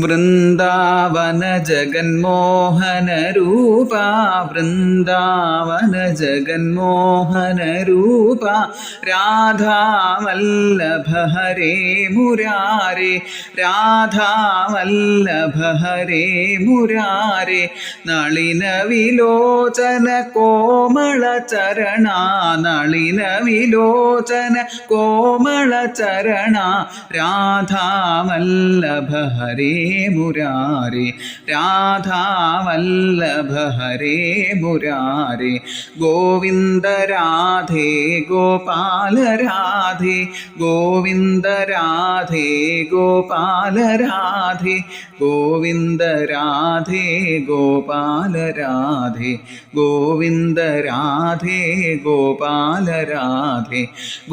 വൃന്ദാവന ജഗന്മോഹന രൂപ വൃന്ദാവന ജഗന്മോഹന രൂപ രാധാവല്ലഭ ഹരേ മുരാരേ രാധാവല്ലഭ ഹരേ മുരാരേ നളിന വിലോചന കോമള ചരണ നളിന വിലോചന കോമള ചരണ രാധാവല്ലഭ ഹരേ മുരാരേ രാധാവല്ലഭ ഹരേ മുരാരേ ഗോവിന്ദ രാധേ ഗോപാല രാധേ ഗോവിന്ദ രാധേ ഗോപാല രാധേ ഗോവിന്ദ രാധേ ഗോപാല രാധേ ഗോവിന്ദ രാധേ ഗോപാല രാധേ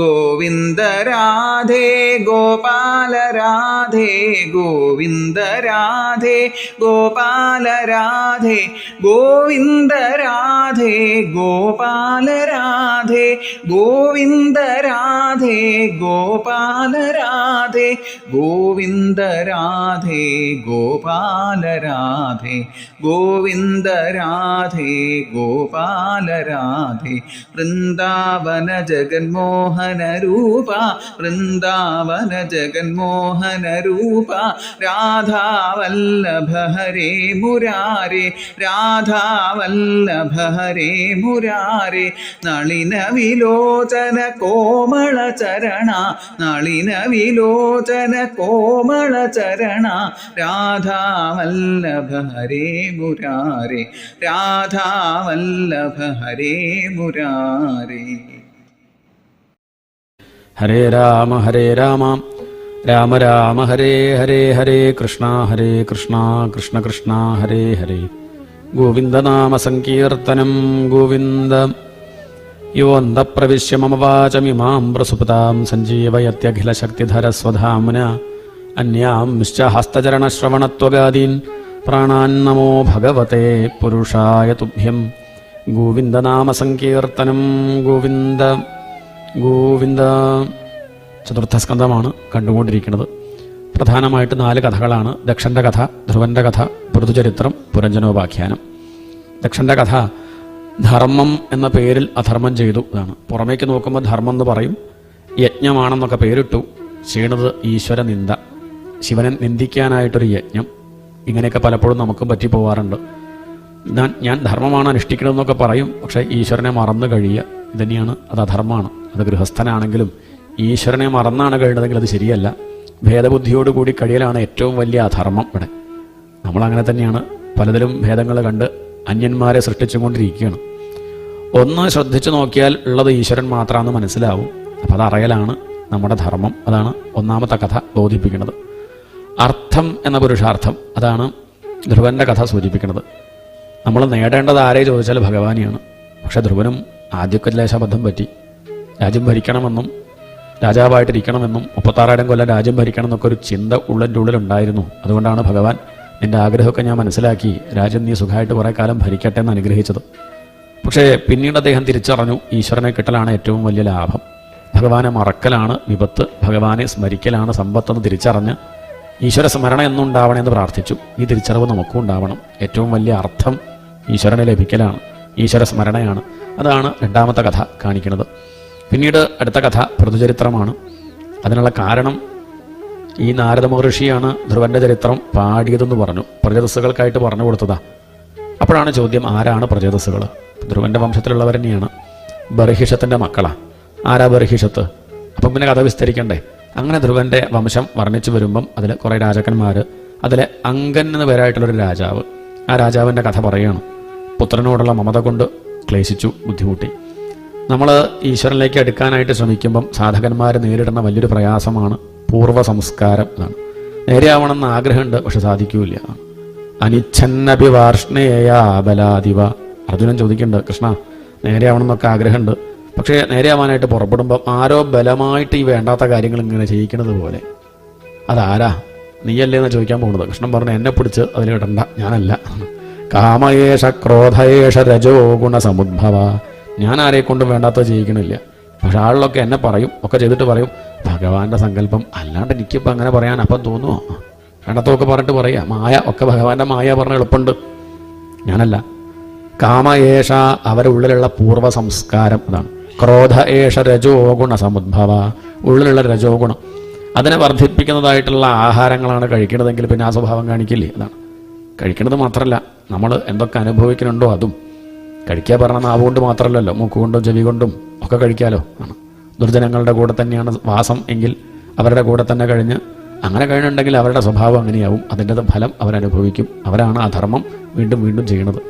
ഗോവിന്ദ രാധേ ഗോപാല രാധേ ഗോവിന്ദ രാധേ ഗോപാല രാധേ ഗോവിന്ദ രാധേ ഗോപാല രാധേ ഗോവിന്ദ രാധേ ഗോപാല രാധേ ഗോവിന്ദ രാധേ ഗോപാല രാധേ ഗോവിന്ദ രാധേ ഗോപാല രാധേ വൃന്ദാവന ജഗന്മോഹന രൂപ വൃന്ദാവന ജഗന്മോഹന രൂപ രാധാവല്ലഭ ഹരേ മുരാരേ രാധാവല്ലഭ ഹരേ മുരാരേ നളിന വിലോചന കോമള ചരണ നളിന വിലോചന കോമള ചരണ രാധാവല്ലഭ ഹരേ മുരാരേ രാധാവല്ലഭ ഹരേ മുരാരേ. ഹരേ രാമ രാമ രാമ ഹരേ ഹരേ ഹരേ കൃഷ്ണ കൃഷ്ണ കൃഷ്ണ ഹരേ ഹരേ ഗോവിന്ദനാമ സങ്കീർത്തനം ഗോവിന്ദ യോന്തപ്രവിശ്യ മമ വാചമിമാം പ്രസുപ്താം സഞ്ജീവയത്യഖിലശക്തിധരസ്വധാമ്ന അന്യാംശ്ച ഹസ്തചരണശ്രവണത്വഗാദീൻ പ്രാണാൻ നമോ ഭഗവതേ പുരുഷായ തുഭ്യം. ഗോവിന്ദനാമ സങ്കീർത്തനം ഗോവിന്ദ ഗോവിന്ദ. ചതുർത്ഥ സ്കന്ധമാണ് കണ്ടുകൊണ്ടിരിക്കുന്നത്. പ്രധാനമായിട്ട് 4 കഥകളാണ്. ദക്ഷന്റെ കഥ, ധ്രുവന്റെ കഥ, പൃഥുചരിത്രം, പുരഞ്ജനോപാഖ്യാനം. ദക്ഷന്റെ കഥ ധർമ്മം എന്ന പേരിൽ അധർമ്മം ചെയ്തു എന്നാണ്. പുറമേക്ക് നോക്കുമ്പോൾ ധർമ്മം എന്ന് പറയും, യജ്ഞമാണെന്നൊക്കെ പേരിട്ടു. ചെയ്യണത് ഈശ്വര നിന്ദ, ശിവനെ നിന്ദിക്കാനായിട്ടൊരു യജ്ഞം. ഇങ്ങനെയൊക്കെ പലപ്പോഴും നമുക്കും പറ്റിപ്പോവാറുണ്ട്. ഞാൻ ധർമ്മമാണ് അനുഷ്ഠിക്കണമെന്നൊക്കെ പറയും, പക്ഷേ ഈശ്വരനെ മറന്നു കഴിയുക, ഇതന്നെയാണ്, അത് അധർമ്മമാണ്. അത് ഗൃഹസ്ഥനാണെങ്കിലും ഈശ്വരനെ മറന്നാണ് കഴിയുന്നതെങ്കിൽ അത് ശരിയല്ല. ഭേദബുദ്ധിയോടുകൂടി കഴിയലാണ് ഏറ്റവും വലിയ അധർമ്മം. ഇവിടെ നമ്മളങ്ങനെ തന്നെയാണ്, പലതിലും ഭേദങ്ങൾ കണ്ട് അന്യന്മാരെ സൃഷ്ടിച്ചുകൊണ്ടിരിക്കുകയാണ്. ഒന്ന് ശ്രദ്ധിച്ചു നോക്കിയാൽ ഉള്ളത് ഈശ്വരൻ മാത്രമാണെന്ന് മനസ്സിലാവും. അപ്പം അതറിയലാണ് നമ്മുടെ ധർമ്മം. അതാണ് ഒന്നാമത്തെ കഥ ബോധിപ്പിക്കുന്നത്. അർത്ഥം എന്ന പുരുഷാർത്ഥം, അതാണ് ധ്രുവന്റെ കഥ സൂചിപ്പിക്കുന്നത്. നമ്മൾ നേടേണ്ടത് ആരെ ചോദിച്ചാൽ ഭഗവാനെയാണ്. പക്ഷെ ധ്രുവനും ആദ്യമൊക്കെ ലേശബദ്ധം പറ്റി. രാജ്യം ഭരിക്കണമെന്നും രാജാവായിട്ടിരിക്കണമെന്നും 36,000 കൊല്ലം രാജ്യം ഭരിക്കണം എന്നൊക്കെ ഒരു ചിന്ത ഉള്ളിൻ്റെ ഉള്ളിലുണ്ടായിരുന്നു. അതുകൊണ്ടാണ് ഭഗവാൻ നിൻ്റെ ആഗ്രഹമൊക്കെ ഞാൻ മനസ്സിലാക്കി, രാജ്യം നീ സുഖമായിട്ട് കുറേ കാലം ഭരിക്കട്ടെ എന്ന് അനുഗ്രഹിച്ചത്. പക്ഷേ പിന്നീട് അദ്ദേഹം തിരിച്ചറിഞ്ഞു, ഈശ്വരനെ കിട്ടലാണ് ഏറ്റവും വലിയ ലാഭം, ഭഗവാനെ മറക്കലാണ് വിപത്ത്, ഭഗവാനെ സ്മരിക്കലാണ് സമ്പത്തെന്ന് തിരിച്ചറിഞ്ഞ് ഈശ്വര സ്മരണ എന്നും ഉണ്ടാവണമെന്ന് പ്രാർത്ഥിച്ചു. ഈ തിരിച്ചറിവ് നമുക്കും ഉണ്ടാവണം. ഏറ്റവും വലിയ അർത്ഥം ഈശ്വരനെ ലഭിക്കലാണ്, ഈശ്വര സ്മരണയാണ്. അതാണ് രണ്ടാമത്തെ കഥ കാണിക്കുന്നത്. പിന്നീട് അടുത്ത കഥ പൃഥുചരിത്രമാണ്. അതിനുള്ള കാരണം ഈ നാരദ മഹർഷിയാണ് ധ്രുവന്റെ ചരിത്രം പാടിയതെന്ന് പറഞ്ഞു. പ്രജതസ്സുകൾക്കായിട്ട് പറഞ്ഞു കൊടുത്തതാ. അപ്പോഴാണ് ചോദ്യം, ആരാണ് പ്രജതസ്സുകൾ? ധ്രുവന്റെ വംശത്തിലുള്ളവർ തന്നെയാണ്. ബർഹിഷത്തിന്റെ മക്കളാണ്. ആരാ ബർഹിഷത്ത്? അപ്പം പിന്നെ കഥ വിസ്തരിക്കണ്ടേ? അങ്ങനെ ധ്രുവന്റെ വംശം വർണ്ണിച്ചു വരുമ്പം അതിൽ കുറേ രാജാക്കന്മാർ, അതിലെ അങ്കൻ എന്ന് പേരായിട്ടുള്ളൊരു രാജാവ്, ആ രാജാവിൻ്റെ കഥ പറയുകയാണ്. പുത്രനോടുള്ള മമത കൊണ്ട് ക്ലേശിച്ചു, ബുദ്ധിമുട്ടി. നമ്മൾ ഈശ്വരനിലേക്ക് അടുക്കാനായിട്ട് ശ്രമിക്കുമ്പം സാധകന്മാർ നേരിടുന്ന വലിയൊരു പ്രയാസമാണ് പൂർവ്വ സംസ്കാരം എന്നാണ്. നേരെയാവണമെന്ന് ആഗ്രഹമുണ്ട്, പക്ഷെ സാധിക്കൂല. അനിച്ഛന്നപി വാർഷ്ണേയ ബലാദിവ. അർജുനൻ ചോദിക്കുന്നുണ്ട്, കൃഷ്ണ നേരെയാവണമെന്നൊക്കെ ആഗ്രഹമുണ്ട്, പക്ഷേ നേരെയാവാനായിട്ട് പുറപ്പെടുമ്പം ആരോ ബലമായിട്ട് ഈ വേണ്ടാത്ത കാര്യങ്ങൾ ഇങ്ങനെ ചെയ്യിക്കുന്നത് പോലെ. അതാരാ? നീയല്ലേ എന്ന് ചോദിക്കാൻ പോകുന്നത്. കൃഷ്ണൻ പറഞ്ഞു, എന്നെ പിടിച്ച് അതിലിടണ്ട, ഞാനല്ല. കാമയേഷ ക്രോധയേഷ രജോ ഗുണ സമുദ്ഭവ. ഞാൻ ആരെക്കൊണ്ടും വേണ്ടാത്തത് ചെയ്യിക്കണില്ല. പക്ഷെ ആളിലൊക്കെ എന്നെ പറയും, ഒക്കെ ചെയ്തിട്ട് പറയും, ഭഗവാന്റെ സങ്കല്പം, അല്ലാണ്ട് എനിക്കിപ്പോൾ അങ്ങനെ പറയാൻ അപ്പം തോന്നുമോ? വേണ്ടത്തൊക്കെ പറഞ്ഞിട്ട് പറയുക മായ ഒക്കെ ഭഗവാന്റെ മായ പറഞ്ഞ എളുപ്പമുണ്ട്. ഞാനല്ല. കാമയേഷ അവരുടെ ഉള്ളിലുള്ള പൂർവ്വ സംസ്കാരം അതാണ്. ക്രോധ ഏഷ രജോ ഗുണ സമുദ്ഭവ ഉള്ളിലുള്ള രജോ ഗുണം അതിനെ വർദ്ധിപ്പിക്കുന്നതായിട്ടുള്ള ആഹാരങ്ങളാണ് കഴിക്കേണ്ടതെങ്കിൽ പിന്നെ ആ സ്വഭാവം കാണിക്കില്ലേ? അതാണ്. കഴിക്കുന്നത് മാത്രമല്ല, നമ്മൾ എന്തൊക്കെ അനുഭവിക്കുന്നുണ്ടോ അതും കഴിക്കുക. പറഞ്ഞ നാവുകൊണ്ട് മാത്രമല്ലല്ലോ, മൂക്കുകൊണ്ടും ചെവി കൊണ്ടും ഒക്കെ കഴിക്കാമല്ലോ. ആണ്. ദുർജനങ്ങളുടെ കൂടെ തന്നെയാണ് വാസം എങ്കിൽ അവരുടെ കൂടെ തന്നെ കഴിഞ്ഞ് അങ്ങനെ കഴിഞ്ഞിട്ടുണ്ടെങ്കിൽ അവരുടെ സ്വഭാവം അങ്ങനെയാവും. അതിൻ്റെ ഫലം അവരനുഭവിക്കും. അവരാണ് ആ ധർമ്മം വീണ്ടും വീണ്ടും ചെയ്യുന്നത്.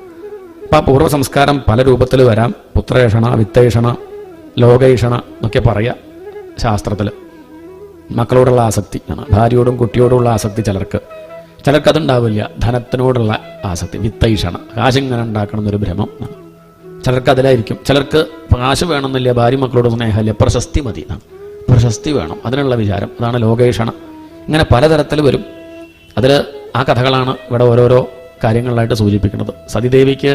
അപ്പോൾ ആ പൂർവ്വ സംസ്കാരം പല രൂപത്തിൽ വരാം. പുത്രേഷണ, വിത്തേഷണ, ലോകൈഷണ എന്നൊക്കെ പറയാം ശാസ്ത്രത്തിൽ. മക്കളോടുള്ള ആസക്തി ആണ്. ഭാര്യയോടും കുട്ടിയോടുള്ള ആസക്തി ചിലർക്കതുണ്ടാവില്ല. ധനത്തിനോടുള്ള ആസക്തി, വിത്തൈഷണ, കാശിങ്ങനെ ഉണ്ടാക്കണം എന്നൊരു ഭ്രമം. ചിലർക്ക് അതിലായിരിക്കും. ചിലർക്ക് കാശ് വേണമെന്നില്ല, ഭാര്യ മക്കളോട് സ്നേഹമില്ല, പ്രശസ്തി മതി, പ്രശസ്തി വേണം, അതിനുള്ള വിചാരം, അതാണ് ലോകേഷണ. ഇങ്ങനെ പലതരത്തിൽ വരും. അതിൽ ആ കഥകളാണ് ഇവിടെ ഓരോരോ കാര്യങ്ങളിലായിട്ട് സൂചിപ്പിക്കുന്നത്. സതിദേവിക്ക്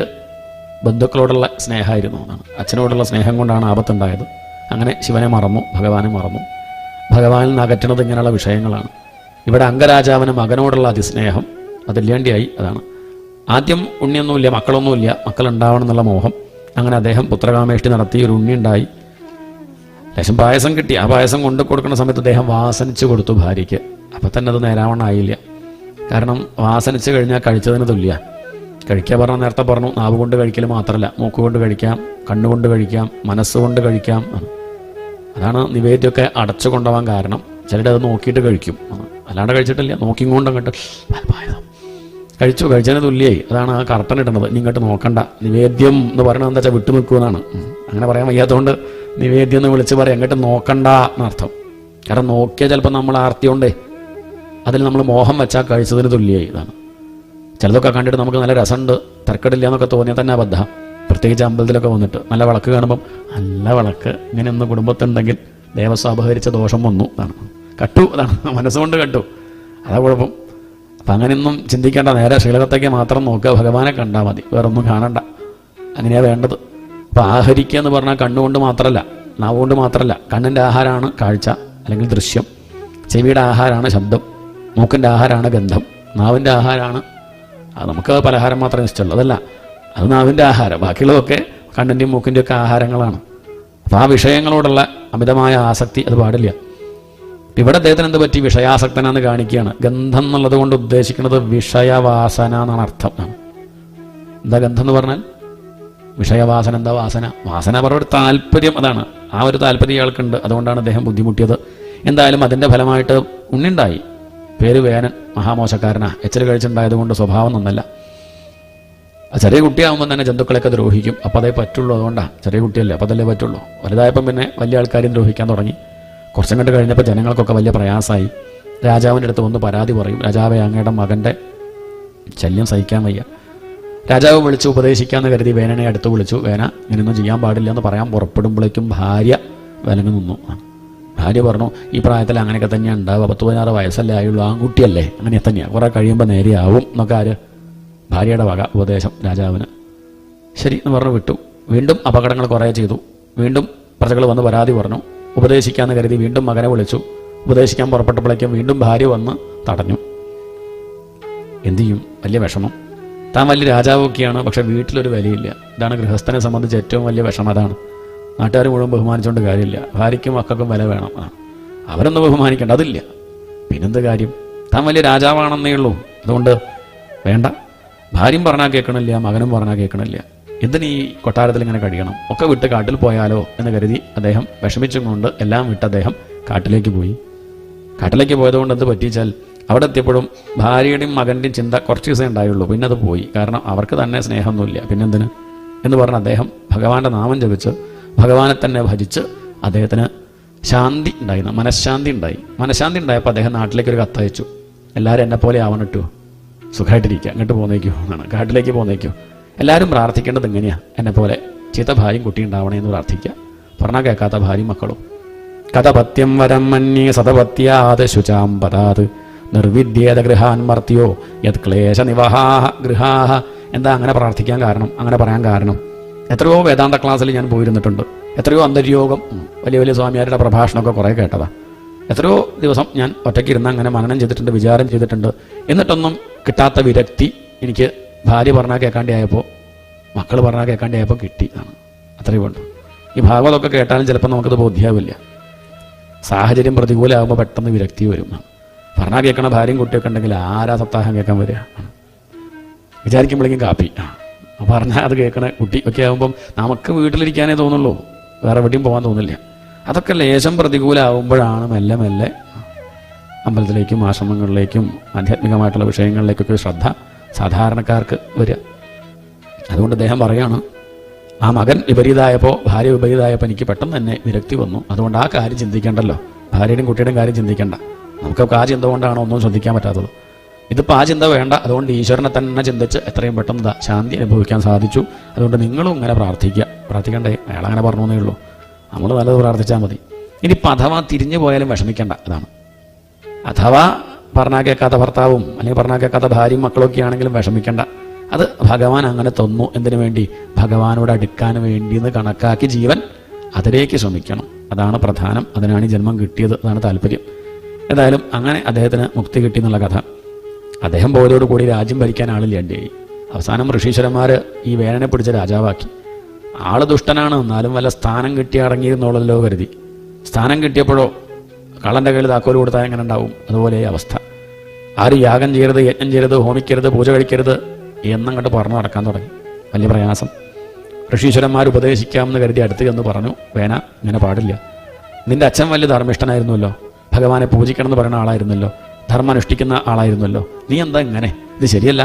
ബന്ധുക്കളോടുള്ള സ്നേഹമായിരുന്നു എന്നാണ്. അച്ഛനോടുള്ള സ്നേഹം കൊണ്ടാണ് ആപത്തുണ്ടായത്. അങ്ങനെ ശിവനെ മറന്നു, ഭഗവാനെ മറന്നു. ഭഗവാനിൽ നിന്ന് അകറ്റുന്നത് ഇങ്ങനെയുള്ള വിഷയങ്ങളാണ്. ഇവിടെ അംഗരാജാവിന് മകനോടുള്ള അതിസ്നേഹം അതില്ലാണ്ടിയായി. അതാണ്. ആദ്യം ഉണ്ണിയൊന്നുമില്ല, മക്കളൊന്നുമില്ല, മക്കളുണ്ടാവണം എന്നുള്ള മോഹം. അങ്ങനെ അദ്ദേഹം പുത്രകാമേഷ്ടി നടത്തി, ഒരു ഉണ്ണി ഉണ്ടായി. ലേശം പായസം കിട്ടി. ആ പായസം കൊണ്ട് കൊടുക്കുന്ന സമയത്ത് അദ്ദേഹം വാസനിച്ച് കൊടുത്തു ഭാര്യയ്ക്ക്. അപ്പം തന്നെ അത് നേരാവണ്ണായില്ല. കാരണം വാസനിച്ച് കഴിഞ്ഞാൽ കഴിച്ചതിന് തുല്യ. കഴിക്കുക പറഞ്ഞാൽ നേരത്തെ പറഞ്ഞു, നാവ് കൊണ്ട് കഴിക്കൽ മാത്രമല്ല, മൂക്കുകൊണ്ട് കഴിക്കാം, കണ്ണുകൊണ്ട് കഴിക്കാം, മനസ്സുകൊണ്ട് കഴിക്കാം. അതാണ് നിവേദ്യമൊക്കെ അടച്ചു കൊണ്ടുപോകാൻ കാരണം. ചിലരുടെ അത് നോക്കിയിട്ട് കഴിക്കും, അല്ലാണ്ട് കഴിച്ചിട്ടില്ല. നോക്കിക്കൊണ്ട് അങ്ങോട്ട് പായസം കഴിച്ചതിന് തുല്യമായി. അതാണ് ആ കർട്ടൻ ഇടുന്നത്. ഇനി ഇങ്ങോട്ട് നോക്കണ്ട. നിവേദ്യം എന്ന് പറയുന്നത് എന്താ വെച്ചാൽ വിട്ടു നിൽക്കുമെന്നാണ്. അങ്ങനെ പറയാൻ വയ്യാത്തതുകൊണ്ട് നിവേദ്യം എന്ന് വിളിച്ച് പറയാം, എങ്ങോട്ട് നോക്കണ്ട എന്നർത്ഥം. കാരണം നോക്കിയാൽ ചിലപ്പോൾ നമ്മൾ ആർത്തിയോണ്ടേ അതിൽ നമ്മൾ മോഹം വെച്ചാൽ കഴിച്ചതിന് തുല്യമായി. ഇതാണ്. ചിലതൊക്കെ കണ്ടിട്ട് നമുക്ക് നല്ല രസമുണ്ട്, തരക്കടില്ല എന്നൊക്കെ തോന്നിയാൽ തന്നെ അബദ്ധം. പ്രത്യേകിച്ച് അമ്പലത്തിലൊക്കെ വന്നിട്ട് നല്ല വിളക്ക് കാണുമ്പം നല്ല വിളക്ക് ഇങ്ങനെ ഒന്ന് കുടുംബത്തുണ്ടെങ്കിൽ ദേവസ്വം അപഹരിച്ച ദോഷം വന്നു. അതാണ് കട്ടു. അതാണ് മനസ്സുകൊണ്ട് കട്ടു. അതാ കുഴപ്പം. അപ്പം അങ്ങനെയൊന്നും ചിന്തിക്കേണ്ട. നേരെ ശ്രീലകത്തേക്ക് മാത്രം നോക്കുക, ഭഗവാനെ കണ്ടാൽ മതി, വേറൊന്നും കാണണ്ട. അങ്ങനെയാണ് വേണ്ടത്. അപ്പോൾ ആഹരിക്കുക എന്ന് പറഞ്ഞാൽ കണ്ണുകൊണ്ട് മാത്രമല്ല, നാവുകൊണ്ട് മാത്രമല്ല. കണ്ണിൻ്റെ ആഹാരമാണ് കാഴ്ച അല്ലെങ്കിൽ ദൃശ്യം, ചെവിയുടെ ആഹാരമാണ് ശബ്ദം, മൂക്കിൻ്റെ ആഹാരമാണ് ഗന്ധം, നാവിൻ്റെ ആഹാരമാണ് അത് നമുക്ക് പലഹാരം മാത്രമേ ഇഷ്ടമുള്ളൂ, അതല്ല, അത് നാവിൻ്റെ ആഹാരം. ബാക്കിയുള്ളതൊക്കെ കണ്ണിൻ്റെയും മൂക്കിൻ്റെയും ഒക്കെ ആഹാരങ്ങളാണ്. അപ്പോൾ ആ വിഷയങ്ങളോടുള്ള അമിതമായ ആസക്തി അത് പാടില്ല. ഇവിടെ അദ്ദേഹത്തിന് എന്ത് പറ്റി? വിഷയാസക്തനാന്ന് കാണിക്കുകയാണ്. ഗന്ധം എന്നുള്ളത് കൊണ്ട് ഉദ്ദേശിക്കുന്നത് വിഷയവാസന എന്നാണ് അർത്ഥം. എന്താ ഗന്ധം എന്ന് പറഞ്ഞാൽ? വിഷയവാസന. എന്താ വാസന? വാസന പറഞ്ഞ ഒരു താല്പര്യം, അതാണ്. ആ ഒരു താല്പര്യം ഇയാൾക്കുണ്ട്. അതുകൊണ്ടാണ് അദ്ദേഹം ബുദ്ധിമുട്ടിയത്. എന്തായാലും അതിൻ്റെ ഫലമായിട്ട് ഉണ്ണിണ്ടായി. പേര് വേനൻ, മഹാമോശക്കാരനാ. എച്ചൽ കഴിച്ചുണ്ടായതുകൊണ്ട് സ്വഭാവം നന്നല്ല. ചെറിയ കുട്ടിയാകുമ്പോൾ തന്നെ ജന്തുക്കളെയൊക്കെ ദ്രോഹിക്കും. അപ്പോൾ അതേ പറ്റുള്ളൂ. അതുകൊണ്ടാണ്, ചെറിയ കുട്ടിയല്ലേ, അപ്പോൾ അതല്ലേ പറ്റുള്ളൂ. വലുതായപ്പം പിന്നെ വലിയ ആൾക്കാരെയും ദ്രോഹിക്കാൻ തുടങ്ങി. കുറച്ചും കണ്ട് കഴിഞ്ഞപ്പോൾ ജനങ്ങൾക്കൊക്കെ വലിയ പ്രയാസമായി. രാജാവിൻ്റെ അടുത്ത് വന്ന് പരാതി പറയും. രാജാവെ, അങ്ങയുടെ മകൻ്റെ ശല്യം സഹിക്കാൻ വയ്യ. രാജാവ് വിളിച്ച് ഉപദേശിക്കാമെന്ന് കരുതി വേനനെ അടുത്ത് വിളിച്ചു. വേന, ഇങ്ങനെയൊന്നും ചെയ്യാൻ പാടില്ല എന്ന് പറയാൻ പുറപ്പെടുമ്പോഴേക്കും ഭാര്യ വിലങ്ങി നിന്നു. ഭാര്യ പറഞ്ഞു, ഈ പ്രായത്തിൽ അങ്ങനെയൊക്കെ തന്നെയാണ് ഉണ്ടാവുക, 10-16 വയസ്സല്ലേ ആയുള്ളൂ, ആൺകുട്ടിയല്ലേ, അങ്ങനെ തന്നെയാണ്, കുറേ കഴിയുമ്പോൾ നേരെയാവും എന്നൊക്കെ ആര്? ഭാര്യയുടെ വക ഉപദേശം രാജാവിന്. ശരി എന്ന് പറഞ്ഞു വിട്ടു. വീണ്ടും അപകടങ്ങൾ കുറേ ചെയ്തു. വീണ്ടും പ്രജകൾ വന്ന് പരാതി പറഞ്ഞു. ഉപദേശിക്കാമെന്ന് കരുതി വീണ്ടും മകനെ വിളിച്ചു. ഉപദേശിക്കാൻ പുറപ്പെട്ടപ്പോഴേക്കും വീണ്ടും ഭാര്യ വന്ന് തടഞ്ഞു. എന്തു ചെയ്യും? വലിയ വിഷമം. താൻ വലിയ രാജാവൊക്കെയാണ്, പക്ഷേ വീട്ടിലൊരു വിലയില്ല. ഇതാണ് ഗൃഹസ്ഥനെ സംബന്ധിച്ച് ഏറ്റവും വലിയ വിഷമം. അതാണ്. നാട്ടുകാർ മുഴുവൻ ബഹുമാനിച്ചുകൊണ്ട് കാര്യമില്ല. ഭാര്യയ്ക്കും മക്കൾക്കും വില വേണം. അവരൊന്നും ബഹുമാനിക്കേണ്ട, അതില്ല. പിന്നെന്ത് കാര്യം? താൻ വലിയ രാജാവാണെന്നേ ഉള്ളൂ. അതുകൊണ്ട് വേണ്ട. ഭാര്യയും പറഞ്ഞാൽ കേൾക്കണില്ല, മകനും പറഞ്ഞാൽ കേൾക്കണില്ല. എന്തിനീ കൊട്ടാരത്തിൽ ഇങ്ങനെ കഴിയണം? ഒക്കെ വിട്ട് കാട്ടിൽ പോയാലോ എന്ന് കരുതി അദ്ദേഹം വിഷമിച്ചും കൊണ്ട് എല്ലാം വിട്ട് അദ്ദേഹം കാട്ടിലേക്ക് പോയി. കാട്ടിലേക്ക് പോയതുകൊണ്ട് എന്ത് പറ്റിച്ചാൽ അവിടെ എത്തിയപ്പോഴും ഭാര്യയുടെയും മകൻ്റെയും ചിന്ത കുറച്ച് ദിവസമേ ഉണ്ടായുള്ളൂ. പിന്നെ അത് പോയി. കാരണം അവർക്ക് തന്നെ സ്നേഹമൊന്നുമില്ല. പിന്നെന്തിന് എന്ന് പറഞ്ഞ് അദ്ദേഹം ഭഗവാന്റെ നാമം ജപിച്ച് ഭഗവാനെ തന്നെ ഭജിച്ച് അദ്ദേഹത്തിന് ശാന്തി ഉണ്ടായിരുന്നു, മനഃശാന്തി ഉണ്ടായി. മനഃശാന്തി ഉണ്ടായപ്പോൾ അദ്ദേഹം നാട്ടിലേക്കൊരു കത്തയച്ചു. എല്ലാവരും എന്നെ പോലെ ആവണിട്ടു, സുഖമായിട്ടിരിക്കുക, അങ്ങോട്ട് പോന്നേക്കോ എന്നാണ്, കാട്ടിലേക്ക് പോന്നേക്കോ. എല്ലാവരും പ്രാർത്ഥിക്കേണ്ടത് എങ്ങനെയാണ്? എന്നെപ്പോലെ ചീത്ത ഭാര്യയും കുട്ടി ഉണ്ടാവണേ എന്ന് പ്രാർത്ഥിക്കുക. പറഞ്ഞാൽ കേൾക്കാത്ത ഭാര്യയും മക്കളും. കഥപത്യം വരം മന്യേ സതപത്യാത് ശുചാം പദാത് നിർവിദ്യേത ഗൃഹാൻ മർത്യോ യത് ക്ലേശ നിവഹാഹ ഗൃഹാഹ. എന്താ അങ്ങനെ പ്രാർത്ഥിക്കാൻ കാരണം, അങ്ങനെ പറയാൻ കാരണം? എത്രയോ വേദാന്ത ക്ലാസ്സിൽ ഞാൻ പോയിരുന്നിട്ടുണ്ട്. എത്രയോ അന്തര്യോഗം, വലിയ വലിയ സ്വാമിയാരുടെ പ്രഭാഷണമൊക്കെ കുറേ കേട്ടതാണ്. എത്രയോ ദിവസം ഞാൻ ഒറ്റയ്ക്കിരുന്ന് അങ്ങനെ മനനം ചെയ്തിട്ടുണ്ട്, വിചാരം ചെയ്തിട്ടുണ്ട്. എന്നിട്ടൊന്നും കിട്ടാത്ത വിരക്തി എനിക്ക് ഭാര്യ പറഞ്ഞാൽ കേൾക്കാണ്ടിയായപ്പോൾ, മക്കൾ പറഞ്ഞാൽ കേൾക്കാണ്ടിയായപ്പോൾ കിട്ടി എന്നാണ്. അത്രയും വേണ്ടു. ഈ ഭാഗവതമൊക്കെ കേട്ടാലും ചിലപ്പോൾ നമുക്കത് ബോധ്യാവില്ല. സാഹചര്യം പ്രതികൂലമാകുമ്പോൾ പെട്ടെന്ന് വിരക്തി വരും. പറഞ്ഞാൽ കേൾക്കണ ഭാര്യയും കുട്ടിയൊക്കെ ഉണ്ടെങ്കിൽ ആരാ സപ്താഹം കേൾക്കാൻ വരിക? വിചാരിക്കുമ്പോഴേക്കും കാപ്പി. പറഞ്ഞാൽ അത് കേൾക്കണ കുട്ടി ഒക്കെ ആകുമ്പം നമുക്ക് വീട്ടിലിരിക്കാനേ തോന്നുള്ളൂ, വേറെ എവിടെയും പോകാൻ തോന്നില്ല. അതൊക്കെ ലേശം പ്രതികൂലമാകുമ്പോഴാണ് മെല്ലെ മെല്ലെ അമ്പലത്തിലേക്കും ആശ്രമങ്ങളിലേക്കും ആധ്യാത്മികമായിട്ടുള്ള വിഷയങ്ങളിലേക്കൊക്കെ ശ്രദ്ധ സാധാരണക്കാർക്ക് വരിക. അതുകൊണ്ട് അദ്ദേഹം പറയാണ്, ആ മകൻ വിപരീതമായപ്പോൾ, ഭാര്യ വിപരീതമായപ്പോൾ എനിക്ക് പെട്ടെന്ന് തന്നെ വിരക്തി വന്നു. അതുകൊണ്ട് ആ കാര്യം ചിന്തിക്കേണ്ടല്ലോ, ഭാര്യയുടെയും കുട്ടിയുടെയും കാര്യം ചിന്തിക്കേണ്ട. നമുക്കൊക്കെ ആ ചിന്ത കൊണ്ടാണ് ഒന്നും ശ്രദ്ധിക്കാൻ പറ്റാത്തത്. ഇതിപ്പോൾ ആ ചിന്ത വേണ്ട. അതുകൊണ്ട് ഈശ്വരനെ തന്നെ ചിന്തിച്ച് എത്രയും പെട്ടെന്ന് ശാന്തി അനുഭവിക്കാൻ സാധിച്ചു. അതുകൊണ്ട് നിങ്ങളും ഇങ്ങനെ പ്രാർത്ഥിക്കണ്ടേ? അയാൾ അങ്ങനെ പറഞ്ഞേ ഉള്ളൂ, നമ്മൾ നല്ലത് പ്രാർത്ഥിച്ചാൽ മതി. ഇനിയിപ്പോൾ അഥവാ തിരിഞ്ഞു പോയാലും വിഷമിക്കേണ്ട. അതാണ്, അഥവാ പറഞ്ഞാൽ കേൾക്കാത്ത ഭർത്താവും അല്ലെങ്കിൽ പറഞ്ഞാൽ കേൾക്കാത്ത ഭാര്യയും മക്കളൊക്കെ ആണെങ്കിലും വിഷമിക്കേണ്ട. അത് ഭഗവാൻ അങ്ങനെ തന്നു. എന്തിനു വേണ്ടി? ഭഗവാനോട് അടുക്കാൻ വേണ്ടി എന്ന് കണക്കാക്കി ജീവൻ അതിലേക്ക് ശ്രമിക്കണം. അതാണ് പ്രധാനം. അതിനാണ് ഈ ജന്മം കിട്ടിയത്. അതാണ് താല്പര്യം. ഏതായാലും അങ്ങനെ അദ്ദേഹത്തിന് മുക്തി കിട്ടി എന്നുള്ള കഥ. അദ്ദേഹം പോയതോടുകൂടി രാജ്യം ഭരിക്കാൻ ആളില്ലാണ്ടായി. അവസാനം ഋഷീശ്വരന്മാർ ഈ വേനനെ പിടിച്ച രാജാവാക്കി. ആള് ദുഷ്ടനാണ്, എന്നാലും വല്ല സ്ഥാനം കിട്ടി അടങ്ങിയിരുന്നുള്ളല്ലോ കരുതി. സ്ഥാനം കിട്ടിയപ്പോഴോ കള്ളൻ്റെ കയ്യിൽ താക്കോല് കൊടുത്താൽ എങ്ങനെ ഉണ്ടാവും? അതുപോലെ അവസ്ഥ. ആരും യാഗം ചെയ്യരുത്, യജ്ഞം ചെയ്യരുത്, ഹോമിക്കരുത്, പൂജ കഴിക്കരുത് എന്നങ്ങോട്ട് പറഞ്ഞു നടക്കാൻ തുടങ്ങി. വലിയ പ്രയാസം. ഋഷീശ്വരന്മാർ ഉപദേശിക്കാമെന്ന് കരുതി അടുത്ത് എന്ന് പറഞ്ഞു, വേന ഇങ്ങനെ പാടില്ല. നിന്റെ അച്ഛൻ വലിയ ധർമ്മിഷ്ഠനായിരുന്നല്ലോ, ഭഗവാനെ പൂജിക്കണം എന്ന് പറയുന്ന ആളായിരുന്നല്ലോ, ധർമ്മം അനുഷ്ഠിക്കുന്ന ആളായിരുന്നല്ലോ, നീ എന്താ ഇങ്ങനെ? ഇത് ശരിയല്ല.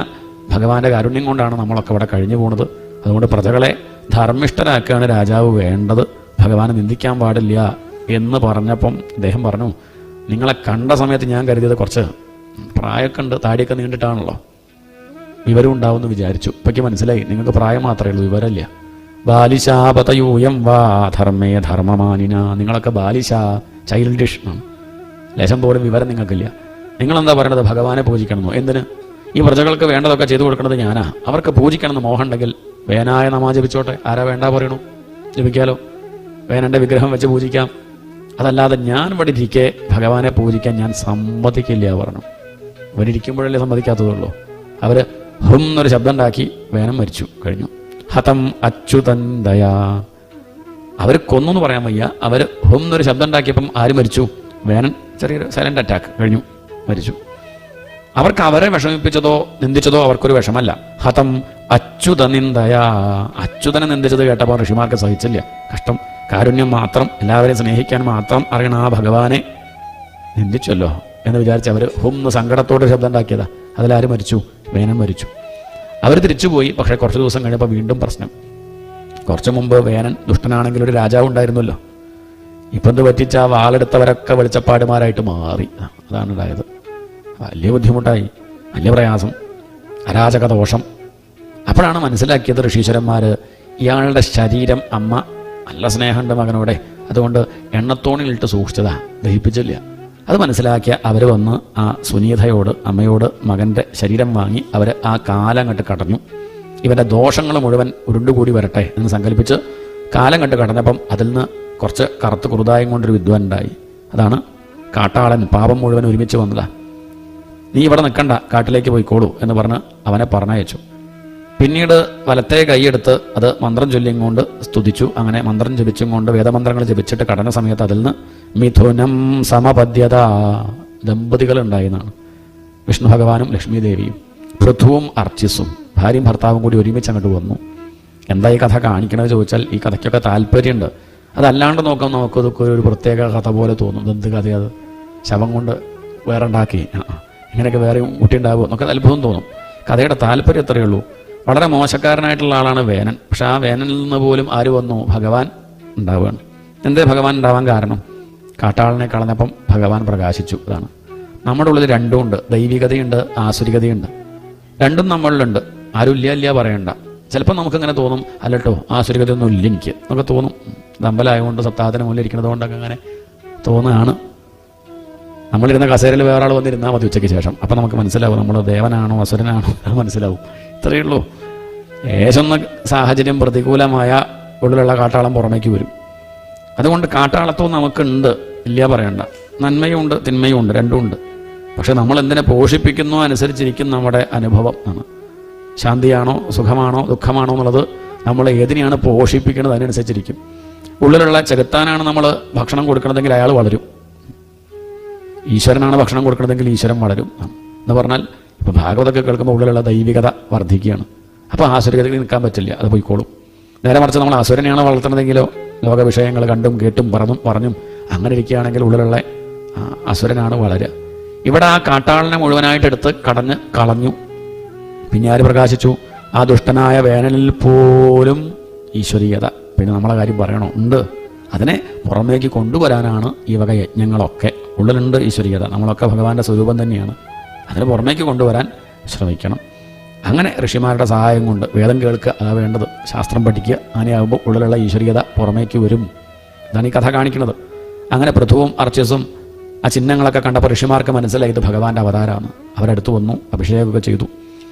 ഭഗവാന്റെ കാരുണ്യം കൊണ്ടാണ് നമ്മളൊക്കെ ഇവിടെ കഴിഞ്ഞു പോകുന്നത്. അതുകൊണ്ട് പ്രജകളെ ധർമ്മിഷ്ഠരാക്കുകയാണ് രാജാവ് വേണ്ടത്, ഭഗവാനെ നിന്ദിക്കാൻ പാടില്ല എന്ന് പറഞ്ഞപ്പം അദ്ദേഹം പറഞ്ഞു, നിങ്ങളെ കണ്ട സമയത്ത് ഞാൻ കരുതിയത് കുറച്ച് പ്രായമൊക്കെ ഉണ്ട്, താടിയൊക്കെ നീണ്ടിട്ടാണല്ലോ, വിവരം ഉണ്ടാവുമെന്ന് വിചാരിച്ചു. ഇപ്പൊക്ക് മനസ്സിലായി നിങ്ങൾക്ക് പ്രായം മാത്രമേ ഉള്ളൂ, വിവരമില്ല. ബാലിശാപതയൂയം വാ ധർമ്മേ ധർമ്മമാനിന. നിങ്ങളൊക്കെ ബാലിശ, ചൈൽഡിഷ് ആണ്. ലേശം പോലും വിവരം നിങ്ങൾക്കില്ല. നിങ്ങളെന്താ പറയണത്? ഭഗവാനെ പൂജിക്കണമെന്നോ? എന്തിന്? ഈ പ്രജകൾക്ക് വേണ്ടതൊക്കെ ചെയ്തു കൊടുക്കുന്നത് ഞാനാ. അവർക്ക് പൂജിക്കണമെന്ന് മോഹം ഉണ്ടെങ്കിൽ വേനായ നമാ ജപിച്ചോട്ടെ. ആരാ വേണ്ട പറയണു? ജപിക്കാലോ. വേനൻ്റെ വിഗ്രഹം വെച്ച് പൂജിക്കാം. അതല്ലാതെ ഞാൻ ഇവിടെ ഇരിക്കെ ഭഗവാനെ പൂജിക്കാൻ ഞാൻ സമ്മതിക്കില്ല പറഞ്ഞു. അവരിയ്ക്കുമ്പോഴല്ലേ സമ്മതിക്കാത്തതുള്ളൂ. അവർ ഹും എന്നൊരു ശബ്ദം ഉണ്ടാക്കി വേനം മരിച്ചു കഴിഞ്ഞു. ഹതം അച്യുതൻ ദയാ. അവർ കൊന്നു പറയാൻ വയ്യ. അവർ ഹും എന്നൊരു ശബ്ദം ഉണ്ടാക്കിയപ്പം ആര് മരിച്ചു? വേനൻ. ചെറിയൊരു സൈലന്റ് അറ്റാക്ക് കഴിഞ്ഞു, മരിച്ചു. അവർക്ക് അവരെ വിഷമിപ്പിച്ചതോ നിന്ദിച്ചതോ അവർക്കൊരു വിഷമല്ല. ഹതം അച്യുതനിന്ദയാ. അച്യുതനെ നിന്ദിച്ചത് കേട്ടപ്പോൾ ഋഷിമാർക്ക് സഹിച്ചില്ല. കഷ്ടം. കാരുണ്യം മാത്രം, എല്ലാവരെയും സ്നേഹിക്കാൻ മാത്രം അറിയണ ആ ഭഗവാനെ നിന്ദിച്ചല്ലോ എന്ന് വിചാരിച്ച് അവർ ഹും എന്ന് സങ്കടത്തോടെ ശബ്ദം ഉണ്ടാക്കിയതാ. അതിലാര് മരിച്ചു? വേനൻ മരിച്ചു. അവർ തിരിച്ചുപോയി. പക്ഷേ കുറച്ച് ദിവസം കഴിഞ്ഞപ്പോൾ വീണ്ടും പ്രശ്നം. കുറച്ച് മുമ്പ് വേനൻ ദുഷ്ടനാണെങ്കിൽ ഒരു രാജാവ് ഉണ്ടായിരുന്നല്ലോ. ഇപ്പം എന്ത് പറ്റിച്ച ആ വാളെടുത്തവരൊക്കെ വെളിച്ചപ്പാടുമാരായിട്ട് മാറി. അതാണ് ഉണ്ടായത്. വലിയ ബുദ്ധിമുട്ടായി, വലിയ പ്രയാസം, അരാജക ദോഷം. അപ്പോഴാണ് മനസ്സിലാക്കിയത് ഋഷീശ്വരന്മാർ, ഇയാളുടെ ശരീരം അമ്മ നല്ല സ്നേഹമുണ്ട് മകനോടെ, അതുകൊണ്ട് എണ്ണത്തോണിലിട്ട് സൂക്ഷിച്ചതാ, ദഹിപ്പിച്ചില്ല. അത് മനസ്സിലാക്കിയ അവർ വന്ന് ആ സുനീതയോട്, അമ്മയോട് മകൻ്റെ ശരീരം വാങ്ങി അവർ ആ കാലം കണ്ട് കടഞ്ഞു. ഇവൻ്റെ ദോഷങ്ങൾ മുഴുവൻ ഉരുണ്ടുകൂടി വരട്ടെ എന്ന് സങ്കല്പിച്ച് കാലം കണ്ട് കടഞ്ഞപ്പം അതിൽ നിന്ന് കുറച്ച് കറുത്ത് കുറുതായും കൊണ്ടൊരു വിദ്വാൻ ഉണ്ടായി. അതാണ് കാട്ടാളൻ. പാപം മുഴുവൻ ഒരുമിച്ച് വന്നതാ. നീ ഇവിടെ നിൽക്കണ്ട, കാട്ടിലേക്ക് പോയിക്കോളൂ എന്ന് പറഞ്ഞ് അവനെ പറഞ്ഞയച്ചു. പിന്നീട് വലത്തെ കൈയെടുത്ത് അത് മന്ത്രം ചൊല്ലിയും കൊണ്ട് സ്തുതിച്ചു. അങ്ങനെ മന്ത്രം ജപിച്ചും കൊണ്ട് വേദമന്ത്രങ്ങൾ ജപിച്ചിട്ട് കടന്ന സമയത്ത് അതിൽ നിന്ന് മിഥുനം സമപദ്യത, ദമ്പതികളുണ്ടായെന്നാണ്. വിഷ്ണു ഭഗവാനും ലക്ഷ്മി ദേവിയും, പൃഥുവും അർച്ചിസും, ഭാര്യയും ഭർത്താവും കൂടി ഒരുമിച്ച് അങ്ങോട്ട് വന്നു. എന്താ ഈ കഥ കാണിക്കണമെന്ന് ചോദിച്ചാൽ ഈ കഥയ്ക്കൊക്കെ താല്പര്യമുണ്ട്. അതല്ലാണ്ട് നോക്കാം നമുക്കതൊക്കെ ഒരു പ്രത്യേക കഥ പോലെ തോന്നും. എന്ത് കഥയത്? ശവം കൊണ്ട് വേറെ ഉണ്ടാക്കി, ഇങ്ങനെയൊക്കെ വേറെ കുട്ടി ഉണ്ടാവുമോ എന്നൊക്കെ അത്ഭുതം തോന്നും. കഥയുടെ താല്പര്യം എത്രയേ ഉള്ളൂ. വളരെ മോശക്കാരനായിട്ടുള്ള ആളാണ് വേനൻ. പക്ഷെ ആ വേനനിൽ നിന്ന് പോലും ആര് വന്നു? ഭഗവാൻ ഉണ്ടാവുകയാണ്. എന്തേ ഭഗവാൻ ഉണ്ടാവാൻ കാരണം? കാട്ടാളനെ കളഞ്ഞപ്പം ഭഗവാൻ പ്രകാശിച്ചു. അതാണ്. നമ്മുടെ ഉള്ളിൽ രണ്ടും ഉണ്ട്, ദൈവികതയുണ്ട്, ആസുരികതയുണ്ട്. രണ്ടും നമ്മളിലുണ്ട്. ആരും ഇല്ല പറയണ്ട. ചിലപ്പോൾ നമുക്കിങ്ങനെ തോന്നും, അല്ലട്ടോ ആസുരികതയൊന്നും ഇല്ല എനിക്ക് എന്നൊക്കെ തോന്നും. അമ്പലമായതുകൊണ്ട് സപ്താഹത്തിന് മുന്നിൽ ഇരിക്കുന്നത് കൊണ്ടൊക്കെ അങ്ങനെ തോന്നുകയാണ്. നമ്മളിരുന്ന കസേരയിൽ വേറെ ആൾ വന്നിരുന്നാൽ മതി ഉച്ചയ്ക്ക് ശേഷം. അപ്പം നമുക്ക് മനസ്സിലാവും നമ്മൾ ദേവനാണോ അസുരനാണോ അത് മനസ്സിലാവും. ഇത്രയേ ഉള്ളൂ. ഏശൊന്ന് സാഹചര്യം പ്രതികൂലമായ ഉള്ളിലുള്ള കാട്ടാളം പുറമേക്ക് വരും. അതുകൊണ്ട് കാട്ടാളത്വം നമുക്കുണ്ട്, ഇല്ല പറയണ്ട. നന്മയുമുണ്ട് തിന്മയുമുണ്ട്, രണ്ടുമുണ്ട്. പക്ഷെ നമ്മൾ എന്തിനെ പോഷിപ്പിക്കുന്നോ അനുസരിച്ചിരിക്കും നമ്മുടെ അനുഭവം ആണ്. ശാന്തിയാണോ സുഖമാണോ ദുഃഖമാണോ എന്നുള്ളത് നമ്മൾ ഏതിനെയാണ് പോഷിപ്പിക്കുന്നത് അതിനനുസരിച്ചിരിക്കും. ഉള്ളിലുള്ള ചെകുത്താനാണ് നമ്മൾ ഭക്ഷണം കൊടുക്കണതെങ്കിൽ അയാൾ വളരും. ഈശ്വരനാണ് ഭക്ഷണം കൊടുക്കണതെങ്കിൽ ഈശ്വരൻ വളരും എന്ന് പറഞ്ഞാൽ ഇപ്പോൾ ഭാഗവതമൊക്കെ കേൾക്കുമ്പോൾ ഉള്ളിലുള്ള ദൈവികത വർദ്ധിക്കുകയാണ്. അപ്പോൾ ആസുരികതയിൽ നിൽക്കാൻ പറ്റില്ല, അത് പോയിക്കോളും. നേരെ മറിച്ച് നമ്മൾ അസുരനെയാണ് വളർത്തുന്നതെങ്കിലോ ലോക വിഷയങ്ങൾ കണ്ടും കേട്ടും പറഞ്ഞും അങ്ങനെ ഇരിക്കുകയാണെങ്കിൽ ഉള്ളിലുള്ള അസുരനാണ് വളരുക. ഇവിടെ ആ കാട്ടാളനെ മുഴുവനായിട്ട് എടുത്ത് കളഞ്ഞു. പിന്നെ ആര് പ്രകാശിച്ചു? ആ ദുഷ്ടനായ വേനലിൽ പോലും ഈശ്വരീയത. പിന്നെ നമ്മളെ കാര്യം പറയണോ? ഉണ്ട്. അതിനെ പുറമേക്ക് കൊണ്ടുവരാനാണ് ഈ വക യജ്ഞങ്ങളൊക്കെ. ഉള്ളിലുണ്ട് ഈശ്വരീയത, നമ്മളൊക്കെ ഭഗവാന്റെ സ്വരൂപം തന്നെയാണ്. അതിനെ പുറമേക്ക് കൊണ്ടുവരാൻ ശ്രമിക്കണം. അങ്ങനെ ഋഷിമാരുടെ സഹായം കൊണ്ട് വേദം കേൾക്കുക, അതാ വേണ്ടത്. ശാസ്ത്രം പഠിക്കുക. അങ്ങനെയാകുമ്പോൾ ഉള്ളിലുള്ള ഈശ്വരീയത പുറമേക്ക് വരും. ഇതാണ് ഈ കഥ കാണിക്കുന്നത്. അങ്ങനെ പൃഥുവും അർച്ചസും ആ ചിഹ്നങ്ങളൊക്കെ കണ്ടപ്പോൾ ഋഷിമാർക്ക് മനസ്സിലായി ഇത് ഭഗവാന്റെ അവതാരമാണ്. അവരടുത്ത് വന്നു, അഭിഷേകമൊക്കെ ചെയ്തു.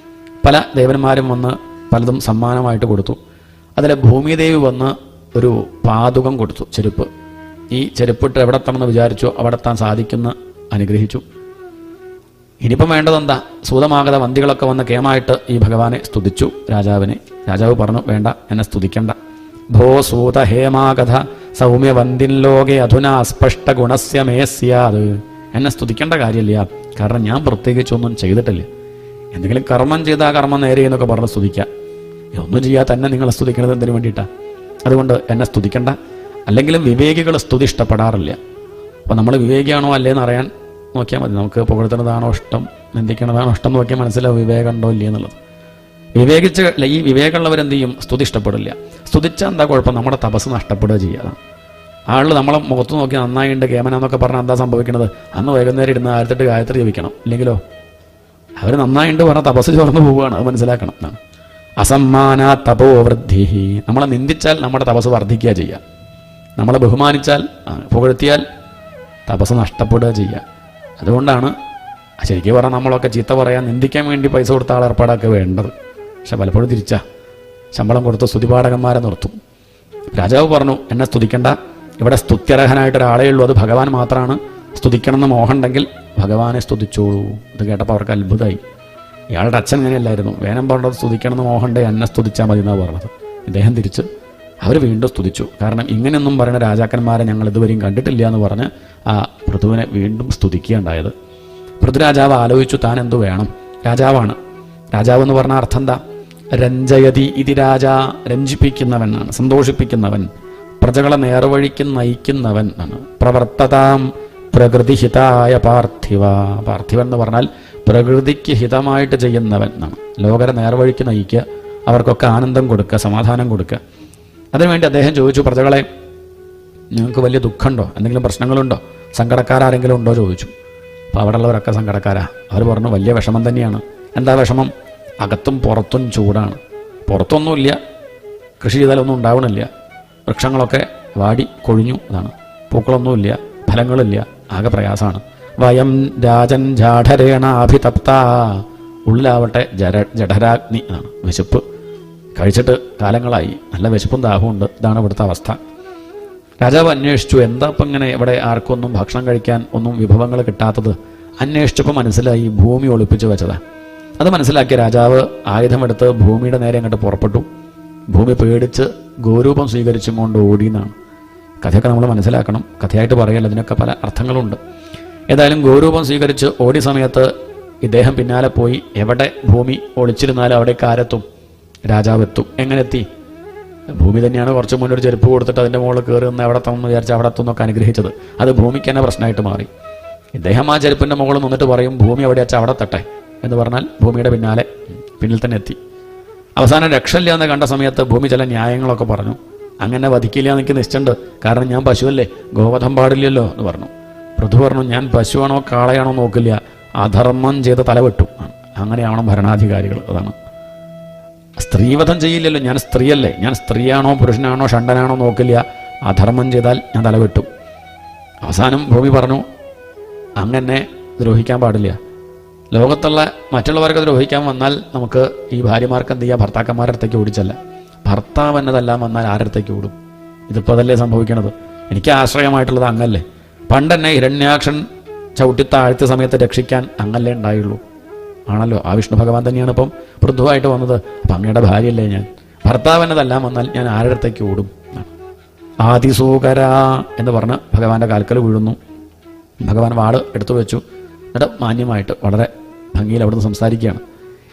പല ദേവന്മാരും വന്ന് പലതും സമ്മാനമായിട്ട് കൊടുത്തു. അതിൽ ഭൂമിദേവി വന്ന് ഒരു പാതുകം കൊടുത്തു, ചെരുപ്പ്. ഈ ചെരുപ്പിട്ട് എവിടെ എത്തണമെന്ന് വിചാരിച്ചോ അവിടെ എത്താൻ സാധിക്കുന്ന അനുഗ്രഹിച്ചു. ഇനിയിപ്പം വേണ്ടതെന്താ? സൂതമാഗത വന്തികളൊക്കെ വന്ന് കേമായിട്ട് ഈ ഭഗവാനെ സ്തുതിച്ചു രാജാവിനെ. രാജാവ് പറഞ്ഞു, വേണ്ട, എന്നെ സ്തുതിക്കണ്ട. ഭോ സൂത ഹേമാഗത സൗമ്യവന്തിൻ ലോകെ അധുനാ സ്പഷ്ട ഗുണസ്യ മേ സ്യാത്. എന്നെ സ്തുതിക്കേണ്ട കാര്യമില്ല, കാരണം ഞാൻ പ്രത്യേകിച്ചൊന്നും ചെയ്തിട്ടില്ല. എന്തെങ്കിലും കർമ്മം ചെയ്താൽ ആ കർമ്മം നേരെ എന്നൊക്കെ പറഞ്ഞ് സ്തുതിക്കാം. ഒന്നും ചെയ്യാതെ തന്നെ നിങ്ങളെ സ്തുതിക്കുന്നത് എന്തിനു വേണ്ടിയിട്ടാണ്? അതുകൊണ്ട് എന്നെ സ്തുതിക്കണ്ട. അല്ലെങ്കിലും വിവേകികൾ സ്തുതി ഇഷ്ടപ്പെടാറില്ല. അപ്പോൾ നമ്മൾ വിവേകിയാണോ അല്ലേന്ന് അറിയാൻ നോക്കിയാൽ മതി. നമുക്ക് പുകഴ്ത്തുന്നതാണോ ഇഷ്ടം, നിന്ദിക്കണതാണോ ഇഷ്ടം നോക്കിയാൽ മനസ്സിലാവും വിവേകം ഉണ്ടോ ഇല്ലേ എന്നുള്ളത്. ഈ വിവേകമുള്ളവരെന്ത് ചെയ്യും? സ്തുതി ഇഷ്ടപ്പെടില്ല. സ്തുതിച്ചാൽ എന്താ കുഴപ്പം? നമ്മുടെ തപസ് നഷ്ടപ്പെടുക ചെയ്യുക. ആളുകൾ നമ്മളെ മുഖത്ത് നോക്കി നന്നായിട്ടുണ്ട് കേമനാന്നൊക്കെ പറഞ്ഞാൽ എന്താ സംഭവിക്കുന്നത്? അന്ന് വൈകുന്നേരം ഇരുന്ന് 1008 ഗായത്രി ജപിക്കണം. ഇല്ലെങ്കിലോ അവർ നന്നായിട്ടുണ്ട് പറഞ്ഞാൽ തപസ് ചോർന്ന് പോവുകയാണ്. അത് മനസ്സിലാക്കണം. അസമ്മാന തപോവൃദ്ധി. നമ്മളെ നിന്ദിച്ചാൽ നമ്മുടെ തപസ് വർദ്ധിക്കുക ചെയ്യുക. നമ്മളെ ബഹുമാനിച്ചാൽ പുകഴ്ത്തിയാൽ തപസ് നഷ്ടപ്പെടുക ചെയ്യുക. അതുകൊണ്ടാണ് ശരിക്കും പറഞ്ഞാൽ നമ്മളൊക്കെ ചീത്ത പറയാൻ നിന്ദിക്കാൻ വേണ്ടി പൈസ കൊടുത്ത ആളേർപ്പാടൊക്കെ വേണ്ടത്. പക്ഷെ പലപ്പോഴും തിരിച്ചാ ശമ്പളം കൊടുത്ത് സ്തുതിപാഠകന്മാരെ നിർത്തും. രാജാവ് പറഞ്ഞു, എന്നെ സ്തുതിക്കണ്ട. ഇവിടെ സ്തുത്യർഹനായിട്ടൊരാളേ ഉള്ളൂ, അത് ഭഗവാൻ മാത്രമാണ്. സ്തുതിക്കണമെന്ന് മോഹമുണ്ടെങ്കിൽ ഭഗവാനെ സ്തുതിച്ചോളൂ. ഇത് കേട്ടപ്പോൾ അവർക്ക് അത്ഭുതമായി. ഇയാളുടെ അച്ഛൻ ഇങ്ങനെയല്ലായിരുന്നു. വേനം പറഞ്ഞത് സ്തുതിക്കണമെന്ന് മോഹമുണ്ടെങ്കിൽ എന്നെ സ്തുതിച്ചാൽ മതി എന്നാണ് പറഞ്ഞത്. ഇദ്ദേഹം തിരിച്ച് അവർ വീണ്ടും സ്തുതിച്ചു. കാരണം ഇങ്ങനെയൊന്നും പറയുന്ന രാജാക്കന്മാരെ ഞങ്ങൾ ഇതുവരെയും കണ്ടിട്ടില്ല എന്ന് പറഞ്ഞ് ആ പൃഥുവിനെ വീണ്ടും സ്തുതിക്കുകയുണ്ടായത്. പൃഥ്വിരാജാവ് ആലോചിച്ചു, താൻ എന്തു വേണം? രാജാവാണ്. രാജാവ് എന്ന് പറഞ്ഞ അർത്ഥം എന്താ? രഞ്ജയതി ഇതി രാജ. രഞ്ജിപ്പിക്കുന്നവനാണ്, സന്തോഷിപ്പിക്കുന്നവൻ, പ്രജകളെ നേർവഴിക്ക് നയിക്കുന്നവൻ ആണ്. പ്രവർത്തതാം പ്രകൃതിഹിതായ പാർത്ഥിവ. പാർത്ഥിവൻ എന്ന് പറഞ്ഞാൽ പ്രകൃതിക്ക് ഹിതമായിട്ട് ചെയ്യുന്നവൻ എന്നാണ്. ലോകരെ നേർവഴിക്ക് നയിക്കുക, അവർക്കൊക്കെ ആനന്ദം കൊടുക്കുക, സമാധാനം കൊടുക്കുക. അതിനുവേണ്ടി അദ്ദേഹം ചോദിച്ചു, പ്രജകളെ നിങ്ങൾക്ക് വലിയ ദുഃഖമുണ്ടോ? എന്തെങ്കിലും പ്രശ്നങ്ങളുണ്ടോ? സങ്കടക്കാരെങ്കിലും ഉണ്ടോ ചോദിച്ചു. അപ്പോൾ അവിടെ ഉള്ളവരൊക്കെ സങ്കടക്കാരാ. അവർ പറഞ്ഞു, വലിയ വിഷമം തന്നെയാണ്. എന്താ വിഷമം? അകത്തും പുറത്തും ചൂടാണ്. പുറത്തൊന്നുമില്ല, കൃഷി ചെയ്താലൊന്നും ഉണ്ടാവണില്ല, വൃക്ഷങ്ങളൊക്കെ വാടി കൊഴിഞ്ഞു, അതാണ്. പൂക്കളൊന്നുമില്ല, ഫലങ്ങളില്ല, ആകെ പ്രയാസമാണ്. വയം രാജൻ ജാഠരേണാഭിതപ്ത. ഉള്ളിലാവട്ടെ ജഠരാഗ്നി ആണ്, വിശപ്പ്. കഴിച്ചിട്ട് കാലങ്ങളായി, നല്ല വിശപ്പും ദാഹമുണ്ട്. ഇതാണ് ഇവിടുത്തെ അവസ്ഥ. രാജാവ് അന്വേഷിച്ചു, എന്താ ഇപ്പം ഇങ്ങനെ ഇവിടെ ആർക്കൊന്നും ഭക്ഷണം കഴിക്കാൻ ഒന്നും വിഭവങ്ങൾ കിട്ടാത്തത്? അന്വേഷിച്ചപ്പോൾ മനസ്സിലായി, ഭൂമി ഒളിപ്പിച്ച് വെച്ചതാണ്. അത് മനസ്സിലാക്കിയ രാജാവ് ആയുധമെടുത്ത് ഭൂമിയുടെ നേരെ അങ്ങോട്ട് പുറപ്പെട്ടു. ഭൂമി പേടിച്ച് ഗോരൂപം സ്വീകരിച്ചും കൊണ്ട് ഓടിയെന്നാണ്. കഥയൊക്കെ നമ്മൾ മനസ്സിലാക്കണം. കഥയായിട്ട് പറയല്ല, അതിനൊക്കെ പല അർത്ഥങ്ങളുണ്ട്. ഏതായാലും ഗോരൂപം സ്വീകരിച്ച് ഓടിയ സമയത്ത് ഇദ്ദേഹം പിന്നാലെ പോയി. എവിടെ ഭൂമി ഒളിച്ചിരുന്നാലും അവിടേക്ക് ആരെത്തും? രാജാവ് എത്തും. എങ്ങനെ എത്തി? ഭൂമി തന്നെയാണ് കുറച്ച് മുന്നേ ഒരു ചെരുപ്പ് കൊടുത്തിട്ട് അതിൻ്റെ മുകളിൽ കയറി നിന്ന് എവിടെ എത്തണമെന്ന് വിചാരിച്ച് അവിടെ എത്തുന്നൊക്കെ അനുഗ്രഹിച്ചത്. അത് ഭൂമിക്ക് തന്നെ പ്രശ്നമായിട്ട് മാറി. ഇദ്ദേഹം ആ ചെരുപ്പിൻ്റെ മുകളിൽ നിന്നിട്ട് പറയും, ഭൂമി എവിടെ വെച്ചാൽ അവിടെ തട്ടെ എന്ന് പറഞ്ഞാൽ ഭൂമിയുടെ പിന്നിൽ തന്നെ എത്തി. അവസാനം രക്ഷയില്ല എന്ന് കണ്ട സമയത്ത് ഭൂമി ചില ന്യായങ്ങളൊക്കെ പറഞ്ഞു. അങ്ങനെ വധിക്കില്ല എനിക്ക് നിശ്ചയുണ്ട്, കാരണം ഞാൻ പശുവല്ലേ, ഗോവധം പാടില്ലല്ലോ എന്ന് പറഞ്ഞു. പൃഥു പറഞ്ഞു, ഞാൻ പശുവാണോ കാളയാണോ നോക്കില്ല, അധർമ്മം ചെയ്ത് തലവെട്ടു. അങ്ങനെയാവണം ഭരണാധികാരികൾ. അതാണ്. സ്ത്രീവധം ചെയ്യില്ലല്ലോ, ഞാൻ സ്ത്രീയല്ലേ, ഞാൻ സ്ത്രീയാണോ പുരുഷനാണോ ഷണ്ടനാണോ നോക്കില്ല, അധർമ്മം ചെയ്താൽ ഞാൻ തലവെട്ടു. അവസാനം ഭൂമി പറഞ്ഞു, അങ്ങനെ ദ്രോഹിക്കാൻ പാടില്ല. ലോകത്തുള്ള മറ്റുള്ളവർക്ക് ദ്രോഹിക്കാൻ വന്നാൽ നമുക്ക് ഈ ഭാര്യമാർക്ക് എന്ത് ചെയ്യാം? ഭർത്താക്കന്മാരുടെ അടുത്തേക്ക് ഓടിച്ചല്ല. ഭർത്താവ് എന്നതെല്ലാം വന്നാൽ ആരുടെ അടുത്തേക്ക് ഓടും? ഇതിപ്പോൾ അതല്ലേ സംഭവിക്കണത്. എനിക്ക് ആശ്രയമായിട്ടുള്ളത് അങ്ങല്ലേ. പണ്ടെന്നെ ഹിരണ്യാക്ഷൻ ചവിട്ടി താഴ്ത്തിയ സമയത്ത് രക്ഷിക്കാൻ അങ്ങല്ലേ ഉണ്ടായുള്ളൂ. ആണല്ലോ, ആ വിഷ്ണു ഭഗവാൻ തന്നെയാണ് ഇപ്പം പൃഥുവായിട്ട് വന്നത്. അപ്പം അങ്ങയുടെ ഭാര്യയല്ലേ ഞാൻ, ഭർത്താവ് എന്നതെല്ലാം വന്നാൽ ഞാൻ ആരുടെ അടുത്തേക്ക് ഓടും? ആദിസൂകര എന്ന് പറഞ്ഞ് ഭഗവാന്റെ കാൽക്കൽ വീഴുന്നു. ഭഗവാൻ വാട് എടുത്തു വെച്ചു. എന്നിട്ട് മാന്യമായിട്ട് വളരെ ഭംഗിയിൽ അവിടുന്ന് സംസാരിക്കുകയാണ്.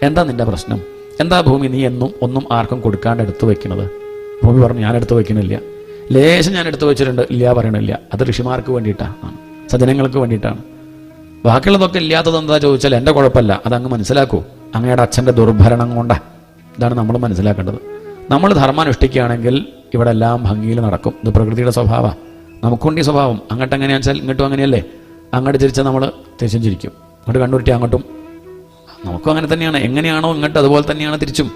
എന്താ നിന്റെ പ്രശ്നം? എന്താ ഭൂമി നീ എന്നും ഒന്നും ആർക്കും കൊടുക്കാണ്ട് എടുത്തു വെക്കുന്നത്? ഭൂമി പറഞ്ഞു, ഞാൻ എടുത്തു വെക്കണില്ല. ലേശം ഞാൻ എടുത്തു വെച്ചിട്ടുണ്ട്, ഇല്ല പറയണില്ല. അത് ഋഷിമാർക്ക് വേണ്ടിയിട്ടാണ്, സജ്ജനങ്ങൾക്ക് വേണ്ടിയിട്ടാണ്. ബാക്കിയുള്ളതൊക്കെ ഇല്ലാത്തത് എന്താ ചോദിച്ചാൽ എൻ്റെ കുഴപ്പമില്ല, അതങ്ങ് മനസ്സിലാക്കൂ. അങ്ങയുടെ അച്ഛൻ്റെ ദുർഭരണം കൊണ്ടാണ്. ഇതാണ് നമ്മൾ മനസ്സിലാക്കേണ്ടത്. നമ്മൾ ധർമ്മം അനുഷ്ഠിക്കുകയാണെങ്കിൽ ഇവിടെ എല്ലാം ഭംഗിയിൽ നടക്കും. ഇത് പ്രകൃതിയുടെ സ്വഭാവമാണ്. നമുക്കുണ്ട് ഈ സ്വഭാവം. അങ്ങോട്ട് എങ്ങനെയാണെന്ന് വെച്ചാൽ ഇങ്ങോട്ടും അങ്ങനെയല്ലേ. അങ്ങോട്ട് ചിരിച്ചാൽ നമ്മൾ തിരിച്ചും ചിരിക്കും, അങ്ങോട്ട് കണ്ടുപിറ്റി അങ്ങോട്ടും. നമുക്കും അങ്ങനെ തന്നെയാണ്. എങ്ങനെയാണോ ഇങ്ങോട്ട് അതുപോലെ തന്നെയാണ് തിരിച്ചും.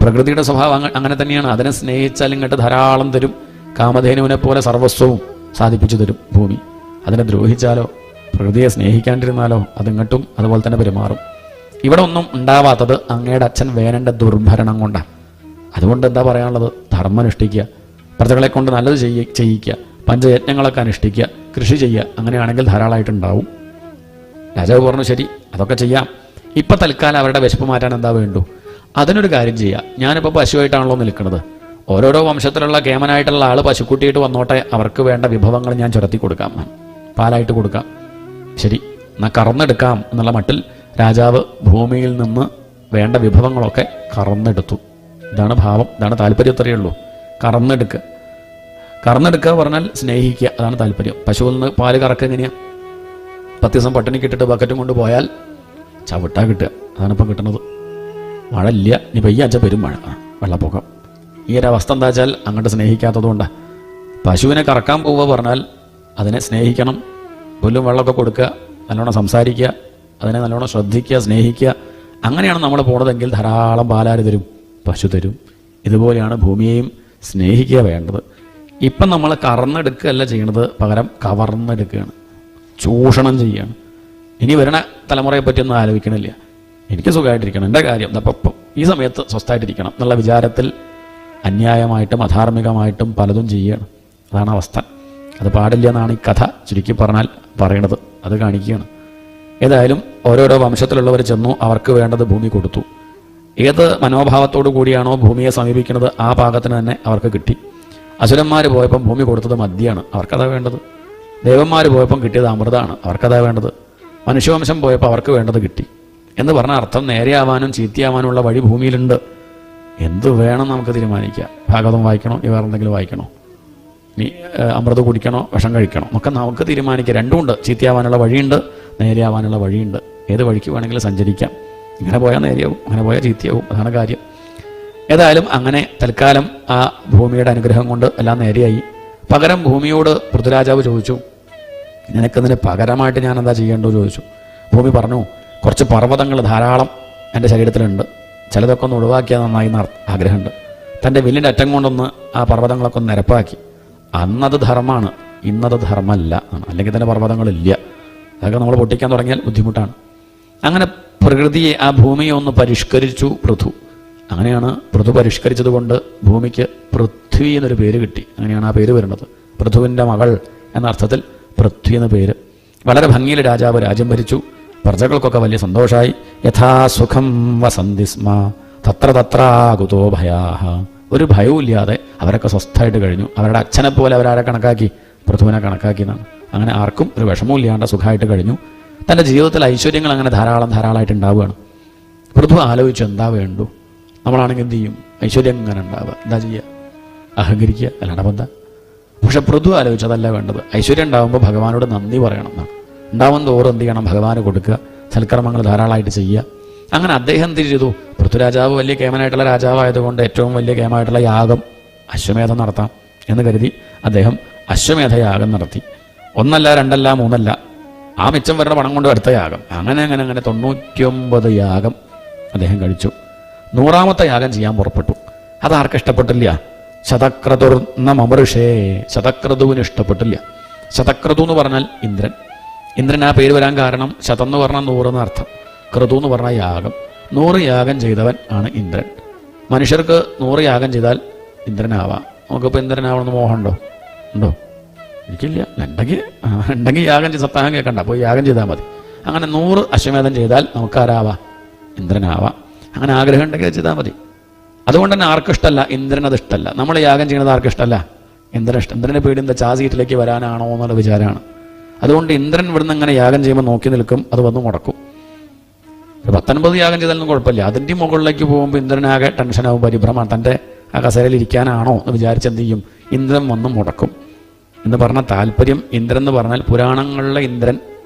പ്രകൃതിയുടെ സ്വഭാവം അങ്ങനെ തന്നെയാണ്. അതിനെ സ്നേഹിച്ചാൽ ഇങ്ങോട്ട് ധാരാളം തരും. കാമധേനുവിനെ പോലെ സർവസ്വവും സാധിപ്പിച്ചു തരും ഭൂമി. അതിനെ ദ്രോഹിച്ചാലോ പ്രകൃതിയെ സ്നേഹിക്കാണ്ടിരുന്നാലോ അതിങ്ങോട്ടും അതുപോലെ തന്നെ പെരുമാറും. ഇവിടെ ഒന്നും ഉണ്ടാവാത്തത് അങ്ങയുടെ അച്ഛൻ വേനന്റെ ദുർഭരണം കൊണ്ടാണ്. അതുകൊണ്ട് എന്താ പറയാനുള്ളത്? ധർമ്മം അനുഷ്ഠിക്കുക, പ്രജകളെ കൊണ്ട് നല്ലത് ചെയ്യിക്കുക, പഞ്ചയജ്ഞങ്ങളൊക്കെ അനുഷ്ഠിക്കുക, കൃഷി ചെയ്യുക. അങ്ങനെയാണെങ്കിൽ ധാരാളമായിട്ടുണ്ടാവും. രാജാവ് പറഞ്ഞു, ശരി അതൊക്കെ ചെയ്യാം. ഇപ്പം തൽക്കാലം അവരുടെ വിശപ്പ് മാറ്റാൻ എന്താ വേണ്ടു? അതിനൊരു കാര്യം ചെയ്യുക. ഞാനിപ്പോൾ പശുവായിട്ടാണല്ലോ നിൽക്കുന്നത്. ഓരോരോ വംശത്തിലുള്ള കേമനായിട്ടുള്ള ആൾ പശുക്കുട്ടിയിട്ട് വന്നോട്ടെ, അവർക്ക് വേണ്ട വിഭവങ്ങൾ ഞാൻ ചുരത്തി കൊടുക്കാം, പാലായിട്ട് കൊടുക്കാം. ശരി എന്നാൽ കറന്നെടുക്കാം എന്നുള്ള മട്ടിൽ രാജാവ് ഭൂമിയിൽ നിന്ന് വേണ്ട വിഭവങ്ങളൊക്കെ കറന്നെടുത്തു. ഇതാണ് ഭാവം, ഇതാണ് താല്പര്യം. അത്രയേ ഉള്ളൂ. കറന്നെടുക്കുക പറഞ്ഞാൽ സ്നേഹിക്കുക, അതാണ് താല്പര്യം. പശുവിൽ നിന്ന് പാല് കറക്കുക എങ്ങനെയാണ്? 10 ദിവസം പട്ടിണിക്ക് ഇട്ടിട്ട് ബക്കറ്റും കൊണ്ട് പോയാൽ ചവിട്ടാ കിട്ടുക. അതാണ് ഇപ്പം കിട്ടുന്നത്. മഴ ഇല്ല, ഇനി പെയ്യാച്ച പെരും മഴ, വെള്ളപ്പൊക്കം. ഈ ഒരു അവസ്ഥ എന്താ വെച്ചാൽ അങ്ങോട്ട് സ്നേഹിക്കാത്തതുകൊണ്ടാണ്. പശുവിനെ കറക്കാൻ പോവുക പറഞ്ഞാൽ അതിനെ സ്നേഹിക്കണം, പുല്ലും വെള്ളമൊക്കെ കൊടുക്കുക, നല്ലോണം സംസാരിക്കുക, അതിനെ നല്ലോണം ശ്രദ്ധിക്കുക, സ്നേഹിക്കുക. അങ്ങനെയാണ് നമ്മൾ പോണതെങ്കിൽ ധാരാളം പാലാര് തരും, പശു തരും. ഇതുപോലെയാണ് ഭൂമിയെയും സ്നേഹിക്കുക വേണ്ടത്. ഇപ്പം നമ്മൾ കറന്നെടുക്കുകയല്ല ചെയ്യണത്, പകരം കവർന്നെടുക്കുകയാണ്, ചൂഷണം ചെയ്യുകയാണ്. ഇനി വരണ തലമുറയെ പറ്റിയൊന്നും ആലോചിക്കണില്ല. എനിക്ക് സുഖമായിട്ടിരിക്കണം, എൻ്റെ കാര്യം അപ്പം ഈ സമയത്ത് സ്വസ്ഥമായിട്ടിരിക്കണം എന്നുള്ള വിചാരത്തിൽ അന്യായമായിട്ടും അധാർമികമായിട്ടും പലതും ചെയ്യുകയാണ്. അതാണ് അവസ്ഥ. അത് പാടില്ല എന്നാണ് ഈ കഥ ചുരുക്കി പറഞ്ഞാൽ പറയണത്. അത് കാണിക്കുകയാണ്. ഏതായാലും ഓരോരോ വംശത്തിലുള്ളവർ ചെന്നു, അവർക്ക് വേണ്ടത് ഭൂമി കൊടുത്തു. ഏത് മനോഭാവത്തോടു കൂടിയാണോ ഭൂമിയെ സമീപിക്കുന്നത് ആ പാകത്തിന് തന്നെ അവർക്ക് കിട്ടി. അസുരന്മാർ പോയപ്പം ഭൂമി കൊടുത്തത് മദ്യമാണ്, അവർക്കതാ വേണ്ടത്. ദേവന്മാർ പോയപ്പം കിട്ടിയത് അമൃതമാണ്, അവർക്കതാ വേണ്ടത്. മനുഷ്യവംശം പോയപ്പോൾ അവർക്ക് വേണ്ടത് കിട്ടി എന്ന് പറഞ്ഞ അർത്ഥം നേരെയാവാനും ചീത്തയാവാനുമുള്ള വഴി ഭൂമിയിലുണ്ട്. എന്ത് വേണം നമുക്ക് തീരുമാനിക്കാം. ഭാഗവതം വായിക്കണോ, ഇനി വേറെ എന്തെങ്കിലും വായിക്കണോ, ഇനി അമൃത് കുടിക്കണോ, വിഷം കഴിക്കണോ എന്നൊക്കെ നമുക്ക് തീരുമാനിക്കാം. രണ്ടുമുണ്ട്. ചീത്തയാവാനുള്ള വഴിയുണ്ട്, നേരെയാവാനുള്ള വഴിയുണ്ട്. ഏത് വഴിക്ക് വേണമെങ്കിലും സഞ്ചരിക്കാം. ഇങ്ങനെ പോയാൽ നേരെയാവും, അങ്ങനെ പോയാൽ ചീത്തയാവും. അതാണ് കാര്യം. ഏതായാലും അങ്ങനെ തൽക്കാലം ആ ഭൂമിയുടെ അനുഗ്രഹം കൊണ്ട് എല്ലാം നേരെയായി. പകരം ഭൂമിയോട് പൃഥ്വിരാജാവ് ചോദിച്ചു, നിനക്കതിന് പകരമായിട്ട് ഞാൻ എന്താ ചെയ്യേണ്ടത് ചോദിച്ചു. ഭൂമി പറഞ്ഞു, കുറച്ച് പർവ്വതങ്ങൾ ധാരാളം എൻ്റെ ശരീരത്തിലുണ്ട്, ചിലതൊക്കെ ഒന്ന് ഒഴിവാക്കിയാൽ നന്നായി എന്ന് ആഗ്രഹമുണ്ട്. തൻ്റെ വില്ലിൻ്റെ അറ്റം കൊണ്ടൊന്ന് ആ പർവ്വതങ്ങളൊക്കെ ഒന്ന് നിരപ്പാക്കി. അന്നത് ധർമ്മമാണ്, ഇന്നത് ധർമ്മമല്ല. അല്ലെങ്കിൽ തന്നെ പർവ്വതങ്ങളില്ല. അതൊക്കെ നമ്മൾ പൊട്ടിക്കാൻ തുടങ്ങിയാൽ ബുദ്ധിമുട്ടാണ്. അങ്ങനെ പ്രകൃതിയെ, ആ ഭൂമിയെ ഒന്ന് പരിഷ്കരിച്ചു പൃഥു. അങ്ങനെയാണ് പൃഥു പരിഷ്കരിച്ചത് കൊണ്ട് ഭൂമിക്ക് പൃഥ്വി എന്നൊരു പേര് കിട്ടി. അങ്ങനെയാണ് ആ പേര് വരുന്നത്. പൃഥുവിൻ്റെ മകൾ എന്ന അർത്ഥത്തിൽ പൃഥ്വി എന്ന പേര്. വളരെ ഭംഗിയിൽ രാജാവ് രാജ്യം ഭരിച്ചു. പ്രജകൾക്കൊക്കെ വലിയ സന്തോഷമായി. യഥാസുഖം വസന്തി സ്മ തത്ര തത്രാകുതോ ഭയാഹ. ഒരു ഭയവും ഇല്ലാതെ അവരൊക്കെ സ്വസ്ഥമായിട്ട് കഴിഞ്ഞു. അവരുടെ അച്ഛനെ പോലെ അവരാരെ കണക്കാക്കി? പൃഥുവിനെ കണക്കാക്കി എന്നാണ്. അങ്ങനെ ആർക്കും ഒരു വിഷമവും ഇല്ലാണ്ട് സുഖമായിട്ട് കഴിഞ്ഞു. തൻ്റെ ജീവിതത്തിൽ ഐശ്വര്യങ്ങൾ അങ്ങനെ ധാരാളമായിട്ട് ഉണ്ടാവുകയാണ്. പൃഥു ആലോചിച്ചു, എന്താ വേണ്ടു? നമ്മളാണെങ്കിൽ എന്ത് ചെയ്യും? ഐശ്വര്യം അങ്ങനെ ഉണ്ടാവുക, എന്താ ചെയ്യുക? അഹങ്കരിക്കുക, അല്ലാണ്ട് എന്താ? പക്ഷെ പൃഥു ആലോചിച്ചു, അതല്ല വേണ്ടത്. ഐശ്വര്യം ഉണ്ടാകുമ്പോൾ ഭഗവാനോട് നന്ദി പറയണം എന്നാണ്. ഉണ്ടാവും തോറും എന്ത് ചെയ്യണം? ഭഗവാന് കൊടുക്കുക, സൽക്കർമ്മങ്ങൾ ധാരാളമായിട്ട് ചെയ്യുക. അങ്ങനെ അദ്ദേഹം എന്ത് ചെയ്തു? പൃഥ്വിരാജാവ് വലിയ കേമനായിട്ടുള്ള രാജാവായതുകൊണ്ട് ഏറ്റവും വലിയ കേമായിട്ടുള്ള യാഗം അശ്വമേധം നടത്താം എന്ന് കരുതി അദ്ദേഹം അശ്വമേധയാഗം നടത്തി. 1 അല്ല 2 അല്ല 3 അല്ല, ആ മിച്ചം വരുന്ന പണം കൊണ്ട് അടുത്ത യാഗം. അങ്ങനെ 99 യാഗം അദ്ദേഹം കഴിച്ചു. 100ാമത്തെ യാഗം ചെയ്യാൻ പുറപ്പെട്ടു. അതാർക്കും ഇഷ്ടപ്പെട്ടില്ല. ശതക്രതുർന്നമൃഷേ, ശതക്രതുവിന് ഇഷ്ടപ്പെട്ടില്ല. ശതക്രതു എന്ന് പറഞ്ഞാൽ ഇന്ദ്രൻ. ഇന്ദ്രൻ ആ പേര് വരാൻ കാരണം ശതം എന്ന് പറഞ്ഞാൽ 100 എന്നർത്ഥം, ക്രതു എന്ന് പറഞ്ഞാൽ യാഗം. 100 യാഗം ചെയ്തവൻ ആണ് ഇന്ദ്രൻ. മനുഷ്യർക്ക് 100 യാഗം ചെയ്താൽ ഇന്ദ്രനാവാം. നമുക്കിപ്പോൾ ഇന്ദ്രനാവണമെന്ന് മോഹമുണ്ടോ? ഉണ്ടോ? എനിക്കില്ല, ഉണ്ടെങ്കിൽ യാഗം ചെയ്ത് സപ്താഹം കേൾക്കണ്ട, പോയി യാഗം ചെയ്താൽ മതി. അങ്ങനെ 100 അശ്വമേധം ചെയ്താൽ നമുക്കാരാവാം? ഇന്ദ്രനാവാം. അങ്ങനെ ആഗ്രഹം ഉണ്ടെങ്കിൽ ചെയ്താൽ മതി. അതുകൊണ്ട് തന്നെ ആർക്കും ഇഷ്ടമല്ല, ഇന്ദ്രനത് ഇഷ്ടമല്ല. നമ്മൾ യാഗം ചെയ്യുന്നത് ആർക്കും ഇഷ്ടമല്ല, ഇന്ദ്രൻ ഇഷ്ടം. ഇന്ദ്രനെ പേടി എന്താ? ചാസീറ്റിലേക്ക് വരാനാണോ എന്നുള്ള വിചാരമാണ്. അതുകൊണ്ട് ഇന്ദ്രൻ ഇവിടുന്ന് ഇങ്ങനെ യാഗം ചെയ്യുമ്പോൾ നോക്കി നിൽക്കും, അത് വന്ന് മുടക്കും. 19 യാഗം ചെയ്താലൊന്നും കുഴപ്പമില്ല. അതിൻ്റെ മുകളിലേക്ക് പോകുമ്പോൾ ഇന്ദ്രനാകെ ടെൻഷനാവും, പരിഭ്രമമാണ്. തൻ്റെ ആ കസേരയിൽ ഇരിക്കാനാണോ എന്ന് വിചാരിച്ച് എന്ത് ചെയ്യും? ഇന്ദ്രൻ വന്ന് മുടക്കും. എന്ന് പറഞ്ഞ താല്പര്യം, ഇന്ദ്രൻ എന്ന് പറഞ്ഞാൽ പുരാണങ്ങളിലെ ഇന്ദ്രൻ,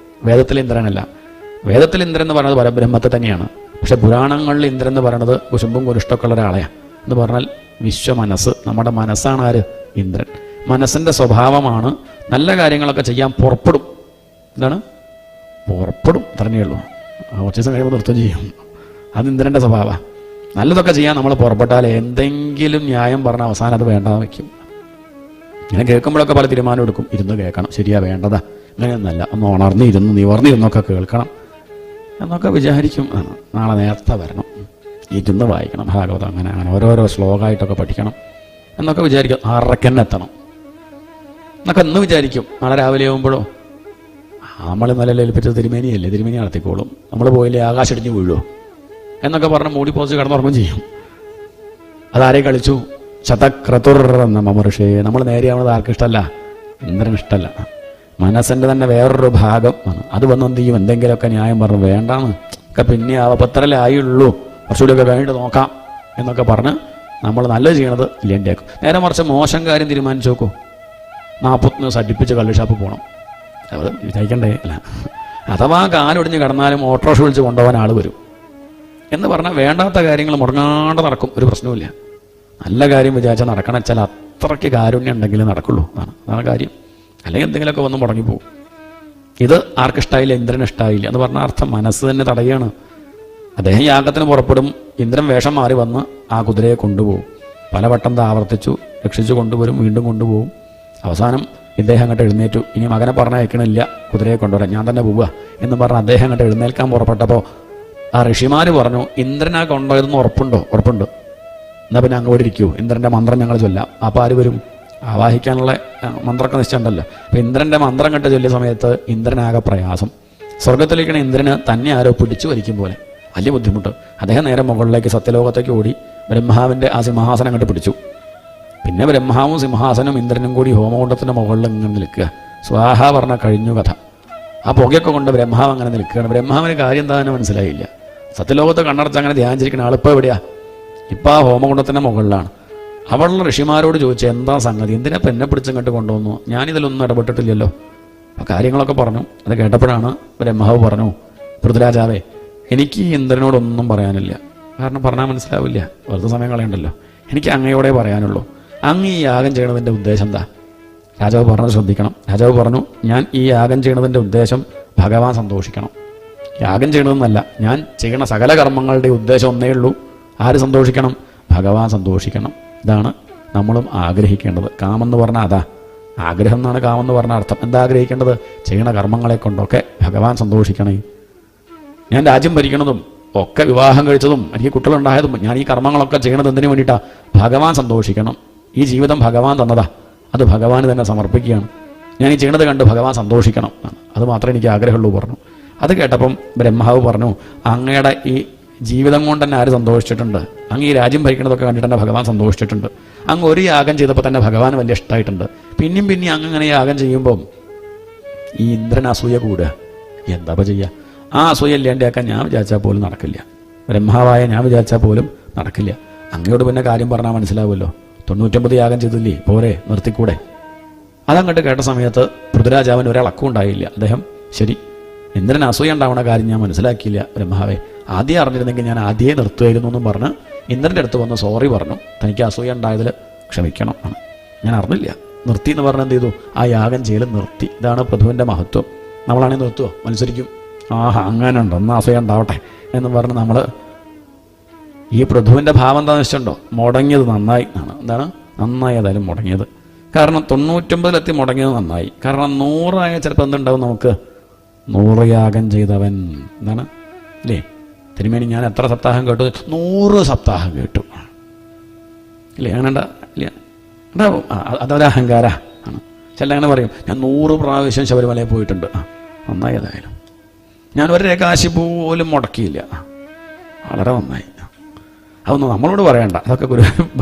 വേദത്തിലെ ഇന്ദ്രനല്ല. വേദത്തിൽ ഇന്ദ്രൻ എന്ന് പറയുന്നത് പരബ്രഹ്മത്തെ തന്നെയാണ്. പക്ഷെ പുരാണങ്ങളിൽ ഇന്ദ്രൻ എന്ന് പറയുന്നത് കുശുമ്പും കുരുഷ്ടമൊക്കെ ഉള്ള ഒരാളെയാണ്. എന്ന് പറഞ്ഞാൽ വിശ്വമനസ്സ്, നമ്മുടെ മനസ്സാണ് ആര്? ഇന്ദ്രൻ. മനസ്സിൻ്റെ സ്വഭാവമാണ് നല്ല കാര്യങ്ങളൊക്കെ ചെയ്യാൻ പുറപ്പെടും. എന്താണ്? പുറപ്പെടും, തന്നെയുള്ളൂ. കുറച്ച് ദിവസം കഴിയുമ്പോൾ നൃത്തം ചെയ്യും. അത് ഇന്ദ്രൻ്റെ സ്വഭാവമാണ്. നല്ലതൊക്കെ ചെയ്യാൻ നമ്മൾ പുറപ്പെട്ടാൽ എന്തെങ്കിലും ന്യായം പറഞ്ഞ അവസാനം അത് വേണ്ടാന്ന് വയ്ക്കും. ഇങ്ങനെ കേൾക്കുമ്പോഴൊക്കെ പല തീരുമാനം എടുക്കും. ഇരുന്ന് കേൾക്കണം, ശരിയാ, വേണ്ടതാ, അങ്ങനെയൊന്നല്ല, ഒന്ന് ഉണർന്നിരുന്ന് നിവർന്നിരുന്നൊക്കെ കേൾക്കണം എന്നൊക്കെ വിചാരിക്കും. നാളെ നേരത്തെ വരണം, ഇരുന്ന് വായിക്കണം ഭാഗവതം, അങ്ങനെ അങ്ങനെ ഓരോരോ ശ്ലോകമായിട്ടൊക്കെ പഠിക്കണം എന്നൊക്കെ വിചാരിക്കും. 6:30 എത്തണം എന്നൊക്കെ എന്ന് വിചാരിക്കും. നാളെ രാവിലെ ആകുമ്പോഴോ നമ്മൾ നല്ല ഏൽപ്പിച്ചത് തിരുമേനിയല്ലേ, തിരുമേനി നടത്തിക്കോളും, നമ്മൾ പോയില്ലേ ആകാശം ഇടിഞ്ഞ് വീഴുമോ എന്നൊക്കെ പറഞ്ഞ് മൂടി പോസ്റ്റ് കിടന്നുറങ്ങും ചെയ്യും. അതാരെ കളിച്ചു? ശതക്രതുർ എന്ന മമർഷേ. നമ്മൾ നേരെയാവുന്നത് ആർക്കും ഇഷ്ടമല്ല, ഇന്ദ്രന് ഇഷ്ടമല്ല. മനസ്സിൻ്റെ തന്നെ വേറൊരു ഭാഗം ആണ്. അത് വന്ന് എന്ത് ചെയ്യും? എന്തെങ്കിലുമൊക്കെ ന്യായം പറഞ്ഞു, വേണ്ടാന്ന് ഒക്കെ പിന്നെ ആവപ്പത്രല്ലേ ആയുള്ളൂ, കുറച്ചുകൂടിയൊക്കെ കഴിഞ്ഞിട്ട് നോക്കാം എന്നൊക്കെ പറഞ്ഞ് നമ്മൾ നല്ലത് ചെയ്യണത് ഇല്ലേണ്ടാക്കും. നേരെ മറിച്ച് മോശം കാര്യം തീരുമാനിച്ചു നോക്കൂ. 40 ദിവസം അടുപ്പിച്ച് കള്ളുഷാപ്പ് പോകണം, അത് വിചാരിക്കണ്ടേ? അല്ല, അഥവാ കാലൊടിഞ്ഞ് കിടന്നാലും ഓട്ടോറിക്ഷ വിളിച്ച് കൊണ്ടുപോകാൻ ആൾ വരും എന്ന് പറഞ്ഞാൽ വേണ്ടാത്ത കാര്യങ്ങൾ മുടങ്ങാണ്ട് നടക്കും, ഒരു പ്രശ്നവുമില്ല. നല്ല കാര്യം വിചാരിച്ചാൽ നടക്കണം വെച്ചാൽ അത്രയ്ക്ക് കാരുണ്യം ഉണ്ടെങ്കിലേ നടക്കുള്ളൂ. അതാണ് കാര്യം. അല്ലെങ്കിൽ എന്തെങ്കിലുമൊക്കെ വന്ന് മുടങ്ങിപ്പോവും. ഇത് ആർക്കിഷ്ടായില്ല, ഇന്ദ്രന് ഇഷ്ടമായില്ല എന്ന് പറഞ്ഞ അർത്ഥം മനസ്സ് തന്നെ തടയാണ്. അദ്ദേഹം യാഗത്തിന് പുറപ്പെടും, ഇന്ദ്രൻ വേഷം മാറി വന്ന് ആ കുതിരയെ കൊണ്ടുപോകും. പലവട്ടം ആവർത്തിച്ചു, രക്ഷിച്ചു കൊണ്ടുവരും, വീണ്ടും കൊണ്ടുപോകും. അവസാനം ഇദ്ദേഹം അങ്ങോട്ട് എഴുന്നേറ്റു. ഇനി മകനെ പറഞ്ഞയക്കണില്ല, കുതിരയെ കൊണ്ടുവരാം, ഞാൻ തന്നെ പോവുക എന്ന് പറഞ്ഞ് അദ്ദേഹം അങ്ങോട്ട് എഴുന്നേൽക്കാൻ പുറപ്പെട്ടപ്പോൾ ആ ഋഷിമാർ പറഞ്ഞു, ഇന്ദ്രനാ കൊണ്ടുപോയതെന്ന് ഉറപ്പുണ്ടോ? ഉറപ്പുണ്ട്. എന്നാൽ പിന്നെ അങ്ങോട്ട് ഇരിക്കൂ, ഇന്ദ്രൻ്റെ മന്ത്രം ഞങ്ങൾ ചൊല്ലാം. അപ്പോൾ ആര് വരും? ആവാഹിക്കാനുള്ള മന്ത്രമൊക്കെ നിശ്ചയമുണ്ടല്ലോ. അപ്പോൾ ഇന്ദ്രൻ്റെ മന്ത്രം കെട്ട് ചൊല്ലിയ സമയത്ത് ഇന്ദ്രനാകെ പ്രയാസം. സ്വർഗത്തിലേക്കാണ് ഇന്ദ്രന് തന്നെ ആരോ പിടിച്ചു വലിക്കും പോലെ, വലിയ ബുദ്ധിമുട്ട്. അദ്ദേഹം നേരെ മുകളിലേക്ക് സത്യലോകത്തേക്ക് ഓടി ബ്രഹ്മാവിൻ്റെ ആ സിംഹാസനം അങ്ങോട്ട് പിടിച്ചു. പിന്നെ ബ്രഹ്മാവും സിംഹാസനം ഇന്ദ്രനും കൂടി ഹോമകുണ്ടത്തിൻ്റെ മുകളിൽ ഇങ്ങനെ നിൽക്കുക. സ്വാഹ പറഞ്ഞ കഴിഞ്ഞു കഥ. ആ പുകയൊക്കെ കൊണ്ട് ബ്രഹ്മാവ് അങ്ങനെ നിൽക്കുകയാണ്. ബ്രഹ്മാവിന് കാര്യം എന്താണെന്ന് മനസ്സിലായില്ല. സത്യലോകത്ത് കണ്ണടച്ച് അങ്ങനെ ധ്യാനിച്ചിരിക്കുന്ന ആളിപ്പോൾ എവിടെയാ? ഇപ്പം ആ ഹോമകുണ്ടത്തിൻ്റെ മുകളിലാണ്. അവളുള്ള ഋഷിമാരോട് ചോദിച്ചു, എന്താ സംഗതി, എന്തിനാ എന്നെ പിടിച്ചങ്ങോട്ട് കൊണ്ടുവന്നു? ഞാനിതിലൊന്നും ഇടപെട്ടിട്ടില്ലല്ലോ. അപ്പോൾ കാര്യങ്ങളൊക്കെ പറഞ്ഞു. അത് കേട്ടപ്പോഴാണ് ബ്രഹ്മാവ് പറഞ്ഞു, പൃഥ്വിരാജാവേ, എനിക്ക് ഇന്ദ്രനോടൊന്നും പറയാനില്ല. കാരണം പറഞ്ഞാൽ മനസ്സിലാവില്ല, വെറുതെ സമയം കളയണ്ടല്ലോ. എനിക്ക് അങ്ങയോടെ പറയാനുള്ളൂ. അങ്ങ് ഈ യാഗം ചെയ്യണതിൻ്റെ ഉദ്ദേശം എന്താ? രാജാവ് പറഞ്ഞത് ശ്രദ്ധിക്കണം. രാജാവ് പറഞ്ഞു, ഞാൻ ഈ യാഗം ചെയ്യണതിൻ്റെ ഉദ്ദേശം ഭഗവാൻ സന്തോഷിക്കണം. യാഗം ചെയ്യണമെന്നല്ല, ഞാൻ ചെയ്യണ സകല കർമ്മങ്ങളുടെ ഉദ്ദേശം ഒന്നേ ഉള്ളൂ. ആര് സന്തോഷിക്കണം? ഭഗവാൻ സന്തോഷിക്കണം. ഇതാണ് നമ്മളും ആഗ്രഹിക്കേണ്ടത്. കാമെന്ന് പറഞ്ഞാൽ അതാ, ആഗ്രഹം എന്നാണ് കാമെന്ന് പറഞ്ഞ അർത്ഥം. എന്താ ആഗ്രഹിക്കേണ്ടത്? ചെയ്യണ കർമ്മങ്ങളെ കൊണ്ടൊക്കെ ഭഗവാൻ സന്തോഷിക്കണേ. ഞാൻ രാജ്യം ഭരിക്കണതും ഒക്കെ വിവാഹം കഴിച്ചതും എനിക്ക് കുട്ടികളുണ്ടായതും ഞാൻ ഈ കർമ്മങ്ങളൊക്കെ ചെയ്യണത് എന്തിനു വേണ്ടിയിട്ടാണ്? ഭഗവാൻ സന്തോഷിക്കണം. ഈ ജീവിതം ഭഗവാൻ തന്നതാ, അത് ഭഗവാന് തന്നെ സമർപ്പിക്കുകയാണ്. ഞാൻ ഈ ചെയ്യണത് കണ്ട് ഭഗവാൻ സന്തോഷിക്കണം, അത് മാത്രമേ എനിക്ക് ആഗ്രഹമുള്ളൂ പറഞ്ഞു. അത് കേട്ടപ്പം ബ്രഹ്മാവ് പറഞ്ഞു, അങ്ങയുടെ ഈ ജീവിതം കൊണ്ട് തന്നെ ആര് സന്തോഷിച്ചിട്ടുണ്ട്? അങ്ങ് ഈ രാജ്യം ഭരിക്കണതൊക്കെ കണ്ടിട്ട് തന്നെ ഭഗവാൻ സന്തോഷിച്ചിട്ടുണ്ട്. അങ്ങ് ഒരു യാഗം ചെയ്തപ്പോൾ തന്നെ ഭഗവാൻ വലിയ ഇഷ്ടമായിട്ടുണ്ട്. പിന്നെയും അങ്ങ് അങ്ങനെ യാഗം ചെയ്യുമ്പം ഈ ഇന്ദ്രൻ അസൂയ കൂടുക. എന്താ ചെയ്യുക? ആ അസൂയ ഇല്ലാണ്ടാക്കാൻ ഞാൻ വിചാരിച്ചാൽ പോലും നടക്കില്ല. ബ്രഹ്മാവായ ഞാൻ വിചാരിച്ചാൽ പോലും നടക്കില്ല. അങ്ങയോട് പിന്നെ കാര്യം പറഞ്ഞാൽ മനസ്സിലാവുമല്ലോ. 99 യാഗം ചെയ്തില്ലേ, പോരെ, നിർത്തിക്കൂടെ? അതങ്ങോട്ട് കേട്ട സമയത്ത് പൃഥ്വിരാജാവിന് ഒരിളക്കം ഉണ്ടായില്ല. അദ്ദേഹം, ശരി, ഇന്ദ്രൻ അസൂയ ഉണ്ടാവുന്ന കാര്യം ഞാൻ മനസ്സിലാക്കിയില്ല ബ്രഹ്മാവേ, ആദ്യം അറിഞ്ഞിരുന്നെങ്കിൽ ഞാൻ ആദ്യമേ നിർത്തുമായിരുന്നു എന്നും പറഞ്ഞ് ഇന്ദ്രൻ്റെ അടുത്ത് വന്ന് സോറി പറഞ്ഞു. തനിക്ക് അസൂയ ഉണ്ടായതിൽ ക്ഷമിക്കണം, ഞാൻ അറിഞ്ഞില്ല, നിർത്തി എന്ന് പറഞ്ഞ് എന്ത് ചെയ്തു? ആ യാഗം ചെയ്യൽ നിർത്തി. ഇതാണ് പൃഥുവിൻ്റെ മഹത്വം. നമ്മളാണെങ്കിൽ നിർത്തുമോ? മത്സരിക്കും. ആഹാ, അങ്ങനെ ഉണ്ടോ, എന്നാൽ അസൂയ ഉണ്ടാവട്ടെ എന്ന് പറഞ്ഞ് നമ്മൾ ഈ പൃഥുവിൻ്റെ ഭാവം എന്താണെന്ന് വെച്ചിട്ടുണ്ടോ? മുടങ്ങിയത് നന്നായി എന്നാണ്. എന്താണ് നന്നായി? ഏതായാലും മുടങ്ങിയത്. കാരണം 99-ലെത്തി മുടങ്ങിയത് നന്നായി. കാരണം 100 ചിലപ്പോൾ എന്തുണ്ടാവും നമുക്ക്? 100 യാഗം ചെയ്തവൻ എന്താണ് അല്ലേ? തിരുമേനി ഞാൻ എത്ര സപ്താഹം കേട്ടു? 100 സപ്താഹം കേട്ടു ഇല്ലേ? അങ്ങനെ ഇല്ല ഉണ്ടാവും. അതൊരു അഹങ്കാര ആണ്. ചില അങ്ങനെ പറയും, ഞാൻ 100 പ്രാവശ്യം ശബരിമലയിൽ പോയിട്ടുണ്ട്. നന്നായി. ഏതായാലും ഞാൻ ഒരു കാശി പോലും മുടക്കിയില്ല. വളരെ നന്നായി. അതൊന്നും നമ്മളോട് പറയണ്ട, അതൊക്കെ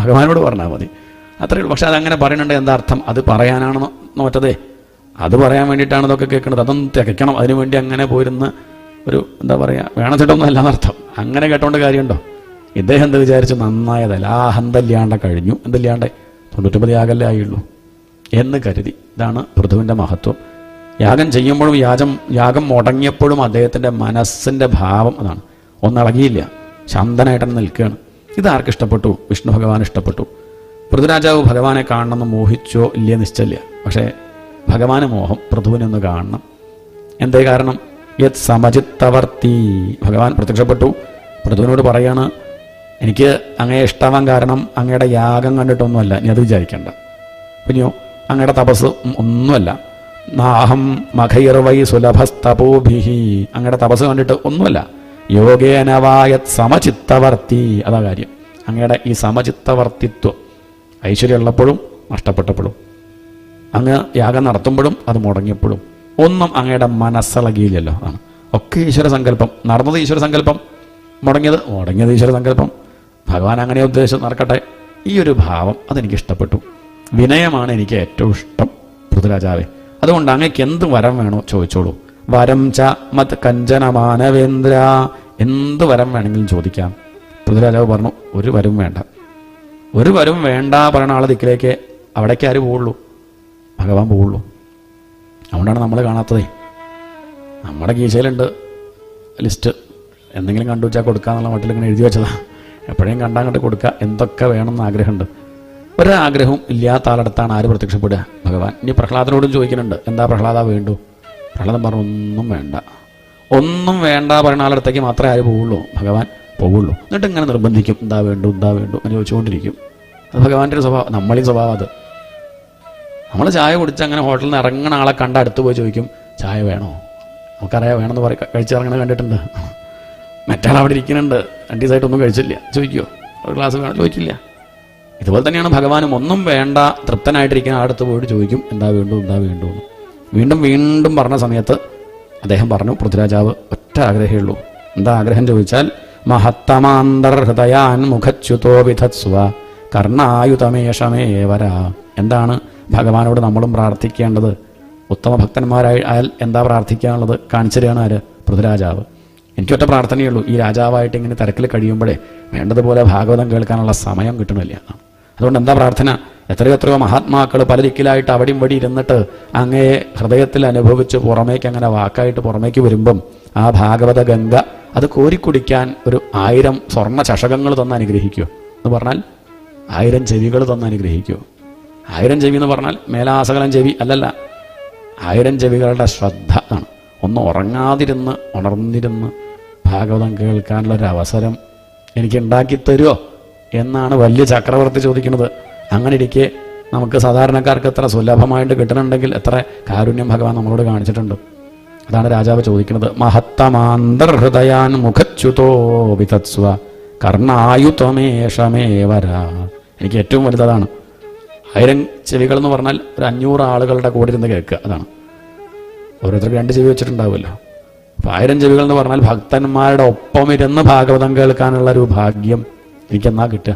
ഭഗവാനോട് പറഞ്ഞാൽ മതി, അത്രയേ ഉള്ളൂ. പക്ഷെ അതങ്ങനെ പറയുന്നുണ്ട്. എന്താ അർത്ഥം? അത് പറയാനാണ് നോറ്റതേ, അത് പറയാൻ വേണ്ടിയിട്ടാണ് ഇതൊക്കെ കേൾക്കുന്നത്. അതൊന്നും തികയ്ക്കണം, അതിനുവേണ്ടി അങ്ങനെ പോയിരുന്ന ഒരു എന്താ പറയുക, വേണച്ചിട്ടൊന്നും അല്ലാന്നർത്ഥം. അങ്ങനെ കേട്ടോണ്ട് കാര്യമുണ്ടോ? ഇദ്ദേഹം എന്ത് വിചാരിച്ചു? നന്നായതല്ല, ആ ഹന്തല്ലാണ്ട കഴിഞ്ഞു, എന്തല്ലാണ്ട് 99 യാഗല്ലേ ആയുള്ളൂ എന്ന് കരുതി. ഇതാണ് പൃഥുവിൻ്റെ മഹത്വം. യാഗം ചെയ്യുമ്പോഴും യാഗം മുടങ്ങിയപ്പോഴും അദ്ദേഹത്തിൻ്റെ മനസ്സിൻ്റെ ഭാവം അതാണ്, ഒന്നിളകിയില്ല, ശാന്തനായിട്ട് നിൽക്കുകയാണ്. ഇതാർക്ക് ഇഷ്ടപ്പെട്ടു? വിഷ്ണു ഭഗവാൻ ഇഷ്ടപ്പെട്ടു. പൃഥ്വിരാജാവ് ഭഗവാനെ കാണണമെന്ന് മോഹിച്ചോ ഇല്ലേ നിശ്ചയില്ല. പക്ഷേ ഭഗവാന് മോഹം, പൃഥുവിനൊന്ന് കാണണം. എന്തേ കാരണം? യത് സമചിത്തവർത്തി, ഭഗവാൻ പ്രത്യക്ഷപ്പെട്ടു. പൃഥുവിനോട് പറയാണ്, എനിക്ക് അങ്ങയെ ഇഷ്ടമാവാൻ കാരണം അങ്ങയുടെ യാഗം കണ്ടിട്ടൊന്നുമല്ല, നീ അത് വിചാരിക്കേണ്ട. പിന്നെയോ അങ്ങയുടെ തപസ് ഒന്നുമല്ല. നാഹം മഖൈർവൈ സുലഭസ്തപോഭിഹി, അങ്ങയുടെ തപസ് കണ്ടിട്ട് ഒന്നുമല്ല. യോഗേനവായത് സമചിത്തവർത്തി, അതാ കാര്യം. അങ്ങയുടെ ഈ സമചിത്തവർത്തിത്വം, ഐശ്വര്യം ഉള്ളപ്പോഴും നഷ്ടപ്പെട്ടപ്പോഴും, അങ്ങ് യാഗം നടത്തുമ്പോഴും അത് മുടങ്ങിയപ്പോഴും ഒന്നും അങ്ങയുടെ മനസ്സിളകിയില്ലല്ലോ. ആണ് ഒക്കെ ഈശ്വര സങ്കല്പം. നടന്നത് ഈശ്വര സങ്കല്പം, മുടങ്ങിയത് ഈശ്വര സങ്കല്പം. ഭഗവാൻ അങ്ങനെ ഉദ്ദേശിച്ച് നടക്കട്ടെ. ഈ ഒരു ഭാവം അതെനിക്ക് ഇഷ്ടപ്പെട്ടു. വിനയമാണ് എനിക്ക് ഏറ്റവും ഇഷ്ടം പൃഥ്വിരാജാവേ. അതുകൊണ്ട് അങ്ങക്ക് എന്ത് വരം വേണോ ചോദിച്ചോളൂ. വരം ച മത് കഞ്ചനമാനവേന്ദ്ര, എന്ത് വരം വേണമെങ്കിലും ചോദിക്കാം. പൃഥ്വിരാജാവ് പറഞ്ഞു, ഒരു വരം വേണ്ട. ഒരു വരം വേണ്ട പറയുന്ന ആളെ ദിക്കിലേക്ക് അവിടേക്ക് ആര് പോവുള്ളൂ? ഭഗവാൻ പോവുള്ളൂ. അതുകൊണ്ടാണ് നമ്മൾ കാണാത്തതേ. നമ്മുടെ കീശയിലുണ്ട് ലിസ്റ്റ്, എന്തെങ്കിലും കണ്ടു വെച്ചാൽ കൊടുക്കാന്നുള്ള മട്ടിൽ ഇങ്ങനെ എഴുതി വെച്ചതാണ്. എപ്പോഴേയും കണ്ടാങ്ങോട്ട് കൊടുക്കുക, എന്തൊക്കെ വേണമെന്ന് ആഗ്രഹമുണ്ട്. ഒരാഗ്രഹവും ഇല്ലാത്ത ആളടുത്താണ് ആര് പ്രത്യക്ഷപ്പെടുക? ഭഗവാൻ. ഇനി പ്രഹ്ലാദനോടും ചോദിക്കുന്നുണ്ട്, എന്താ പ്രഹ്ലാദ വേണ്ടു? പ്രഹ്ലാദൻ പറഞ്ഞു, ഒന്നും വേണ്ട. ഒന്നും വേണ്ട പറയുന്ന ആളടുത്തേക്ക് മാത്രമേ ആര് പോവുള്ളൂ? ഭഗവാൻ പോവുള്ളൂ. എന്നിട്ട് ഇങ്ങനെ നിർബന്ധിക്കും, എന്താ വേണ്ടു എന്ന് ചോദിച്ചുകൊണ്ടിരിക്കും. അത് ഭഗവാന്റെ ഒരു സ്വഭാവം, നമ്മളീ സ്വഭാവം അത്. നമ്മൾ ചായ കുടിച്ച് അങ്ങനെ ഹോട്ടലിൽ നിന്ന് ഇറങ്ങുന്ന ആളെ കണ്ട അടുത്ത് പോയി ചോദിക്കും, ചായ വേണോ? നമുക്കറിയാം വേണമെന്ന് പറയും, കഴിച്ചിറങ്ങണ കണ്ടിട്ടുണ്ട്. മറ്റാൾ അവിടെ ഇരിക്കുന്നുണ്ട്, 2 ദിവസമായിട്ടൊന്നും കഴിച്ചില്ല, ചോദിക്കുമോ? ഒരു ഗ്ലാസ് വേണം, ചോദിക്കില്ല. ഇതുപോലെ തന്നെയാണ് ഭഗവാനും. ഒന്നും വേണ്ട, തൃപ്തനായിട്ടിരിക്കുന്ന ആളടുത്ത് പോയിട്ട് ചോദിക്കും, എന്താ വേണ്ടു എന്ന്. വീണ്ടും വീണ്ടും പറഞ്ഞ സമയത്ത് അദ്ദേഹം പറഞ്ഞു, പൃഥ്വിരാജാവ് ഒറ്റ ആഗ്രഹമേ ഉള്ളൂ. എന്താ ആഗ്രഹം ചോദിച്ചാൽ, മഹത്തമാന്തർഹൃദയാൻ മുഖച്യുതോ വിധത്സ്വ കർണായുതമേഷമേവര. എന്താണ് ഭഗവാനോട് നമ്മളും പ്രാർത്ഥിക്കേണ്ടത്? ഉത്തമ ഭക്തന്മാരായാൽ എന്താ പ്രാർത്ഥിക്കാനുള്ളത്? കാണിച്ചതാണ് ആര്? പൃഥ്വിരാജാവ്. എനിക്കൊറ്റ പ്രാർത്ഥനയുള്ളൂ, ഈ രാജാവായിട്ട് ഇങ്ങനെ തിരക്കിൽ കഴിയുമ്പോഴേ വേണ്ടതുപോലെ ഭാഗവതം കേൾക്കാനുള്ള സമയം കിട്ടണില്ല. അതുകൊണ്ട് എന്താ പ്രാർത്ഥന? എത്രയോ മഹാത്മാക്കൾ പല ദിക്കിലായിട്ട് അവിടെയും വടി ഇരുന്നിട്ട് അങ്ങയെ ഹൃദയത്തിൽ അനുഭവിച്ച് പുറമേക്ക് അങ്ങനെ വാക്കായിട്ട് പുറമേക്ക് വരുമ്പം ആ ഭാഗവത ഗംഗ അത് കോരിക്കുടിക്കാൻ ഒരു 1000 സ്വർണ്ണ ചഷകങ്ങൾ തന്ന് അനുഗ്രഹിക്കുമോ എന്ന് പറഞ്ഞാൽ 1000 ചെവികൾ തന്ന് അനുഗ്രഹിക്കുമോ? 1000 ചെവി എന്ന് പറഞ്ഞാൽ മേലാസകലം ചെവി അല്ലല്ല, 1000 ചെവികളുടെ ശ്രദ്ധ ആണ്. ഒന്ന് ഉറങ്ങാതിരുന്ന് ഉണർന്നിരുന്ന് ഭാഗവതം കേൾക്കാനുള്ളൊരവസരം എനിക്ക് ഉണ്ടാക്കി തരുമോ എന്നാണ് വലിയ ചക്രവർത്തി ചോദിക്കുന്നത്. അങ്ങനെ ഇരിക്കെ നമുക്ക് സാധാരണക്കാർക്ക് എത്ര സുലഭമായിട്ട് കിട്ടണമെങ്കിൽ എത്ര കാരുണ്യം ഭഗവാൻ നമ്മളോട് കാണിച്ചിട്ടുണ്ട്. അതാണ് രാജാവ് ചോദിക്കുന്നത്. മഹത്തമാന്തർഹൃദയാൻ മുഖച്യുതോ വിതത്സ്വ കർണായുതമേഷമേവര. എനിക്ക് ഏറ്റവും വലുതാണ്. 1000 ചെവികൾ എന്ന് പറഞ്ഞാൽ ഒരു 500 ആളുകളുടെ കൂടെ ഇരുന്ന് കേൾക്കുക, അതാണ്. ഓരോരുത്തർക്ക് 2 ചെവി വെച്ചിട്ടുണ്ടാവുമല്ലോ. അപ്പോൾ 1000 ചെവികൾ എന്ന് പറഞ്ഞാൽ ഭക്തന്മാരുടെ ഒപ്പം ഇരുന്ന് ഭാഗവതം കേൾക്കാനുള്ള ഒരു ഭാഗ്യം എനിക്കെന്നാ കിട്ടുക?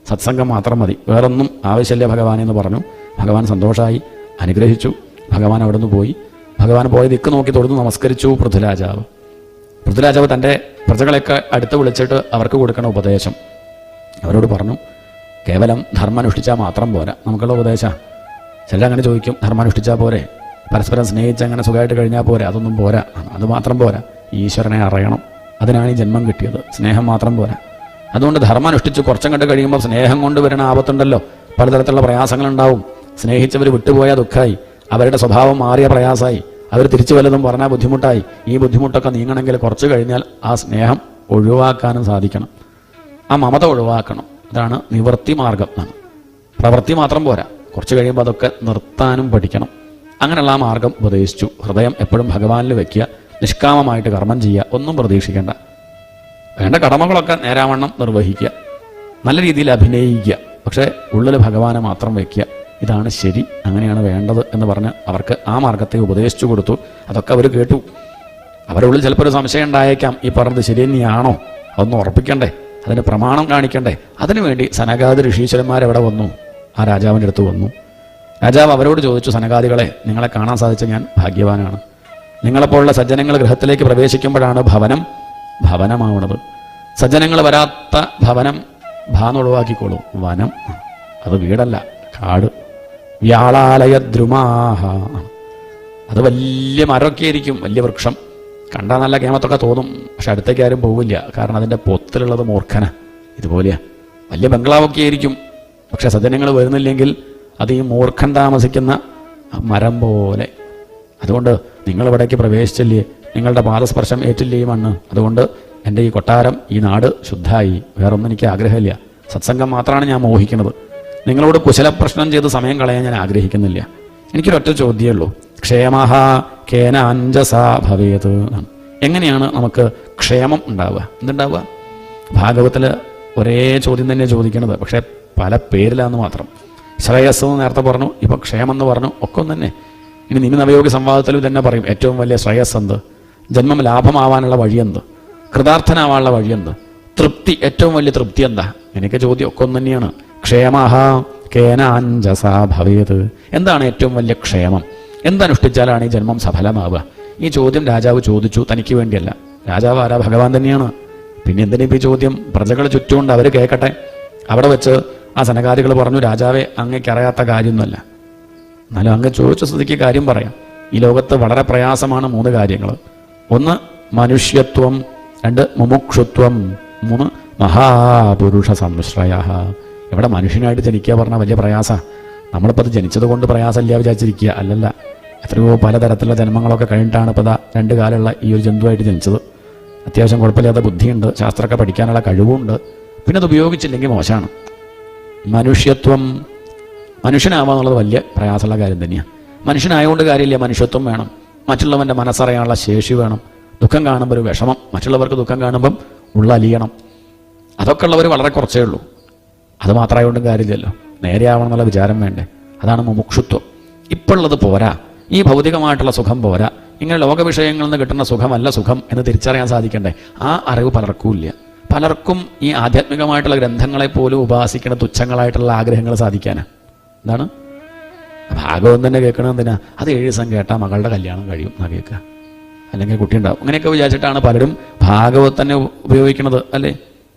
സത്സംഗം മാത്രം മതി, വേറൊന്നും ആവശ്യമില്ല ഭഗവാൻ എന്ന് പറഞ്ഞു. ഭഗവാൻ സന്തോഷമായി, അനുഗ്രഹിച്ചു. ഭഗവാൻ അവിടെ നിന്ന് പോയി. ഭഗവാൻ പോയ ദിക്ക് നോക്കി തൊഴുതു നമസ്കരിച്ചു പൃഥ്വിരാജാവ്. പൃഥ്വിരാജാവ് തൻ്റെ പ്രജകളെയൊക്കെ അടുത്ത് വിളിച്ചിട്ട് അവർക്ക് കൊടുക്കണ ഉപദേശം അവരോട് പറഞ്ഞു. കേവലം ധർമ്മനുഷ്ഠിച്ചാൽ മാത്രം പോരാ, നമുക്കുള്ള ഉപദേശം. ചിലരങ്ങനെ ചോദിക്കും, ധർമ്മനുഷ്ഠിച്ചാൽ പോരെ, പരസ്പരം സ്നേഹിച്ച് അങ്ങനെ സുഖമായിട്ട് കഴിഞ്ഞാൽ പോരെ? അതൊന്നും പോരാ, അത് മാത്രം പോരാ. ഈശ്വരനെ അറിയണം, അതിനാണ് ഈ ജന്മം കിട്ടിയത്. സ്നേഹം മാത്രം പോരാ. അതുകൊണ്ട് ധർമ്മനുഷ്ഠിച്ച് കുറച്ചും കണ്ട് കഴിയുമ്പോൾ സ്നേഹം കൊണ്ട് വരുന്ന ആപത്തുണ്ടല്ലോ, പലതരത്തിലുള്ള പ്രയാസങ്ങളുണ്ടാവും. സ്നേഹിച്ചവർ വിട്ടുപോയ ദുഃഖമായി, അവരുടെ സ്വഭാവം മാറിയ പ്രയാസമായി, അവർ തിരിച്ചു വല്ലതും പറഞ്ഞാൽ ബുദ്ധിമുട്ടായി. ഈ ബുദ്ധിമുട്ടൊക്കെ നീങ്ങണമെങ്കിൽ കുറച്ച് കഴിഞ്ഞാൽ ആ സ്നേഹം ഒഴിവാക്കാനും സാധിക്കണം, ആ മമത ഒഴിവാക്കണം. അതാണ് നിവൃത്തി മാർഗം. പ്രവൃത്തി മാത്രം പോരാ, കുറച്ച് കഴിയുമ്പോൾ അതൊക്കെ നിർത്താനും പഠിക്കണം. അങ്ങനെയുള്ള ആ മാർഗം ഉപദേശിച്ചു. ഹൃദയം എപ്പോഴും ഭഗവാനിൽ വയ്ക്കുക, നിഷ്കാമമായിട്ട് കർമ്മം ചെയ്യുക, ഒന്നും പ്രതീക്ഷിക്കേണ്ട. വേണ്ട കടമകളൊക്കെ നേരാവണ്ണം നിർവഹിക്കുക, നല്ല രീതിയിൽ അഭിനയിക്കുക, പക്ഷേ ഉള്ളിൽ ഭഗവാനെ മാത്രം വയ്ക്കുക. ഇതാണ് ശരി, അങ്ങനെയാണ് വേണ്ടത് എന്ന് പറഞ്ഞ് അവർക്ക് ആ മാർഗത്തെ ഉപദേശിച്ചു കൊടുത്തു. അതൊക്കെ അവർ കേട്ടു. അവരുടെ ഉള്ളിൽ ചിലപ്പോൾ ഒരു സംശയം ഉണ്ടായേക്കാം, ഈ പറഞ്ഞത് ശരി തന്നെയാണോ, അതൊന്ന് ഉറപ്പിക്കണ്ടേ, അതിന് പ്രമാണം കാണിക്കണ്ടേ. അതിനുവേണ്ടി സനകാദി ഋഷീശ്വരന്മാരെവിടെ വന്നു? ആ രാജാവിൻ്റെ അടുത്ത് വന്നു. രാജാവ് അവരോട് ചോദിച്ചു, സനകാദികളെ, നിങ്ങളെ കാണാൻ സാധിച്ച ഞാൻ ഭാഗ്യവാനാണ്. നിങ്ങളെപ്പോലുള്ള സജ്ജനങ്ങൾ ഗൃഹത്തിലേക്ക് പ്രവേശിക്കുമ്പോഴാണ് ഭവനമാവണത്. സജ്ജനങ്ങൾ വരാത്ത ഭവനം ഭാന്ന് ഒഴിവാക്കിക്കോളൂ. വനം അത് വീടല്ല, കാട്. വ്യാളാലയ ദ്രുമാഹ, അത് വലിയ മരമൊക്കെ ആയിരിക്കും, വലിയ വൃക്ഷം. കണ്ടാൽ നല്ല കേമത്തൊക്കെ തോന്നും, പക്ഷെ അടുത്തേക്ക് ആരും പോവില്ല. കാരണം അതിൻ്റെ പൊത്തിലുള്ളത് മൂർഖന. ഇതുപോലെയാ, വലിയ ബംഗ്ലാവൊക്കെ ആയിരിക്കും, പക്ഷെ സജ്ജനങ്ങൾ വരുന്നില്ലെങ്കിൽ അത് ഈ മൂർഖൻ താമസിക്കുന്ന മരം പോലെ. അതുകൊണ്ട് നിങ്ങളിവിടേക്ക് പ്രവേശിച്ചില്ലേ, നിങ്ങളുടെ പാദസ്പർശം ഏറ്റില്ലേ ഈ മണ്ണ്. അതുകൊണ്ട് എൻ്റെ ഈ കൊട്ടാരം, ഈ നാട് ശുദ്ധമായി. വേറൊന്നും എനിക്ക് ആഗ്രഹമില്ല. സത്സംഗം മാത്രമാണ് ഞാൻ മോഹിക്കുന്നത്. നിങ്ങളോട് കുശലപ്രശ്നം ചെയ്ത് സമയം കളയാൻ ഞാൻ ആഗ്രഹിക്കുന്നില്ല. എനിക്കൊരൊറ്റ ചോദ്യമേ ഉള്ളൂ, ക്ഷേമഹ കേന അഞ്ജസാ ഭവേത്. എങ്ങനെയാണ് നമുക്ക് ക്ഷേമം ഉണ്ടാവുക? എന്തുണ്ടാവുക? ഭാഗവത്തിൽ ഒരേ ചോദ്യം തന്നെ ചോദിക്കണത്, പക്ഷേ പല പേരിലാന്ന് മാത്രം. ശ്രേയസ് എന്ന് നേരത്തെ പറഞ്ഞു, ഇപ്പോൾ ക്ഷേമം എന്ന് പറഞ്ഞു, ഒക്കെ ഒന്ന് തന്നെ. ഇനി നിമി നവയോഗി സംവാദത്തിലും തന്നെ പറയും, ഏറ്റവും വലിയ ശ്രേയസ് എന്ത്, ജന്മം ലാഭമാവാനുള്ള വഴിയെന്ത്, കൃതാർത്ഥനാവാനുള്ള വഴിയെന്ത്, തൃപ്തി, ഏറ്റവും വലിയ തൃപ്തി എന്താ? എനിക്ക് ചോദ്യം ഒക്കെ ഒന്ന് തന്നെയാണ്. ക്ഷേമഹ കേന അഞ്ജസാ ഭവേത്. എന്താണ് ഏറ്റവും വലിയ ക്ഷേമം? എന്തനുഷ്ഠിച്ചാലാണ് ഈ ജന്മം സഫലമാവുക? ഈ ചോദ്യം രാജാവ് ചോദിച്ചു, തനിക്ക് വേണ്ടിയല്ല. രാജാവ് ആരാ? ഭഗവാൻ തന്നെയാണ്. പിന്നെ എന്തിനിപ്പോൾ ഈ ചോദ്യം? പ്രജകൾ ചുറ്റുമുണ്ട്, അവർ കേൾക്കട്ടെ. അവിടെ വെച്ച് ആ സനകാദികൾ പറഞ്ഞു, രാജാവെ, അങ്ങേക്ക് അറിയാത്ത കാര്യമൊന്നുമല്ല, എന്നാലും അങ്ങ് ചോദിച്ച സ്ഥിതിക്ക് കാര്യം പറയാം. ഈ ലോകത്ത് വളരെ പ്രയാസമാണ് 3 കാര്യങ്ങൾ. 1 മനുഷ്യത്വം, 2 മുമുക്ഷുത്വം, 3 മഹാപുരുഷ സംശ്രയ. ഇവിടെ മനുഷ്യനായിട്ട് ജനിക്കുക പറഞ്ഞാൽ വലിയ പ്രയാസമാണ്. നമ്മളിപ്പോൾ അത് ജനിച്ചത് കൊണ്ട് പ്രയാസമില്ല വിചാരിച്ചിരിക്കുക, അല്ലല്ല. എത്രയോ പലതരത്തിലുള്ള ജന്മങ്ങളൊക്കെ കഴിഞ്ഞിട്ടാണ് ഇപ്പോൾ 2 കാലുള്ള ഈ ഒരു ജന്തുവായിട്ട് ജനിച്ചത്. അത്യാവശ്യം കുഴപ്പമില്ലാത്ത ബുദ്ധിയുണ്ട്, ശാസ്ത്രമൊക്കെ പഠിക്കാനുള്ള കഴിവുമുണ്ട്. പിന്നെ അത് ഉപയോഗിച്ചില്ലെങ്കിൽ മോശമാണ്. മനുഷ്യത്വം, മനുഷ്യനാവുക എന്നുള്ളത് വലിയ പ്രയാസമുള്ള കാര്യം തന്നെയാണ്. മനുഷ്യനായതുകൊണ്ട് കാര്യമില്ല, മനുഷ്യത്വം വേണം. മറ്റുള്ളവൻ്റെ മനസ്സറിയാനുള്ള ശേഷി വേണം. ദുഃഖം കാണുമ്പോൾ ഒരു വിഷമം, മറ്റുള്ളവർക്ക് ദുഃഖം കാണുമ്പം ഉള്ളലിയണം. അതൊക്കെ ഉള്ളവർ വളരെ കുറച്ചേ ഉള്ളൂ. അത് മാത്രമായതുകൊണ്ടും കാര്യമില്ലല്ലോ, നേരെയാവണം എന്നുള്ള വിചാരം വേണ്ടേ. അതാണ് മുമുക്ഷുത്വം. ഇപ്പോഴുള്ളത് പോരാ, ഈ ഭൗതികമായിട്ടുള്ള സുഖം പോരാ, ഇങ്ങനെ ലോകവിഷയങ്ങളിൽ നിന്ന് കിട്ടുന്ന സുഖമല്ല സുഖം എന്ന് തിരിച്ചറിയാൻ സാധിക്കണ്ടേ. ആ അറിവ് പലർക്കും ഇല്ല. പലർക്കും ഈ ആധ്യാത്മികമായിട്ടുള്ള ഗ്രന്ഥങ്ങളെ പോലും ഉപാസിക്കുന്ന തുച്ഛങ്ങളായിട്ടുള്ള ആഗ്രഹങ്ങൾ സാധിക്കാനാണ്. എന്താണ് ഭാഗവതം തന്നെ കേൾക്കണം? എന്തിനാ? അത് 7 ദിവസം കേട്ടാൽ മകളുടെ കല്യാണം കഴിയും എന്നാ കേൾക്കുക, അല്ലെങ്കിൽ കുട്ടി ഉണ്ടാവും. അങ്ങനെയൊക്കെ വിചാരിച്ചിട്ടാണ് പലരും ഭാഗവതം തന്നെ ഉപയോഗിക്കുന്നത്, അല്ലേ?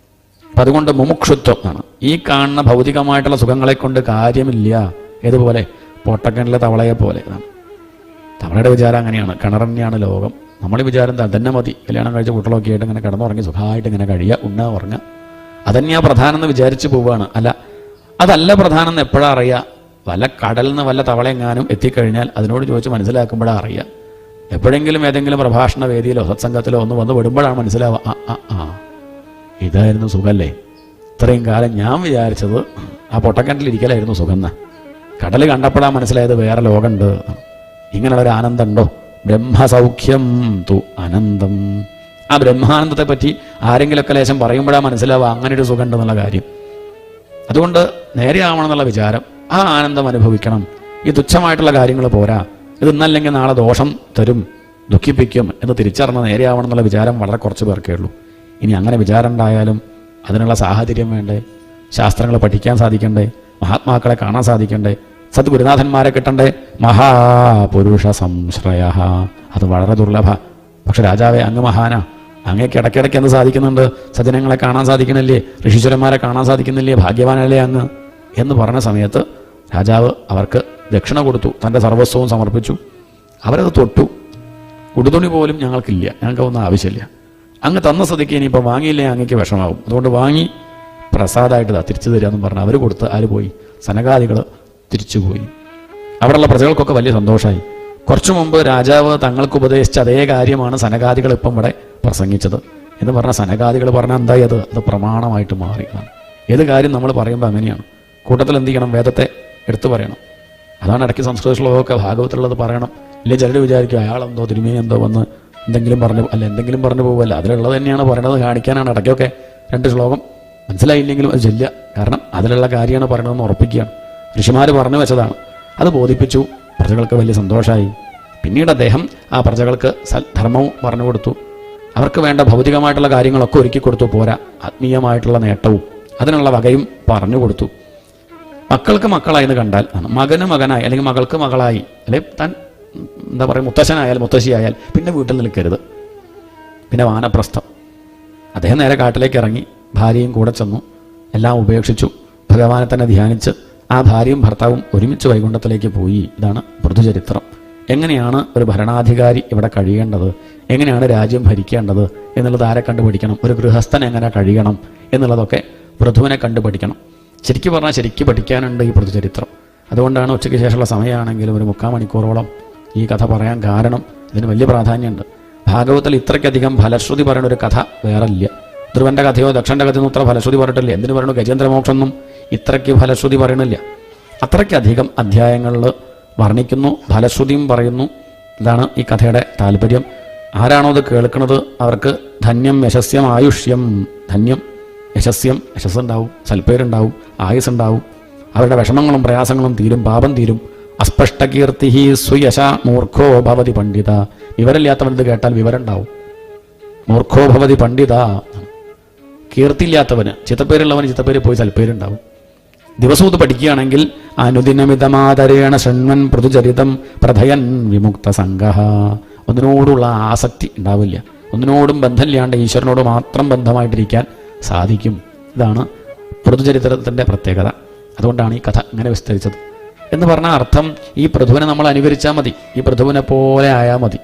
അപ്പം അതുകൊണ്ട് മുമുക്ഷുത്വം ആണ്. ഈ കാണുന്ന ഭൗതികമായിട്ടുള്ള സുഖങ്ങളെ കൊണ്ട് കാര്യമില്ല. ഏതുപോലെ? പൊട്ടക്കിണറിലെ തവളയെ പോലെ. തവളയുടെ വിചാരം അങ്ങനെയാണ്, കിണർ തന്നെയാണ് ലോകം. നമ്മുടെ വിചാരം തന്നെ മതി, കല്യാണം കഴിച്ച കുട്ടികളൊക്കെ ആയിട്ട് ഇങ്ങനെ കിടന്നുറങ്ങി സുഖമായിട്ട് ഇങ്ങനെ കഴിയുക, ഉണ്ണ ഉറങ്ങുക, അതന്നെയാണ് പ്രധാനം എന്ന് വിചാരിച്ച് പോവുകയാണ്. അല്ല, അതല്ല പ്രധാനം എന്ന് എപ്പോഴാണ് അറിയുക? വല്ല കടലിൽ നിന്ന് വല്ല തവളയെങ്ങാനും എത്തിക്കഴിഞ്ഞാൽ അതിനോട് ചോദിച്ച് മനസ്സിലാക്കുമ്പോഴാണ് അറിയുക. എപ്പോഴെങ്കിലും ഏതെങ്കിലും പ്രഭാഷണ വേദിയിലോ സത്സംഗത്തിലോ ഒന്ന് വന്ന് വിടുമ്പോഴാണ് മനസ്സിലാവുക, ഇതായിരുന്നു സുഖമല്ലേ. ഇത്രയും കാലം ഞാൻ വിചാരിച്ചത് ആ പൊട്ടക്കിണറ്റിലിരിക്കലായിരുന്നു സുഖം എന്ന്. കടൽ കണ്ടപ്പോഴാണ് മനസ്സിലായത് വേറെ ലോകമുണ്ട്. ഇങ്ങനെയുള്ളൊരു ആനന്ദം ഉണ്ടോ? ബ്രഹ്മസൗഖ്യം തു അനന്തം. ആ ബ്രഹ്മാനന്ദത്തെ പറ്റി ആരെങ്കിലുമൊക്കെ ലേശം പറയുമ്പോഴാണ് മനസ്സിലാവുക അങ്ങനെ ഒരു സുഖം ഉണ്ടെന്നുള്ള കാര്യം. അതുകൊണ്ട് നേരെയാവണം എന്നുള്ള വിചാരം, ആ ആനന്ദം അനുഭവിക്കണം. ഈ തുച്ഛമായിട്ടുള്ള കാര്യങ്ങൾ പോരാ, ഇത് ഇന്നല്ലെങ്കിൽ നാളെ ദോഷം തരും, ദുഃഖിപ്പിക്കും എന്ന് തിരിച്ചറിഞ്ഞ് നേരെയാവണം എന്നുള്ള വിചാരം വളരെ കുറച്ച് പേർക്കേ ഉള്ളൂ. ഇനി അങ്ങനെ വിചാരം ഉണ്ടായാലും അതിനുള്ള സാഹചര്യം വേണ്ടേ? ശാസ്ത്രങ്ങൾ പഠിക്കാൻ സാധിക്കണ്ടേ? മഹാത്മാക്കളെ കാണാൻ സാധിക്കണ്ടേ? സദ്ഗുരുനാഥന്മാരെ കിട്ടണ്ടേ? മഹാപുരുഷ സംശ്രയ, അത് വളരെ ദുർലഭ. പക്ഷെ രാജാവെ, അങ്ങ് മഹാനാ, അങ്ങേക്ക് ഇടയ്ക്കിടയ്ക്ക് എന്ത് സാധിക്കുന്നുണ്ട്? സജ്ജനങ്ങളെ കാണാൻ സാധിക്കുന്നില്ലേ? ഋഷീശ്വരന്മാരെ കാണാൻ സാധിക്കുന്നില്ലേ? ഭാഗ്യവാനല്ലേ അങ്ങ് എന്ന് പറഞ്ഞ സമയത്ത് രാജാവ് അവർക്ക് ദക്ഷിണ കൊടുത്തു, തൻ്റെ സർവസ്വവും സമർപ്പിച്ചു. അവരത് തൊട്ടു. ഉടുതുണി പോലും ഞങ്ങൾക്കില്ല, ഞങ്ങൾക്ക് ഒന്നും ആവശ്യമില്ല. അങ്ങ് തന്ന സ്ഥിതിക്ക് ഇനിയിപ്പോൾ വാങ്ങിയില്ലേ അങ്ങേക്ക് വിഷമാവും, അതുകൊണ്ട് വാങ്ങി പ്രസാദമായിട്ട് തിരിച്ചു തരാമെന്ന് പറഞ്ഞ് അവർ കൊടുത്ത് ആര് പോയി? സനകാദികൾ തിരിച്ചുപോയി. അവിടെയുള്ള പ്രജകൾക്കൊക്കെ വലിയ സന്തോഷമായി. കുറച്ചു മുമ്പ് രാജാവ് തങ്ങൾക്ക് ഉപദേശിച്ച അതേ കാര്യമാണ് സനകാദികൾ ഇപ്പം ഇവിടെ പ്രസംഗിച്ചത് എന്ന് പറഞ്ഞാൽ സനകാദികൾ പറഞ്ഞാൽ എന്തായി? അത് പ്രമാണമായിട്ട് മാറി. ഏത് കാര്യം നമ്മൾ പറയുമ്പോൾ അങ്ങനെയാണ്. കൂട്ടത്തിൽ എന്ത് ചെയ്യണം? വേദത്തെ എടുത്തു പറയണം. അതാണ് ഇടയ്ക്ക് സംസ്കൃത ശ്ലോകമൊക്കെ ഭാഗവത്തിലുള്ളത് പറയണം. ഇല്ലേ ചിലർ വിചാരിക്കും അയാളെന്തോ തിരുമേനി എന്തോ വന്ന് എന്തെങ്കിലും പറഞ്ഞു എന്തെങ്കിലും പറഞ്ഞു പോകുമല്ല, അതിലുള്ളത് തന്നെയാണ് പറയണത് കാണിക്കാനാണ്. ഇടയ്ക്കൊക്കെ 2 ശ്ലോകം മനസ്സിലായില്ലെങ്കിലും അത് ചെല്ലുക, കാരണം അതിലുള്ള കാര്യമാണ് പറയണതെന്ന് ഉറപ്പിക്കുകയാണ്. ഋഷിമാർ പറഞ്ഞു വെച്ചതാണ്. അത് ബോധിപ്പിച്ചു. പ്രജകൾക്ക് വലിയ സന്തോഷമായി. പിന്നീട് അദ്ദേഹം ആ പ്രജകൾക്ക് ധർമ്മവും പറഞ്ഞു കൊടുത്തു. അവർക്ക് വേണ്ട ഭൗതികമായിട്ടുള്ള കാര്യങ്ങളൊക്കെ ഒരുക്കി കൊടുത്തു. പോരാ, ആത്മീയമായിട്ടുള്ള നേട്ടവും അതിനുള്ള വകയും പറഞ്ഞു കൊടുത്തു. മക്കൾക്ക് മക്കളായി എന്ന് കണ്ടാൽ, മകന് മകനായി അല്ലെങ്കിൽ മകൾക്ക് മകളായി, അല്ലെങ്കിൽ താൻ എന്താ പറയുക, മുത്തശ്ശനായാൽ മുത്തശ്ശിയായാൽ പിന്നെ വീട്ടിൽ നിൽക്കരുത്. പിന്നെ വാനപ്രസ്ഥം. അദ്ദേഹം നേരെ കാട്ടിലേക്ക് ഇറങ്ങി, ഭാര്യയും കൂടെ ചെന്നു. എല്ലാം ഉപേക്ഷിച്ചു. ഭഗവാനെ തന്നെ ധ്യാനിച്ച് ആ ഭാര്യയും ഭർത്താവും ഒരുമിച്ച് വൈകുണ്ഠത്തിലേക്ക് പോയി. ഇതാണ് പൃഥുചരിത്രം. എങ്ങനെയാണ് ഒരു ഭരണാധികാരി ഇവിടെ കഴിയേണ്ടത്, എങ്ങനെയാണ് രാജ്യം ഭരിക്കേണ്ടത് എന്നുള്ളത് ആരെ കണ്ടുപഠിക്കണം, ഒരു ഗൃഹസ്ഥൻ എങ്ങനെ കഴിയണം എന്നുള്ളതൊക്കെ പൃഥുവിനെ കണ്ടുപഠിക്കണം. ശരിക്കും പറഞ്ഞാൽ ശരിക്കും പഠിക്കാനുണ്ട് ഈ പൃഥുചരിത്രം. അതുകൊണ്ടാണ് ഉച്ചയ്ക്ക് ശേഷമുള്ള സമയമാണെങ്കിലും ഒരു 3/4 മണിക്കൂറോളം ഈ കഥ പറയാൻ കാരണം. ഇതിന് വലിയ പ്രാധാന്യമുണ്ട്. ഭാഗവതത്തിൽ ഇത്രയ്ക്കധികം ഫലശ്രുതി പറയുന്ന ഒരു കഥ വേറെ ഇല്ല. ധ്രുവന്റെ കഥയോ ദക്ഷന്റെ കഥയൊന്നും ഇത്ര ഫലശ്രുതി പറഞ്ഞിട്ടില്ല. എന്തിനു പറയുന്നു, ഗജേന്ദ്രമോക്ഷമൊന്നും ഇത്രയ്ക്ക് ഫലശ്രുതി പറയണില്ല. അത്രയ്ക്കധികം അധ്യായങ്ങളിൽ വർണ്ണിക്കുന്നു, ഫലശ്രുതിയും പറയുന്നു. ഇതാണ് ഈ കഥയുടെ താല്പര്യം. ആരാണോ അത് കേൾക്കുന്നത് അവർക്ക് ധന്യം യശസ്യം ആയുഷ്യം. ധന്യം, യശസ്യം, യശസ്സുണ്ടാവും, സൽപ്പേരുണ്ടാവും, ആയുസ്സുണ്ടാവും. അവരുടെ വിഷമങ്ങളും പ്രയാസങ്ങളും തീരും, പാപം തീരും. അസ്പഷ്ടകീർത്തി സുയശ മൂർഖോ ഭവതി പണ്ഡിത. വിവരമില്ലാത്തവനത് കേട്ടാൽ വിവരം ഉണ്ടാവും. മൂർഖോ ഭവതി പണ്ഡിത. കീർത്തിയില്ലാത്തവന്, ചിത്തപ്പേരുള്ളവന് ചിത്തപ്പേര് പോയി സൽപ്പേരുണ്ടാവും. ദിവസവും ഇത് പഠിക്കുകയാണെങ്കിൽ അനുദിനമിതമാതരേണ ഷണ്മൻ പൃഥുചരിതം പ്രഥയൻ വിമുക്ത സംഘ. ഒന്നിനോടുള്ള ആസക്തി ഉണ്ടാവില്ല. ഒന്നിനോടും ബന്ധമില്ലാണ്ട് ഈശ്വരനോട് മാത്രം ബന്ധമായിട്ടിരിക്കാൻ സാധിക്കും. ഇതാണ് പൃഥുചരിത്രത്തിൻ്റെ പ്രത്യേകത. അതുകൊണ്ടാണ് ഈ കഥ ഇങ്ങനെ വിസ്തരിച്ചത്. എന്ന് പറഞ്ഞാൽ അർത്ഥം, ഈ പൃഥുവിനെ നമ്മൾ അനുകരിച്ചാൽ മതി, ഈ പൃഥുവിനെ പോലെ ആയാൽ മതി.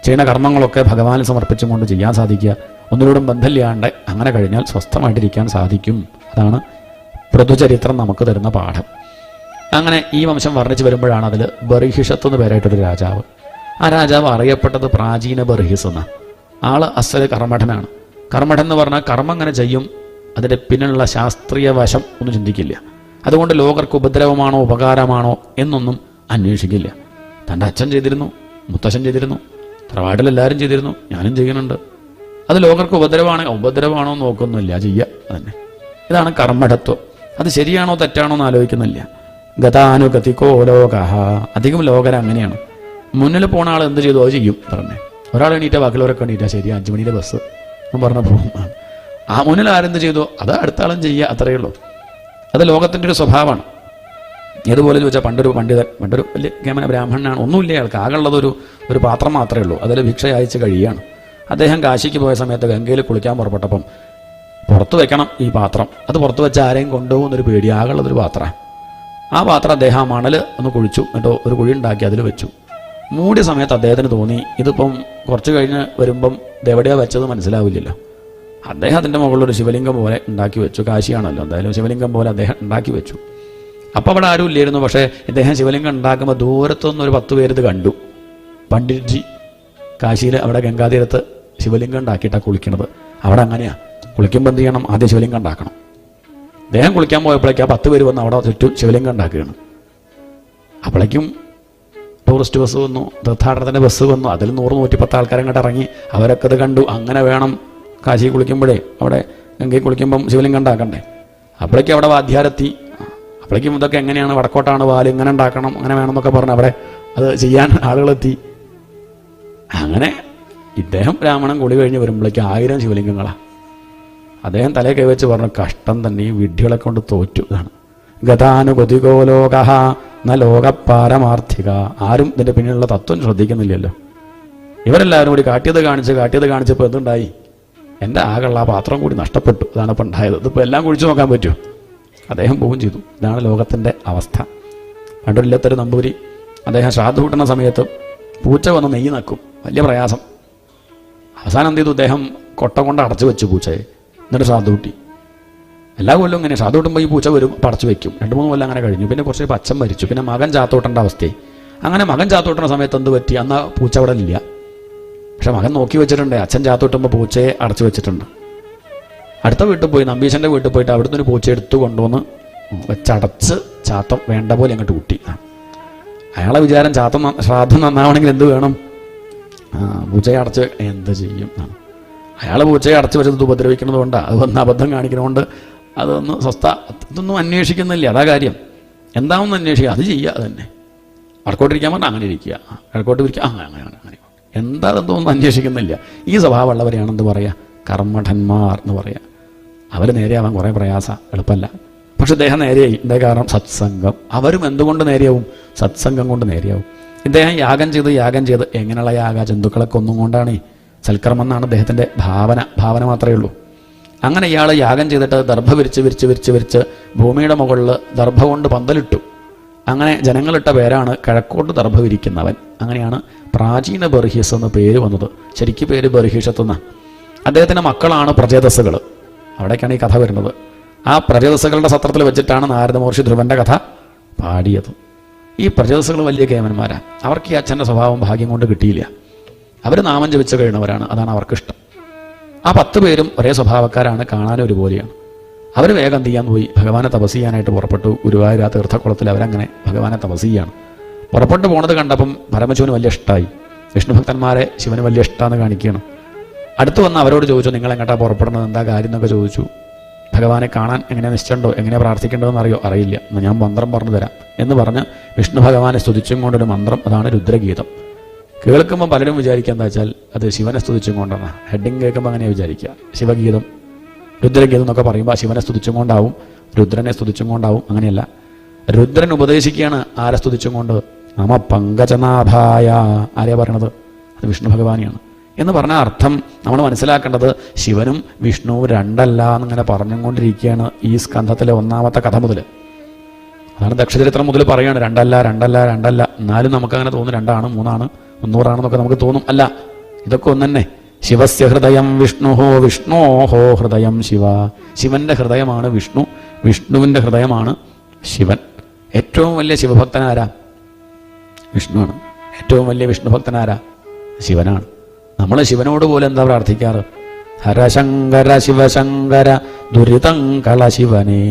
ചെയ്യുന്ന കർമ്മങ്ങളൊക്കെ ഭഗവാന് സമർപ്പിച്ചും കൊണ്ട് ചെയ്യാൻ സാധിക്കുക. ഒന്നിനോടും ബന്ധമില്ലാണ്ട് അങ്ങനെ കഴിഞ്ഞാൽ സ്വസ്ഥമായിട്ടിരിക്കാൻ സാധിക്കും. അതാണ് പൃഥുചരിത്രം നമുക്ക് തരുന്ന പാഠം. അങ്ങനെ ഈ വംശം വർണ്ണിച്ച് വരുമ്പോഴാണ് അതിൽ ബർഹിഷത്ത് എന്ന് പേരായിട്ടൊരു രാജാവ്. ആ രാജാവ് അറിയപ്പെട്ടത് പ്രാചീന ബർഹിസ് എന്ന ആള് അസല് കർമ്മഠനാണ്. കർമ്മഠൻ എന്ന് പറഞ്ഞാൽ കർമ്മം അങ്ങനെ ചെയ്യും, അതിൻ്റെ പിന്നിലുള്ള ശാസ്ത്രീയ വശം ഒന്നും ചിന്തിക്കില്ല. അതുകൊണ്ട് ലോകർക്ക് ഉപദ്രവമാണോ ഉപകാരമാണോ എന്നൊന്നും അന്വേഷിക്കില്ല. തൻ്റെ അച്ഛൻ ചെയ്തിരുന്നു, മുത്തശ്ശൻ ചെയ്തിരുന്നു, തറവാട്ടിലെല്ലാവരും ചെയ്തിരുന്നു, ഞാനും ചെയ്യുന്നുണ്ട്. അത് ലോകർക്ക് ഉപദ്രവമാണോ നോക്കൊന്നുമില്ല, ചെയ്യുക അതന്നെ. ഇതാണ് കർമ്മഠത്വം. അത് ശരിയാണോ തെറ്റാണോ എന്ന് ആലോചിക്കുന്നില്ല. ഗതാനുഗതിക്കോ ലോക. അധികം ലോകര അങ്ങനെയാണ്. മുന്നിൽ പോണ ആൾ എന്ത് ചെയ്തു അത് ചെയ്യും പറഞ്ഞേ. ഒരാൾ എണീറ്റ ബാക്കിയുള്ളവരൊക്കെ എണീറ്റാ ശരി 5 മണിയുടെ ബസ് എന്ന് പറഞ്ഞ പോകും. ആ മുന്നിൽ ആരെന്ത് ചെയ്തു അത് അടുത്ത ആളും ചെയ്യുക, അത്രയേ ഉള്ളൂ. അത് ലോകത്തിൻ്റെ ഒരു സ്വഭാവമാണ്. ഏതുപോലെ ചോദിച്ചാൽ പണ്ടൊരു വലിയ കേമന ബ്രാഹ്മണനാണ്, ഒന്നുമില്ല അയാൾക്ക്, ആകെയുള്ളത് ഒരു പാത്രം മാത്രമേ ഉള്ളൂ. അതിൽ ഭിക്ഷ അയച്ച് കഴിയുകയാണ്. അദ്ദേഹം കാശിക്ക് പോയ സമയത്ത് ഗംഗയിൽ കുളിക്കാൻ പുറപ്പെട്ടപ്പം പുറത്ത് വെക്കണം ഈ പാത്രം. അത് പുറത്ത് വെച്ച് ആരെയും കൊണ്ടുപോകുന്നൊരു പേടി. ആകെയുള്ളതൊരു പാത്രം. ആ പാത്രം അദ്ദേഹം ആ മണൽ ഒന്ന് കുഴിച്ചു, എന്നിട്ടോ ഒരു കുഴി ഉണ്ടാക്കി അതിൽ വെച്ചു. മൂടിയ സമയത്ത് അദ്ദേഹത്തിന് തോന്നി ഇതിപ്പം കുറച്ച് കഴിഞ്ഞ് വരുമ്പം ഇതെവിടെയാണ് വെച്ചത് മനസ്സിലാവില്ലല്ലോ. അദ്ദേഹം അതിൻ്റെ മുകളിലൊരു ശിവലിംഗം പോലെ ഉണ്ടാക്കി വെച്ചു. കാശിയാണല്ലോ, എന്തായാലും ശിവലിംഗം പോലെ അദ്ദേഹം ഉണ്ടാക്കി വെച്ചു. അപ്പോൾ അവിടെ ആരും ഇല്ലായിരുന്നു. പക്ഷേ ഇദ്ദേഹം ശിവലിംഗം ഉണ്ടാക്കുമ്പോൾ ദൂരത്തുനിന്നൊരു 10 പേര് ഇത് കണ്ടു. പണ്ഡിറ്റ്ജി കാശിയിൽ അവിടെ ഗംഗാതീരത്ത് ശിവലിംഗം ഉണ്ടാക്കിയിട്ടാണ് കുളിക്കണത്. അവിടെ അങ്ങനെയാണ്, കുളിക്കുമ്പോൾ എന്ത് ചെയ്യണം, ആദ്യം ശിവലിംഗം ഉണ്ടാക്കണം. അദ്ദേഹം കുളിക്കാൻ പോയപ്പോഴേക്കും ആ 10 പേര് വന്ന് അവിടെ ചുറ്റും ശിവലിംഗം ഉണ്ടാക്കുകയാണ്. അപ്പോഴേക്കും ടൂറിസ്റ്റ് ബസ് വന്നു, തീർത്ഥാടനത്തിൻ്റെ ബസ് വന്നു. അതിൽ 100-110 ആൾക്കാരങ്ങോട്ട് ഇറങ്ങി. അവരൊക്കെ ഇത് കണ്ടു. അങ്ങനെ വേണം കാശി കുളിക്കുമ്പോഴേ, അവിടെ ഗംഗയിൽ കുളിക്കുമ്പം ശിവലിംഗം ഉണ്ടാക്കണ്ടേ. അപ്പോഴേക്കും അവിടെ വാദ്യാരെത്തി. അപ്പോഴേക്കും ഇതൊക്കെ എങ്ങനെയാണ്, വടക്കോട്ടാണ് വാല്, ഇങ്ങനെ ഉണ്ടാക്കണം, അങ്ങനെ വേണമെന്നൊക്കെ പറഞ്ഞ് അവിടെ അത് ചെയ്യാൻ ആളുകളെത്തി. അങ്ങനെ ഇദ്ദേഹം ബ്രാഹ്മണൻ കുളി കഴിഞ്ഞ് വരുമ്പോഴേക്കും 1000 ശിവലിംഗങ്ങളാണ്. അദ്ദേഹം തലയെ കൈവച്ച് പറഞ്ഞു, കഷ്ടം തന്നെ, ഈ വിഡ്ഢികളെ കൊണ്ട് തോറ്റു. ഇതാണ് ഗതാനുഗതികോ ലോക ന ലോകപാരമാർത്ഥിക. ആരും ഇതിൻ്റെ പിന്നിലുള്ള തത്വം ശ്രദ്ധിക്കുന്നില്ലല്ലോ. ഇവരെല്ലാവരും കൂടി കാട്ടിയത് കാണിച്ചപ്പോൾ എന്തുണ്ടായി, എൻ്റെ ആകെയുള്ള ആ പാത്രം കൂടി നഷ്ടപ്പെട്ടു. അതാണ് ഇപ്പം ഉണ്ടായത്. ഇതിപ്പോൾ എല്ലാം കുഴിച്ചു നോക്കാൻ പറ്റുമോ? അദ്ദേഹം പോവുകയും ചെയ്തു. ഇതാണ് ലോകത്തിൻ്റെ അവസ്ഥ. പണ്ടൊരില്ലത്തൊരു നമ്പൂരി, അദ്ദേഹം ശ്രാദ്ധ കൂട്ടുന്ന സമയത്ത് പൂച്ച വന്ന് നെയ്യ് നക്കും, വലിയ പ്രയാസം. അവസാനം എന്ത് ചെയ്തു, അദ്ദേഹം കൊട്ട കൊണ്ട് അടച്ചു വെച്ചു പൂച്ചയെ. എന്നിട്ട് ശ്രാദ്ധ കൂട്ടി. എല്ലാ കൊല്ലവും ഇങ്ങനെ ശ്രാദ്ധ കൂട്ടുമ്പോൾ ഈ പൂച്ച വരും, അടച്ചു വെക്കും. 2-3 കൊല്ലം അങ്ങനെ കഴിഞ്ഞു. പിന്നെ കുറച്ച് അച്ഛൻ മരിച്ചു. പിന്നെ മകൻ ചാത്തോട്ടേണ്ട അവസ്ഥയായി. അങ്ങനെ മകൻ ചാത്തോട്ടുന്ന സമയത്ത് എന്ത് പറ്റി, അന്ന് പൂച്ച അവിടെ ഇല്ല. പക്ഷെ മകൻ നോക്കി വെച്ചിട്ടുണ്ട്. അച്ഛൻ ചാത്തോട്ടുമ്പോൾ പൂച്ചയെ അടച്ചു വെച്ചിട്ടുണ്ട്. അടുത്ത വീട്ടിൽ പോയി, നമ്പീശൻ്റെ വീട്ടിൽ പോയിട്ട് അവിടുന്ന് ഒരു പൂച്ച എടുത്തു കൊണ്ടുവന്ന് വെച്ചടച്ച് ചാത്തം വേണ്ട പോലെ അങ്ങോട്ട് കൂട്ടി. അയാളെ വിചാരം ശ്രാദ്ധം നന്നാവണമെങ്കിൽ എന്ത് വേണം, പൂച്ചയെ അടച്ച് എന്ത് ചെയ്യും. അയാൾ പൂച്ചയെ അടച്ചു വെച്ചത് ഉപദ്രവിക്കുന്നത് കൊണ്ടാണ്, അത് വന്ന് അബദ്ധം കാണിക്കുന്നതുകൊണ്ട് അതൊന്ന് ഇതൊന്നും അന്വേഷിക്കുന്നില്ല. അതാ കാര്യം. എന്താണെന്ന് അന്വേഷിക്കുക, അത് ചെയ്യുക. അത് തന്നെ വടക്കോട്ടിരിക്കാൻ പറഞ്ഞാൽ അങ്ങനെ ഇരിക്കുക, കിഴക്കോട്ട് ഇരിക്കുക, അങ്ങനെ എന്താ അതെന്തോന്നും അന്വേഷിക്കുന്നില്ല. ഈ സ്വഭാവമുള്ളവരെയാണ് എന്ത് പറയുക, കർമ്മഠന്മാർ എന്ന് പറയുക. അവർ നേരെയാവാൻ കുറേ പ്രയാസ, എളുപ്പമല്ല. പക്ഷെ ഇദ്ദേഹം നേരെയായി. എന്താ കാരണം? സത്സംഗം. അവരും എന്തുകൊണ്ട് നേരെയാവും? സത്സംഗം കൊണ്ട് നേരെയാവും. ഇദ്ദേഹം യാഗം ചെയ്ത് എങ്ങനെയുള്ള യാഗ ജന്തുക്കളൊക്കെ ഒന്നും കൊണ്ടാണ് സൽക്കർമ്മം എന്നാണ് അദ്ദേഹത്തിൻ്റെ ഭാവന മാത്രമേ ഉള്ളൂ. അങ്ങനെ ഇയാൾ യാഗം ചെയ്തിട്ട് ദർഭ വിരിച്ച് ഭൂമിയുടെ മുകളിൽ ദർഭ കൊണ്ട് പന്തലിട്ടു. അങ്ങനെ ജനങ്ങളിട്ട പേരാണ് കിഴക്കോട്ട് ദർഭ വിരിക്കുന്നവൻ. അങ്ങനെയാണ് പ്രാചീന ബർഹിസ് എന്ന് പേര് വന്നത്. ശരിക്കും പേര് ബർഹിഷത്തുനിന്ന്. അദ്ദേഹത്തിൻ്റെ മക്കളാണ് പ്രചേതസ്സുകൾ. അവിടേക്കാണ് ഈ കഥ വരുന്നത്. ആ പ്രചേതസ്സുകളുടെ സത്രത്തിൽ വെച്ചിട്ടാണ് നാരദ മഹർഷി ധ്രുവന്റെ കഥ പാടിയത്. ഈ പ്രചേതസ്സുകൾ വലിയ കേമന്മാരാണ്. അവർക്ക് ഈ അച്ഛൻ്റെ സ്വഭാവം ഭാഗ്യം കൊണ്ട് കിട്ടിയില്ല. അവർ നാമം ജപിച്ച് കഴിയുന്നവരാണ്. അതാണ് അവർക്കിഷ്ടം. ആ 10 പേരും ഒരേ സ്വഭാവക്കാരാണ്, കാണാനും ഒരുപോലെയാണ്. അവർ വേഗം ചെയ്യാൻ പോയി ഭഗവാനെ തപസ് ചെയ്യാനായിട്ട് പുറപ്പെട്ടു. ഗുരുവായൂർ ആ തീർത്ഥക്കുളത്തിൽ അവരങ്ങനെ ഭഗവാനെ തപസ് ചെയ്യാണ്. പുറപ്പെട്ടു പോണത് കണ്ടപ്പം പരമശിവന് വലിയ ഇഷ്ടമായി. വിഷ്ണുഭക്തന്മാരെ ശിവന് വലിയ ഇഷ്ടമാണെന്ന് കാണിക്കുകയാണ്. അടുത്ത് വന്ന് അവരോട് ചോദിച്ചു, നിങ്ങൾ എങ്ങോട്ടാണ് പുറപ്പെടുന്നത്, എന്താ കാര്യം എന്നൊക്കെ ചോദിച്ചു. ഭഗവാനെ കാണാൻ എങ്ങനെ നിശ്ചയുണ്ടോ, എങ്ങനെ പ്രാർത്ഥിക്കേണ്ടതെന്ന് അറിയില്ല, എന്നാൽ ഞാൻ മന്ത്രം പറഞ്ഞു തരാം എന്ന് പറഞ്ഞ് വിഷ്ണു ഭഗവാനെ സ്തുതിച്ചും കൊണ്ടൊരു മന്ത്രം, അതാണ് രുദ്രഗീതം. കേൾക്കുമ്പോൾ പലരും വിചാരിക്കുക എന്താ വെച്ചാൽ അത് ശിവനെ സ്തുതിച്ചും കൊണ്ടാണ്. ഹെഡിങ് കേൾക്കുമ്പോൾ അങ്ങനെ വിചാരിക്കുക. ശിവഗീതം, രുദ്രഗീതം എന്നൊക്കെ പറയുമ്പോൾ ശിവനെ സ്തുതിച്ചും കൊണ്ടാവും, രുദ്രനെ സ്തുതിച്ചും കൊണ്ടാവും. അങ്ങനെയല്ല, രുദ്രൻ ഉപദേശിക്കുകയാണ് ആരെ സ്തുതിച്ചും കൊണ്ട്. നമ പങ്കജനാഭായ. ആരെയാ പറയണത്? അത് വിഷ്ണു ഭഗവാനെയാണ്. എന്ന് പറഞ്ഞ അർത്ഥം നമ്മൾ മനസ്സിലാക്കേണ്ടത് ശിവനും വിഷ്ണുവും രണ്ടല്ല എന്നിങ്ങനെ പറഞ്ഞുകൊണ്ടിരിക്കുകയാണ് ഈ സ്കന്ധത്തിലെ 1ാമത്തെ കഥ മുതൽ. അതാണ് ദക്ഷചരിത്രം മുതൽ പറയുകയാണ് രണ്ടല്ല. എന്നാലും നമുക്കങ്ങനെ തോന്നും 2 ആണ് 3 ആണ് 300 ആണെന്നൊക്കെ നമുക്ക് തോന്നും. അല്ല, ഇതൊക്കെ ഒന്ന് തന്നെ. ശിവസ്യ ഹൃദയം വിഷ്ണുഹോ വിഷ്ണോഹോ ഹൃദയം ശിവ. ശിവന്റെ ഹൃദയമാണ് വിഷ്ണു, വിഷ്ണുവിൻ്റെ ഹൃദയമാണ് ശിവൻ. ഏറ്റവും വലിയ ശിവഭക്തനാരാ? വിഷ്ണുവാണ്. ഏറ്റവും വലിയ വിഷ്ണുഭക്തനാരാ? ശിവനാണ്. നമ്മൾ ശിവനോട് പോലും എന്താ പ്രാർത്ഥിക്കാറ്? ഹരശങ്കര ശിവശങ്കര ദുരിതങ്കള ശിവനെ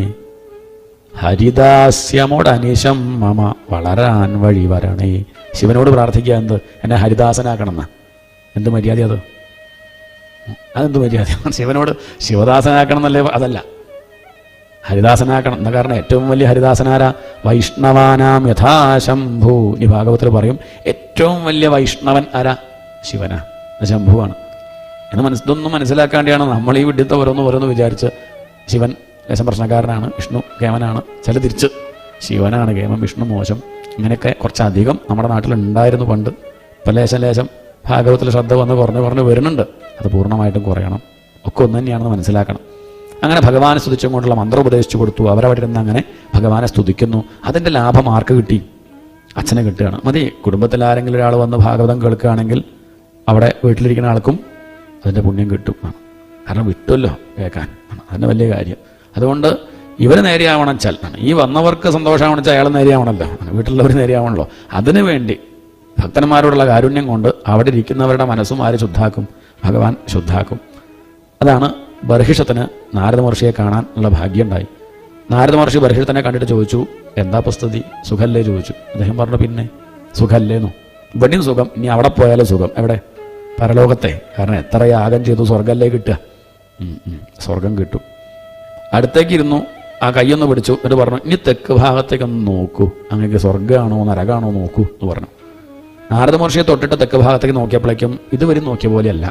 ഹരിദാസ്യമോടനിശം മമ വളരാൻ വഴി വരണേ. ശിവനോട് പ്രാർത്ഥിക്കുക എന്ത്? എന്നെ ഹരിദാസനാക്കണം എന്ന്. എന്ത് മര്യാദ അത്? അതെന്ത് മര്യാദ? ശിവനോട് ശിവദാസനാക്കണം എന്നല്ലേ? അതല്ല, ഹരിദാസനാക്കണം. എന്താ കാരണം? ഏറ്റവും വലിയ ഹരിദാസനാരാ? വൈഷ്ണവാനാം യഥാശംഭു. ഈ ഭാഗവത്തിൽ പറയും ഏറ്റവും വലിയ വൈഷ്ണവൻ ആരാ? ശിവനാ, ശംഭുവാണ്. ഇതൊന്നും മനസ്സിലാക്കാണ്ടിയാണ് നമ്മൾ ഈ വിഡ്ഢിത്തം ഓരോന്ന് വിചാരിച്ച് ശിവൻ ലേശം പ്രശ്നക്കാരനാണ്, വിഷ്ണു കേമനാണ്, ചില തിരിച്ച് ശിവനാണ് കേമൻ, വിഷ്ണു മോശം. ഇങ്ങനെയൊക്കെ കുറച്ചധികം നമ്മുടെ നാട്ടിലുണ്ടായിരുന്നു പണ്ട്. ഇപ്പം ലേശം ഭാഗവത്തിൽ ശ്രദ്ധ വന്ന് കുറഞ്ഞ് വരുന്നുണ്ട്. അത് പൂർണ്ണമായിട്ടും കുറയണം. ഒക്കെ ഒന്ന് തന്നെയാണെന്ന് മനസ്സിലാക്കണം. അങ്ങനെ ഭഗവാനെ സ്തുതിച്ചും കൊണ്ടുള്ള മന്ത്രം ഉപദേശിച്ചു കൊടുത്തു. അവരവിടെ ഇരുന്ന് അങ്ങനെ ഭഗവാനെ സ്തുതിക്കുന്നു. അതിൻ്റെ ലാഭം ആർക്ക് കിട്ടി? അച്ഛനെ കിട്ടുകയാണ്. മതി. കുടുംബത്തിൽ ആരെങ്കിലും ഒരാൾ വന്ന് ഭാഗവതം കേൾക്കുകയാണെങ്കിൽ അവിടെ വീട്ടിലിരിക്കുന്ന ആൾക്കും അതിൻ്റെ പുണ്യം കിട്ടും. കാരണം വിട്ടുമല്ലോ കേൾക്കാൻ. അതിൻ്റെ വലിയ കാര്യം. അതുകൊണ്ട് ഇവർ നേരെയാവണം വെച്ചാൽ, ഈ വന്നവർക്ക് സന്തോഷമാവണം വെച്ചാൽ അയാൾ നേരെയാവണമല്ലോ, വീട്ടിലുള്ളവർ നേരെയാവണമല്ലോ. അതിനു വേണ്ടി ഭക്തന്മാരോടുള്ള കാരുണ്യം കൊണ്ട് അവിടെ ഇരിക്കുന്നവരുടെ മനസ്സും ആര് ശുദ്ധാക്കും? ഭഗവാൻ ശുദ്ധാക്കും. അതാണ് ബർഹിഷത്തിന് നാരദ മഹർഷിയെ കാണാൻ ഉള്ള ഭാഗ്യമുണ്ടായി. നാരദ മഹർഷി ബർഹിഷത്തിനെ കണ്ടിട്ട് ചോദിച്ചു, എന്താ പ്രസ്തുതി, സുഖല്ലേ ചോദിച്ചു. അദ്ദേഹം പറഞ്ഞു, പിന്നെ സുഖല്ലേന്നു. ഇവിടെയും സുഖം, ഇനി അവിടെ പോയാലും സുഖം. എവിടെ? പരലോകത്തെ. കാരണം എത്ര യാഗം ചെയ്തു, സ്വർഗല്ലേ കിട്ടുക. സ്വർഗം കിട്ടും. അടുത്തേക്ക് ഇരുന്നു, ആ കൈയൊന്ന് പിടിച്ചു. എന്നിട്ട് പറഞ്ഞു, ഇനി തെക്ക് ഭാഗത്തേക്കൊന്ന് നോക്കൂ, അങ്ങനെ സ്വർഗ്ഗമാണോ നരകാണോ നോക്കൂ എന്ന് പറഞ്ഞു. നാരദ മഹർഷിയെ തൊട്ടിട്ട് തെക്ക് ഭാഗത്തേക്ക് നോക്കിയപ്പോഴേക്കും ഇതുവരെ നോക്കിയ പോലെയല്ല.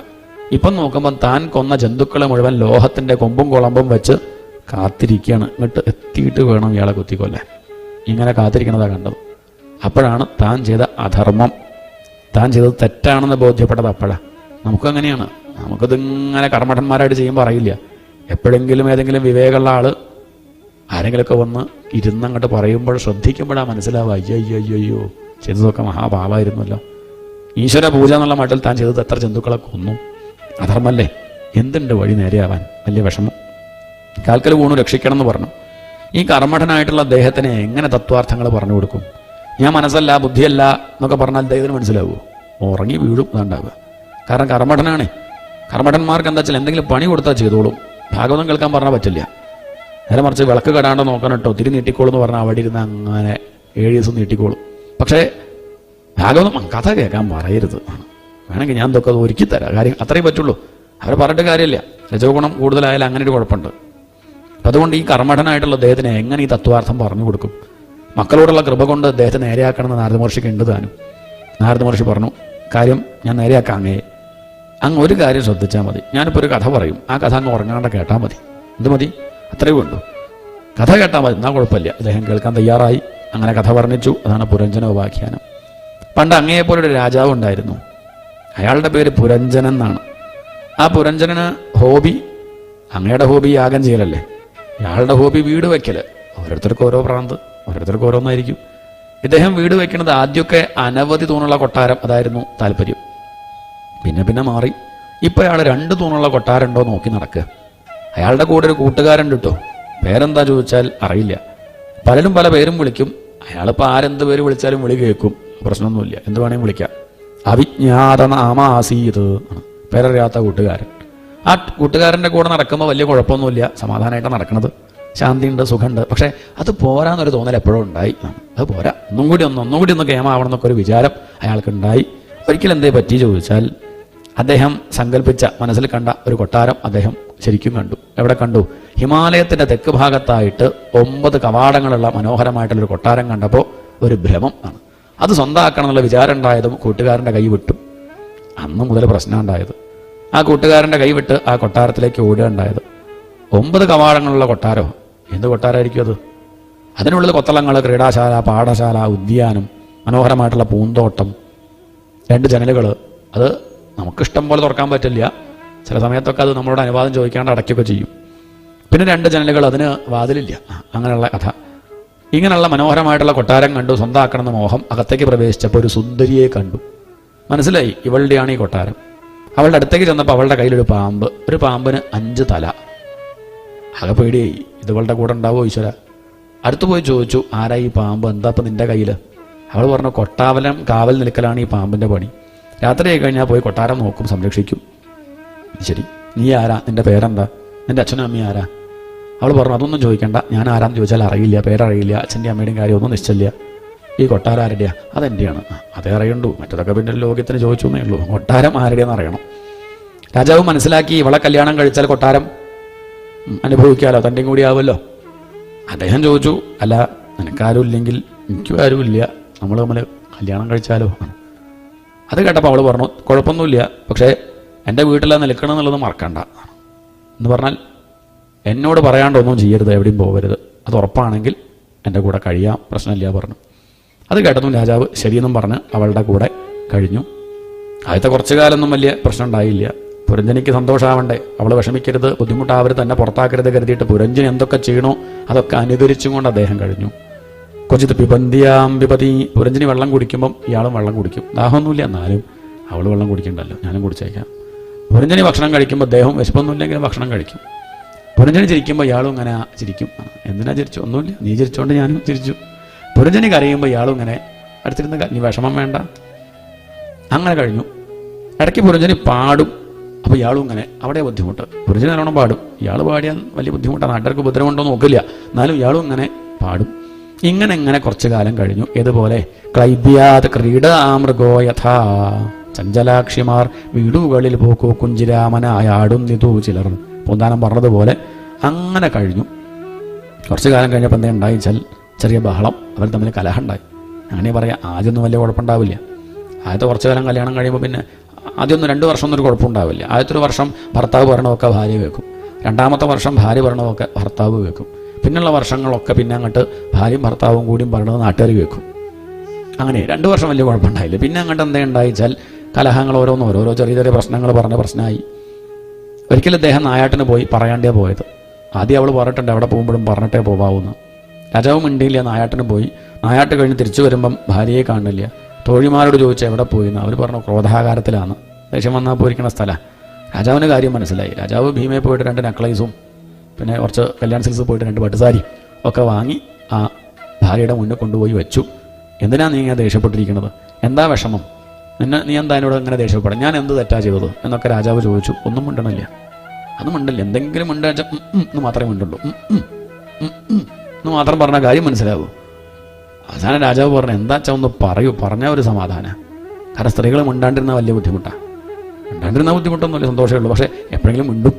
ഇപ്പം നോക്കുമ്പോൾ താൻ കൊന്ന ജന്തുക്കളെ മുഴുവൻ ലോഹത്തിൻ്റെ കൊമ്പും കുളമ്പും വെച്ച് കാത്തിരിക്കുകയാണ്. എന്നിട്ട് എത്തിയിട്ട് വേണം ഇയാളെ കുത്തിക്കൊല്ലാൻ. ഇങ്ങനെ കാത്തിരിക്കണതാണ് കണ്ടത്. അപ്പോഴാണ് താൻ ചെയ്ത അധർമ്മം, താൻ ചെയ്തത് തെറ്റാണെന്ന് ബോധ്യപ്പെട്ടത്. അപ്പോഴാണ് നമുക്കങ്ങനെയാണ്. നമുക്കിതിങ്ങനെ കർമ്മഠന്മാരായിട്ട് ചെയ്യുമ്പോൾ അറിയില്ല. എപ്പോഴെങ്കിലും ഏതെങ്കിലും വിവേകമുള്ള ആൾ ആരെങ്കിലുമൊക്കെ വന്ന് ഇരുന്നങ്ങോട്ട് പറയുമ്പോൾ ശ്രദ്ധിക്കുമ്പോഴാണ് മനസ്സിലാവുക, അയ്യോ ചെയ്തതൊക്കെ മഹാപാപമായിരുന്നല്ലോ. ഈശ്വര പൂജ എന്നുള്ള മട്ടിൽ താൻ ചെയ്തത് എത്ര ജന്തുക്കളെ കൊന്നു. അധർമ്മല്ലേ? എന്തുണ്ട് വഴി നേരെയാവാൻ? വലിയ വിഷമം. കാൽക്കൽ വീണു, രക്ഷിക്കണം എന്ന് പറഞ്ഞു. ഈ കർമ്മഠനായിട്ടുള്ള അദ്ദേഹത്തിന് എങ്ങനെ തത്വാർത്ഥങ്ങൾ പറഞ്ഞു കൊടുക്കും? ഞാൻ മനസ്സല്ല ബുദ്ധിയല്ല എന്നൊക്കെ പറഞ്ഞാൽ ദൈവത്തിന് മനസ്സിലാവുമോ? ഉറങ്ങി വീഴും ഇതാണ്ടാവുക. കാരണം കർമ്മഠനാണ്. കർമ്മഠന്മാർക്ക് എന്താ വെച്ചാൽ എന്തെങ്കിലും പണി കൊടുത്താൽ ചെയ്തോളും. ഭാഗവതം കേൾക്കാൻ പറഞ്ഞാൽ പറ്റില്ല. നേരെ മറിച്ച് വിളക്ക് കടാണ്ട് നോക്കണം കേട്ടോ, തിരി നീട്ടിക്കോളും എന്ന് പറഞ്ഞാൽ അവിടെ ഇരുന്ന് അങ്ങനെ 7 ദിവസം നീട്ടിക്കോളും. പക്ഷേ ഭാഗവതം കഥ കേൾക്കാൻ പറയരുത്. വേണമെങ്കിൽ ഞാൻ ഇതൊക്കെ ഒരുക്കി തരാം, കാര്യം അത്രയും പറ്റുള്ളൂ. അവരെ പറഞ്ഞിട്ട് കാര്യമില്ല. രജോ ഗുണം കൂടുതലായാലും അങ്ങനെ ഒരു കുഴപ്പമുണ്ട്. അപ്പം അതുകൊണ്ട് ഈ കർമ്മഠനായിട്ടുള്ള അദ്ദേഹത്തിന് എങ്ങനെ ഈ തത്വാർത്ഥം പറഞ്ഞു കൊടുക്കും? മക്കളോടുള്ള കൃപ കൊണ്ട് അദ്ദേഹത്തെ നേരെയാക്കണമെന്ന് നാരദ മഹർഷിക്ക് ഉണ്ട് താനും. നാരദ മഹർഷി പറഞ്ഞു, കാര്യം ഞാൻ നേരെയാക്കാം അങ്ങേ. അങ്ങ് ഒരു കാര്യം ശ്രദ്ധിച്ചാൽ മതി. ഞാനിപ്പോൾ ഒരു കഥ പറയും, ആ കഥ അങ്ങ് ഉറങ്ങാണ്ട് കേട്ടാൽ മതി. എന്ത് മതി? അത്രയേ ഉള്ളൂ. കഥ കേട്ടാൽ മതി, എന്നാൽ കുഴപ്പമില്ല. അദ്ദേഹം കേൾക്കാൻ തയ്യാറായി. അങ്ങനെ കഥ വർണ്ണിച്ചു. അതാണ് പുരഞ്ജന ഉപാഖ്യാനം. പണ്ട് അങ്ങയെപ്പോലൊരു രാജാവ് ഉണ്ടായിരുന്നു. അയാളുടെ പേര് പുരഞ്ജനൻ എന്നാണ്. ആ പുരഞ്ജനന് ഹോബി, അങ്ങയുടെ ഹോബി യാഗം ചെയ്യലല്ലേ, ഇയാളുടെ ഹോബി വീട് വയ്ക്കല്. ഓരോരുത്തർക്കും ഓരോ പ്രാന്ത്, ഓരോരുത്തർക്കും ഓരോന്നായിരിക്കും. ഇദ്ദേഹം വീട് വയ്ക്കുന്നത് ആദ്യമൊക്കെ അനവധി തൂണുള്ള കൊട്ടാരം, അതായിരുന്നു താല്പര്യം. പിന്നെ പിന്നെ മാറി. ഇപ്പം അയാൾ 2 തൂണുള്ള കൊട്ടാരം ഉണ്ടോ നോക്കി നടക്കുക. അയാളുടെ കൂടെ ഒരു കൂട്ടുകാരൻ കിട്ടോ. പേരെന്താ ചോദിച്ചാൽ അറിയില്ല. പലരും പല പേരും വിളിക്കും. അയാളിപ്പോൾ ആരെന്ത് പേര് വിളിച്ചാലും വിളി കേൾക്കും, പ്രശ്നമൊന്നുമില്ല, എന്ത് വേണമെങ്കിലും വിളിക്കാം. അവിജ്ഞാത നാമാസീത്, പേരറിയാത്ത കൂട്ടുകാരൻ. ആ കൂട്ടുകാരൻ്റെ കൂടെ നടക്കുമ്പോൾ വലിയ കുഴപ്പമൊന്നുമില്ല, സമാധാനമായിട്ട് നടക്കുന്നത്, ശാന്തിയുണ്ട്, സുഖമുണ്ട്. പക്ഷേ അത് പോരാന്നൊരു തോന്നൽ എപ്പോഴും ഉണ്ടായി. അത് പോരാ, ഒന്നും കൂടി ഒന്ന് കേമാവണം എന്നൊക്കെ ഒരു വിചാരം അയാൾക്കുണ്ടായി. ഒരിക്കലും എന്തേ പറ്റി ചോദിച്ചാൽ, അദ്ദേഹം സങ്കല്പിച്ച, മനസ്സിൽ കണ്ട ഒരു കൊട്ടാരം അദ്ദേഹം ശരിക്കും കണ്ടു. എവിടെ കണ്ടു? ഹിമാലയത്തിൻ്റെ തെക്ക് ഭാഗത്തായിട്ട് 9 കവാടങ്ങളുള്ള മനോഹരമായിട്ടുള്ളൊരു കൊട്ടാരം കണ്ടപ്പോൾ ഒരു ഭ്രമം ആണ്. അത് സ്വന്തമാക്കണം എന്നുള്ള വിചാരം ഉണ്ടായതും കൂട്ടുകാരൻ്റെ കൈ വിട്ടു. അന്ന് മുതൽ പ്രശ്നം ഉണ്ടായത്. ആ കൂട്ടുകാരൻ്റെ കൈ വിട്ട് ആ കൊട്ടാരത്തിലേക്ക് ഓടുക ഉണ്ടായത്. 9 കവാടങ്ങളുള്ള കൊട്ടാരോ? എന്ത് കൊട്ടാരമായിരിക്കും അത്? അതിനുള്ളിൽ കൊത്തളങ്ങൾ, ക്രീഡാശാല, പാഠശാല, ഉദ്യാനം, മനോഹരമായിട്ടുള്ള പൂന്തോട്ടം, 2 ജനലുകൾ. അത് നമുക്കിഷ്ടം പോലെ തുറക്കാൻ പറ്റില്ല, ചില സമയത്തൊക്കെ അത് നമ്മളോട് അനുവാദം ചോദിക്കാണ്ട് അടയ്ക്കുകയൊക്കെ ചെയ്യും. പിന്നെ 2 ജനലുകൾ, അതിന് വാതിലില്ല. അങ്ങനെയുള്ള കഥ. ഇങ്ങനെയുള്ള മനോഹരമായിട്ടുള്ള കൊട്ടാരം കണ്ടു. സ്വന്തമാക്കണമെന്ന് മോഹം. അകത്തേക്ക് പ്രവേശിച്ചപ്പോൾ ഒരു സുന്ദരിയെ കണ്ടു. മനസ്സിലായി ഇവളുടെയാണ് ഈ കൊട്ടാരം. അവളുടെ അടുത്തേക്ക് ചെന്നപ്പോൾ അവളുടെ കയ്യിലൊരു പാമ്പ്. ഒരു പാമ്പിന് 5 തല. ആകെ പേടിയായി. ഇതുവളുടെ കൂടെ ഉണ്ടാവുമോ ഈശ്വര? അടുത്ത് പോയി ചോദിച്ചു, ആരാ ഈ പാമ്പ്? എന്താ ഇപ്പം നിൻ്റെ കയ്യിൽ? അവൾ പറഞ്ഞു, കൊട്ടാവലം കാവൽ നിൽക്കലാണ് ഈ പാമ്പിൻ്റെ പണി. രാത്രി ആയി കഴിഞ്ഞാൽ പോയി കൊട്ടാരം നോക്കും, സംരക്ഷിക്കും. ശരി, നീ ആരാ? നിൻ്റെ പേരെന്താ? നിൻ്റെ അച്ഛനും അമ്മയും ആരാ? അവൾ പറഞ്ഞു, അതൊന്നും ചോദിക്കണ്ട, ഞാൻ ആരാന്ന് ചോദിച്ചാൽ അറിയില്ല, പേരറിയില്ല, അച്ഛൻ്റെയും അമ്മയുടെയും കാര്യമൊന്നും നിശ്ചയില്ല. ഈ കൊട്ടാരം ആരുടെയാ? അതെൻ്റെയാണ്. അതേ അറിയണ്ടു, മറ്റതൊക്കെ പിന്നെ ലോകത്തിന് ചോദിച്ചു എന്നേ ഉള്ളൂ. കൊട്ടാരം ആരുടെയെന്ന് അറിയണം. രാജാവ് മനസ്സിലാക്കി, ഇവളെ കല്യാണം കഴിച്ചാൽ കൊട്ടാരം അനുഭവിക്കാമല്ലോ, തൻ്റെയും കൂടി ആവുമല്ലോ. അദ്ദേഹം ചോദിച്ചു, അല്ല നിനക്കാരും ഇല്ലെങ്കിൽ എനിക്കും ആരുമില്ല, നമ്മൾ തമ്മിൽ കല്യാണം കഴിച്ചാലോ? അത് കേട്ടപ്പോൾ അവൾ പറഞ്ഞു, കുഴപ്പമൊന്നുമില്ല, പക്ഷേ എൻ്റെ വീട്ടിലാണ് നിൽക്കണം എന്നുള്ളത് മറക്കണ്ട എന്ന് പറഞ്ഞാൽ എന്നോട് പറയാണ്ടൊന്നും ചെയ്യരുത്, എവിടെയും പോകരുത്, അത് ഉറപ്പാണെങ്കിൽ എൻ്റെ കൂടെ കഴിയാം, പ്രശ്നമില്ല പറഞ്ഞു. അത് കേട്ടതും രാജാവ് ശരിയെന്നും പറഞ്ഞ് അവളുടെ കൂടെ കഴിഞ്ഞു. ആദ്യത്തെ കുറച്ചു കാലമൊന്നും വലിയ പ്രശ്നം ഉണ്ടായില്ല. പുരഞ്ജനിക്ക് സന്തോഷമാവണ്ടേ, അവൾ വിഷമിക്കരുത്, ബുദ്ധിമുട്ടാവരുത്, തന്നെ പുറത്താക്കരുത് കരുതിയിട്ട് പുരഞ്ജനി എന്തൊക്കെ ചെയ്യണോ അതൊക്കെ അനുകരിച്ചും കൊണ്ട് അദ്ദേഹം കഴിഞ്ഞു. കൊച്ചിത്ത് പിബന്തിയാം പിപതി, പുരഞ്ജനി വെള്ളം കുടിക്കുമ്പം ഇയാളും വെള്ളം കുടിക്കും. ദാഹമൊന്നുമില്ല, എന്നാലും അവൾ വെള്ളം കുടിക്കണ്ടല്ലോ, ഞാനും കുടിച്ചേക്കാം. പുരഞ്ജനി ഭക്ഷണം കഴിക്കുമ്പോൾ അദ്ദേഹം വിശപ്പൊന്നുമില്ലെങ്കിലും ഭക്ഷണം കഴിക്കും. പുരഞ്ജനി ചിരിക്കുമ്പോൾ ഇയാളും ഇങ്ങനെ ചിരിക്കും. എന്തിനാ ചിരിച്ചു? ഒന്നുമില്ല, നീ ചിരിച്ചോണ്ട് ഞാനും ചിരിച്ചു. പുരഞ്ജനി കരയുമ്പോൾ ഇയാളും ഇങ്ങനെ അടുത്തിരുന്ന്, നീ വിഷമം വേണ്ട. അങ്ങനെ കഴിഞ്ഞു. ഇടയ്ക്ക് പുരഞ്ജനി പാടും, അപ്പോൾ ഇയാളും ഇങ്ങനെ, അവിടെ ബുദ്ധിമുട്ട്. പുരഞ്ജനി നല്ലോണം പാടും, ഇയാൾ പാടിയാൽ വലിയ ബുദ്ധിമുട്ടാണ്, നാട്ടുകാർക്ക് ഉപദ്രവമുണ്ടോ നോക്കില്ല, എന്നാലും ഇയാളും ഇങ്ങനെ പാടും. ഇങ്ങനെ കുറച്ചു കാലം കഴിഞ്ഞു. ഇതുപോലെ ക്ലൈബ്യാത് ക്രീഡാമൃഗോ യഥാ, ചഞ്ചലാക്ഷിമാർ വീടുകളിൽ പോക്കോ കുഞ്ചിരാമനായാടും നിതു ചിലർ, പൂന്താനം പറഞ്ഞതുപോലെ അങ്ങനെ കഴിഞ്ഞു. കുറച്ചു കാലം കഴിഞ്ഞപ്പോൾ എന്താ ഉണ്ടായിച്ചാൽ ചെറിയ ബഹളം, അവർ തമ്മിൽ കലഹം ഉണ്ടായി. അങ്ങനെ പറയാം, ആദ്യമൊന്നും വലിയ കുഴപ്പമുണ്ടാവില്ല. ആദ്യത്തെ കുറച്ചു കാലം കല്യാണം കഴിയുമ്പോൾ പിന്നെ ആദ്യമൊന്നും 2 വർഷമൊന്നും ഒരു കുഴപ്പമുണ്ടാവില്ല. ആദ്യത്തെ 1 വർഷം ഭർത്താവ് പറയണമൊക്കെ ഭാര്യ കേൾക്കും, 2ാമത്തെ വർഷം ഭാര്യ പറയണമൊക്കെ ഭർത്താവ് കേൾക്കും, പിന്നെയുള്ള വർഷങ്ങളൊക്കെ പിന്നെ അങ്ങോട്ട് ഭാര്യയും ഭർത്താവും കൂടിയും പറയണത് നാട്ടുകാർ കേൾക്കും. അങ്ങനെ 2 വർഷം വലിയ കുഴപ്പമുണ്ടായില്ല. പിന്നെ അങ്ങോട്ട് എന്താ ഉണ്ടായിച്ചാൽ കലഹങ്ങൾ ഓരോരോ ചെറിയ ചെറിയ പ്രശ്നങ്ങൾ പറഞ്ഞ പ്രശ്നമായി. ഒരിക്കലും അദ്ദേഹം നായാട്ടിന് പോയി, പറയാണ്ടേ പോയത്. ആദ്യം അവൾ പറഞ്ഞിട്ടുണ്ട് എവിടെ പോകുമ്പോഴും പറഞ്ഞിട്ടേ പോകാവുന്നു. രാജാവ് മിണ്ടിയില്ല, നായാട്ടിന് പോയി. നായാട്ട് കഴിഞ്ഞ് തിരിച്ചു വരുമ്പം ഭാര്യയെ കാണില്ല. തോഴിമാരോട് ചോദിച്ചാൽ എവിടെ പോയിന്ന്. അവർ പറഞ്ഞു ക്രോധാകാരത്തിലാണ്, ദേഷ്യം വന്നാൽ പോയിരിക്കുന്ന സ്ഥലമാണ്. രാജാവിന് കാര്യം മനസ്സിലായി. രാജാവ് ഭീമയെ പോയിട്ട് 2 നെക്ലേസും പിന്നെ കുറച്ച് കല്യാൺ സിൽക്സ് പോയിട്ട് 2 പട്ടുസാരി ഒക്കെ വാങ്ങി ആ ഭാര്യയുടെ മുന്നിൽ കൊണ്ടുപോയി വെച്ചു. എന്തിനാ നീ ഇങ്ങനെ ദേഷ്യപ്പെട്ടിരിക്കുന്നത്? എന്താ വിഷമം? നീ എന്താ എന്നോട് ഇങ്ങനെ ദേഷ്യപ്പെടാം? ഞാൻ എന്ത് തെറ്റാ ചെയ്തത് എന്നൊക്കെ രാജാവ് ചോദിച്ചു. ഒന്നും മിണ്ടണില്ല, അതൊന്നും മിണ്ടില്ല. എന്തെങ്കിലും മിണ്ടാച്ച എന്ന് മാത്രമേ മിണ്ടുള്ളൂ, എന്ന് മാത്രം പറഞ്ഞാൽ കാര്യം മനസ്സിലാവൂ. അവസാനം രാജാവ് പറഞ്ഞു, എന്താച്ചാ ഒന്ന് പറയൂ, പറഞ്ഞാൽ ഒരു സമാധാനം. കാരണം സ്ത്രീകൾ മിണ്ടാണ്ടിരുന്ന വലിയ ബുദ്ധിമുട്ടാണ്. മിണ്ടാണ്ടിരുന്ന ബുദ്ധിമുട്ടൊന്നുമില്ല, സന്തോഷമേ ഉള്ളൂ. പക്ഷേ എപ്പോഴെങ്കിലും മിണ്ടും,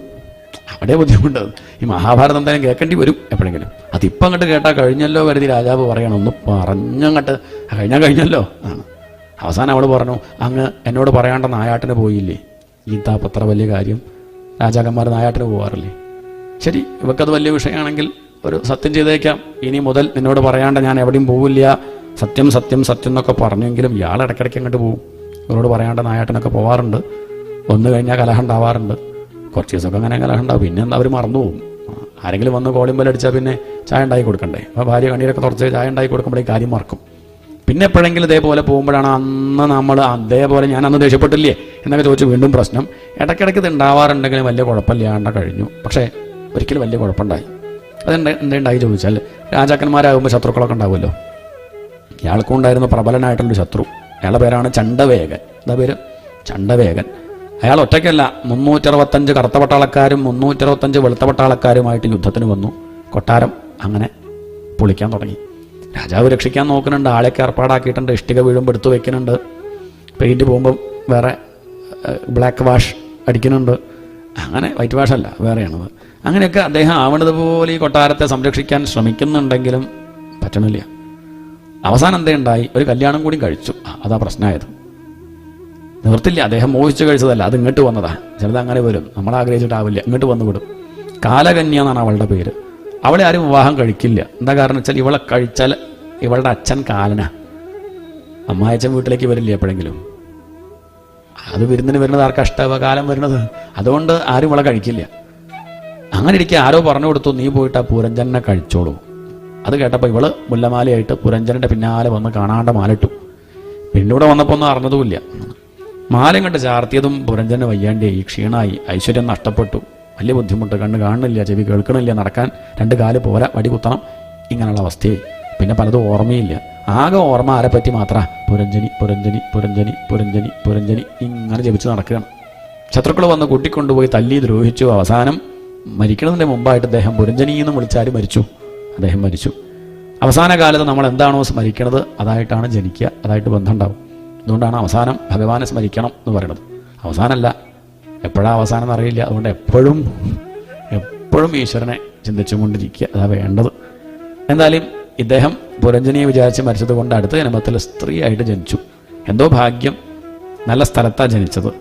അവിടെ ബുദ്ധിമുട്ട്. ഈ മഹാഭാരതം എന്തായാലും കേൾക്കേണ്ടി വരും എപ്പോഴെങ്കിലും. അതിപ്പം അങ്ങോട്ട് കേട്ടാൽ കഴിഞ്ഞല്ലോ കരുതി രാജാവ് പറയണം, ഒന്ന് പറഞ്ഞങ്ങോട്ട് കഴിഞ്ഞല്ലോ ആണ്. അവസാനം അവൾ പറഞ്ഞു, അങ്ങ് എന്നോട് പറയാണ്ട നായാട്ടിന് പോയില്ലേ? ഇതാപ്പം അത്ര വലിയ കാര്യം, രാജാക്കന്മാർ നായാട്ടിന് പോകാറില്ലേ? ശരി, ഇവക്കത് വലിയ വിഷയമാണെങ്കിൽ ഒരു സത്യം ചെയ്തേക്കാം, ഇനി മുതൽ നിന്നോട് പറയാണ്ട് ഞാൻ എവിടെയും പോവില്ല, സത്യം സത്യം സത്യം എന്നൊക്കെ പറഞ്ഞെങ്കിലും ഇയാൾ ഇടയ്ക്കിടയ്ക്ക് അങ്ങോട്ട് പോകും. ഇവരോട് പറയാണ്ട് നായാട്ടിനൊക്കെ പോകാറുണ്ട്. വന്നു കഴിഞ്ഞാൽ കലഹം ഉണ്ടാവാറുണ്ട്. കുറച്ച് ദിവസമൊക്കെ അങ്ങനെ കലഹം ഉണ്ടാവും, പിന്നെ എന്താ അവർ മറന്നു പോകും. ആരെങ്കിലും വന്ന് കോളിമ്പലടിച്ചാൽ പിന്നെ ചായ ഉണ്ടാക്കി കൊടുക്കണ്ടേ? അപ്പോൾ ഭാര്യ കണ്ണീരൊക്കെ തുറച്ച് ചായ ഉണ്ടാക്കി കൊടുക്കുമ്പോഴേ കാര്യം മറക്കും. പിന്നെ എപ്പോഴെങ്കിലും ഇതേപോലെ പോകുമ്പോഴാണ് അന്ന് നമ്മൾ അതേപോലെ ഞാൻ അന്ന് ദേഷ്യപ്പെട്ടില്ലേ എന്നൊക്കെ ചോദിച്ച് വീണ്ടും പ്രശ്നം. ഇടയ്ക്കിടയ്ക്ക് ഇത് ഉണ്ടാവാറുണ്ടെങ്കിലും വലിയ കുഴപ്പമില്ലാണ്ട കഴിഞ്ഞു. പക്ഷേ ഒരിക്കലും വലിയ കുഴപ്പമുണ്ടായി. എന്തുണ്ടായി ചോദിച്ചാൽ, രാജാക്കന്മാരാകുമ്പോൾ ശത്രുക്കളൊക്കെ ഉണ്ടാവുമല്ലോ. ഇയാൾക്കും ഉണ്ടായിരുന്ന പ്രബലനായിട്ടുള്ളൊരു ശത്രു. അയാളുടെ പേരാണ് ചണ്ഡവേഗൻ. എന്താ പേര്? ചണ്ഡവേഗൻ. അയാൾ ഒറ്റയ്ക്കല്ല, 365 കറുത്ത പട്ടാളക്കാരും 365 വെളുത്ത പട്ടാളക്കാരുമായിട്ട് യുദ്ധത്തിന് വന്നു. കൊട്ടാരം അങ്ങനെ പൊളിക്കാൻ തുടങ്ങി. രാജാവ് രക്ഷിക്കാൻ നോക്കുന്നുണ്ട്, ആളെയൊക്കെ ഏർപ്പാടാക്കിയിട്ടുണ്ട്, ഇഷ്ടിക വീഴുമ്പോൾ എടുത്തു വെക്കുന്നുണ്ട്, പെയിൻറ്റ് പോകുമ്പോൾ വേറെ ബ്ലാക്ക് വാഷ് അടിക്കുന്നുണ്ട്. അങ്ങനെ വൈറ്റ് വാഷ് അല്ല, വേറെയാണത്. അങ്ങനെയൊക്കെ അദ്ദേഹം ആവണതുപോലെ ഈ കൊട്ടാരത്തെ സംരക്ഷിക്കാൻ ശ്രമിക്കുന്നുണ്ടെങ്കിലും പറ്റണില്ല. അവസാനം എന്തേ ഉണ്ടായി? ഒരു കല്യാണം കൂടി കഴിച്ചു. അതാ പ്രശ്നമായത്. നിവർത്തില്ല, അദ്ദേഹം മോഹിച്ച് കഴിച്ചതല്ല, അത് ഇങ്ങോട്ട് വന്നതാ. ചിലത് അങ്ങനെ വരും, നമ്മൾ ആഗ്രഹിച്ചിട്ടാവില്ല, ഇങ്ങോട്ട് വന്നു വിടും. കാലകന്യ എന്നാണ് അവളുടെ പേര്. അവളെ ആരും വിവാഹം കഴിക്കില്ല. എന്താ കാരണം വെച്ചാൽ ഇവളെ കഴിച്ചാൽ ഇവളുടെ അച്ഛൻ കാലനാ. അമ്മായച്ഛൻ വീട്ടിലേക്ക് വരില്ല എപ്പോഴെങ്കിലും. അത് വിരുന്നിന് വരുന്നത് ആർക്കാ ഇഷ്ടമാവുക? കാലം വരുന്നത്. അതുകൊണ്ട് ആരും ഇവളെ കഴിക്കില്ല. അങ്ങനെ ഇരിക്കെ ആരോ പറഞ്ഞു കൊടുത്തു, നീ പോയിട്ട് ആ പുരഞ്ജനെ കഴിച്ചോളൂ. അത് കേട്ടപ്പോൾ ഇവള് മുല്ലമാലയായിട്ട് പുരഞ്ജനൻ്റെ പിന്നാലെ വന്ന് കാണാണ്ട മാലിട്ടു. പിന്നീട് വന്നപ്പോൾ ഒന്നും അറിഞ്ഞതുമില്ല. മാലയും കണ്ട് ചാർത്തിയതും പുരഞ്ജന് വയ്യാണ്ടായി, ക്ഷീണമായി, ഐശ്വര്യം നഷ്ടപ്പെട്ടു, വലിയ ബുദ്ധിമുട്ട്, കണ്ണ് കാണുന്നില്ല, ചെവി കേൾക്കണില്ല, നടക്കാൻ 2 കാല് പോരാ, വടി കുത്തണം, ഇങ്ങനെയുള്ള അവസ്ഥയായി. പിന്നെ പലതും ഓർമ്മയില്ല. ആകെ ഓർമ്മ ആരെ പറ്റി മാത്രമാണ്? പുരഞ്ജനി പുരഞ്ജനി പുരഞ്ജനി പുരഞ്ജനി പുരഞ്ജനി ഇങ്ങനെ ജപിച്ച് നടക്കുകയാണ്. ശത്രുക്കൾ വന്ന് കൂട്ടിക്കൊണ്ടുപോയി തല്ലി ദ്രോഹിച്ചു. അവസാനം മരിക്കുന്നതിൻ്റെ മുമ്പായിട്ട് അദ്ദേഹം പുരഞ്ജനി എന്ന് വിളിച്ചാൽ മരിച്ചു. അദ്ദേഹം മരിച്ചു. അവസാന കാലത്ത് നമ്മൾ എന്താണോ സ്മരിക്കണത് അതായിട്ടാണ് ജനിക്കുക, അതായിട്ട് ബന്ധം ഉണ്ടാവും. അതുകൊണ്ടാണ് അവസാനം ഭഗവാനെ സ്മരിക്കണം എന്ന് പറയുന്നത്. അവസാനമല്ല, എപ്പോഴാണ് അവസാനം എന്നറിയില്ല. അതുകൊണ്ട് എപ്പോഴും ഈശ്വരനെ ചിന്തിച്ചുകൊണ്ടിരിക്കുക, അതാ വേണ്ടത്. എന്തായാലും ഇദ്ദേഹം പുരഞ്ജനിയെ വിചാരിച്ച് മരിച്ചത് കൊണ്ട് അടുത്ത ജന്മത്തിൽ സ്ത്രീ ആയിട്ട് ജനിച്ചു. എന്തോ ഭാഗ്യം, നല്ല സ്ഥലത്താണ് ജനിച്ചത്.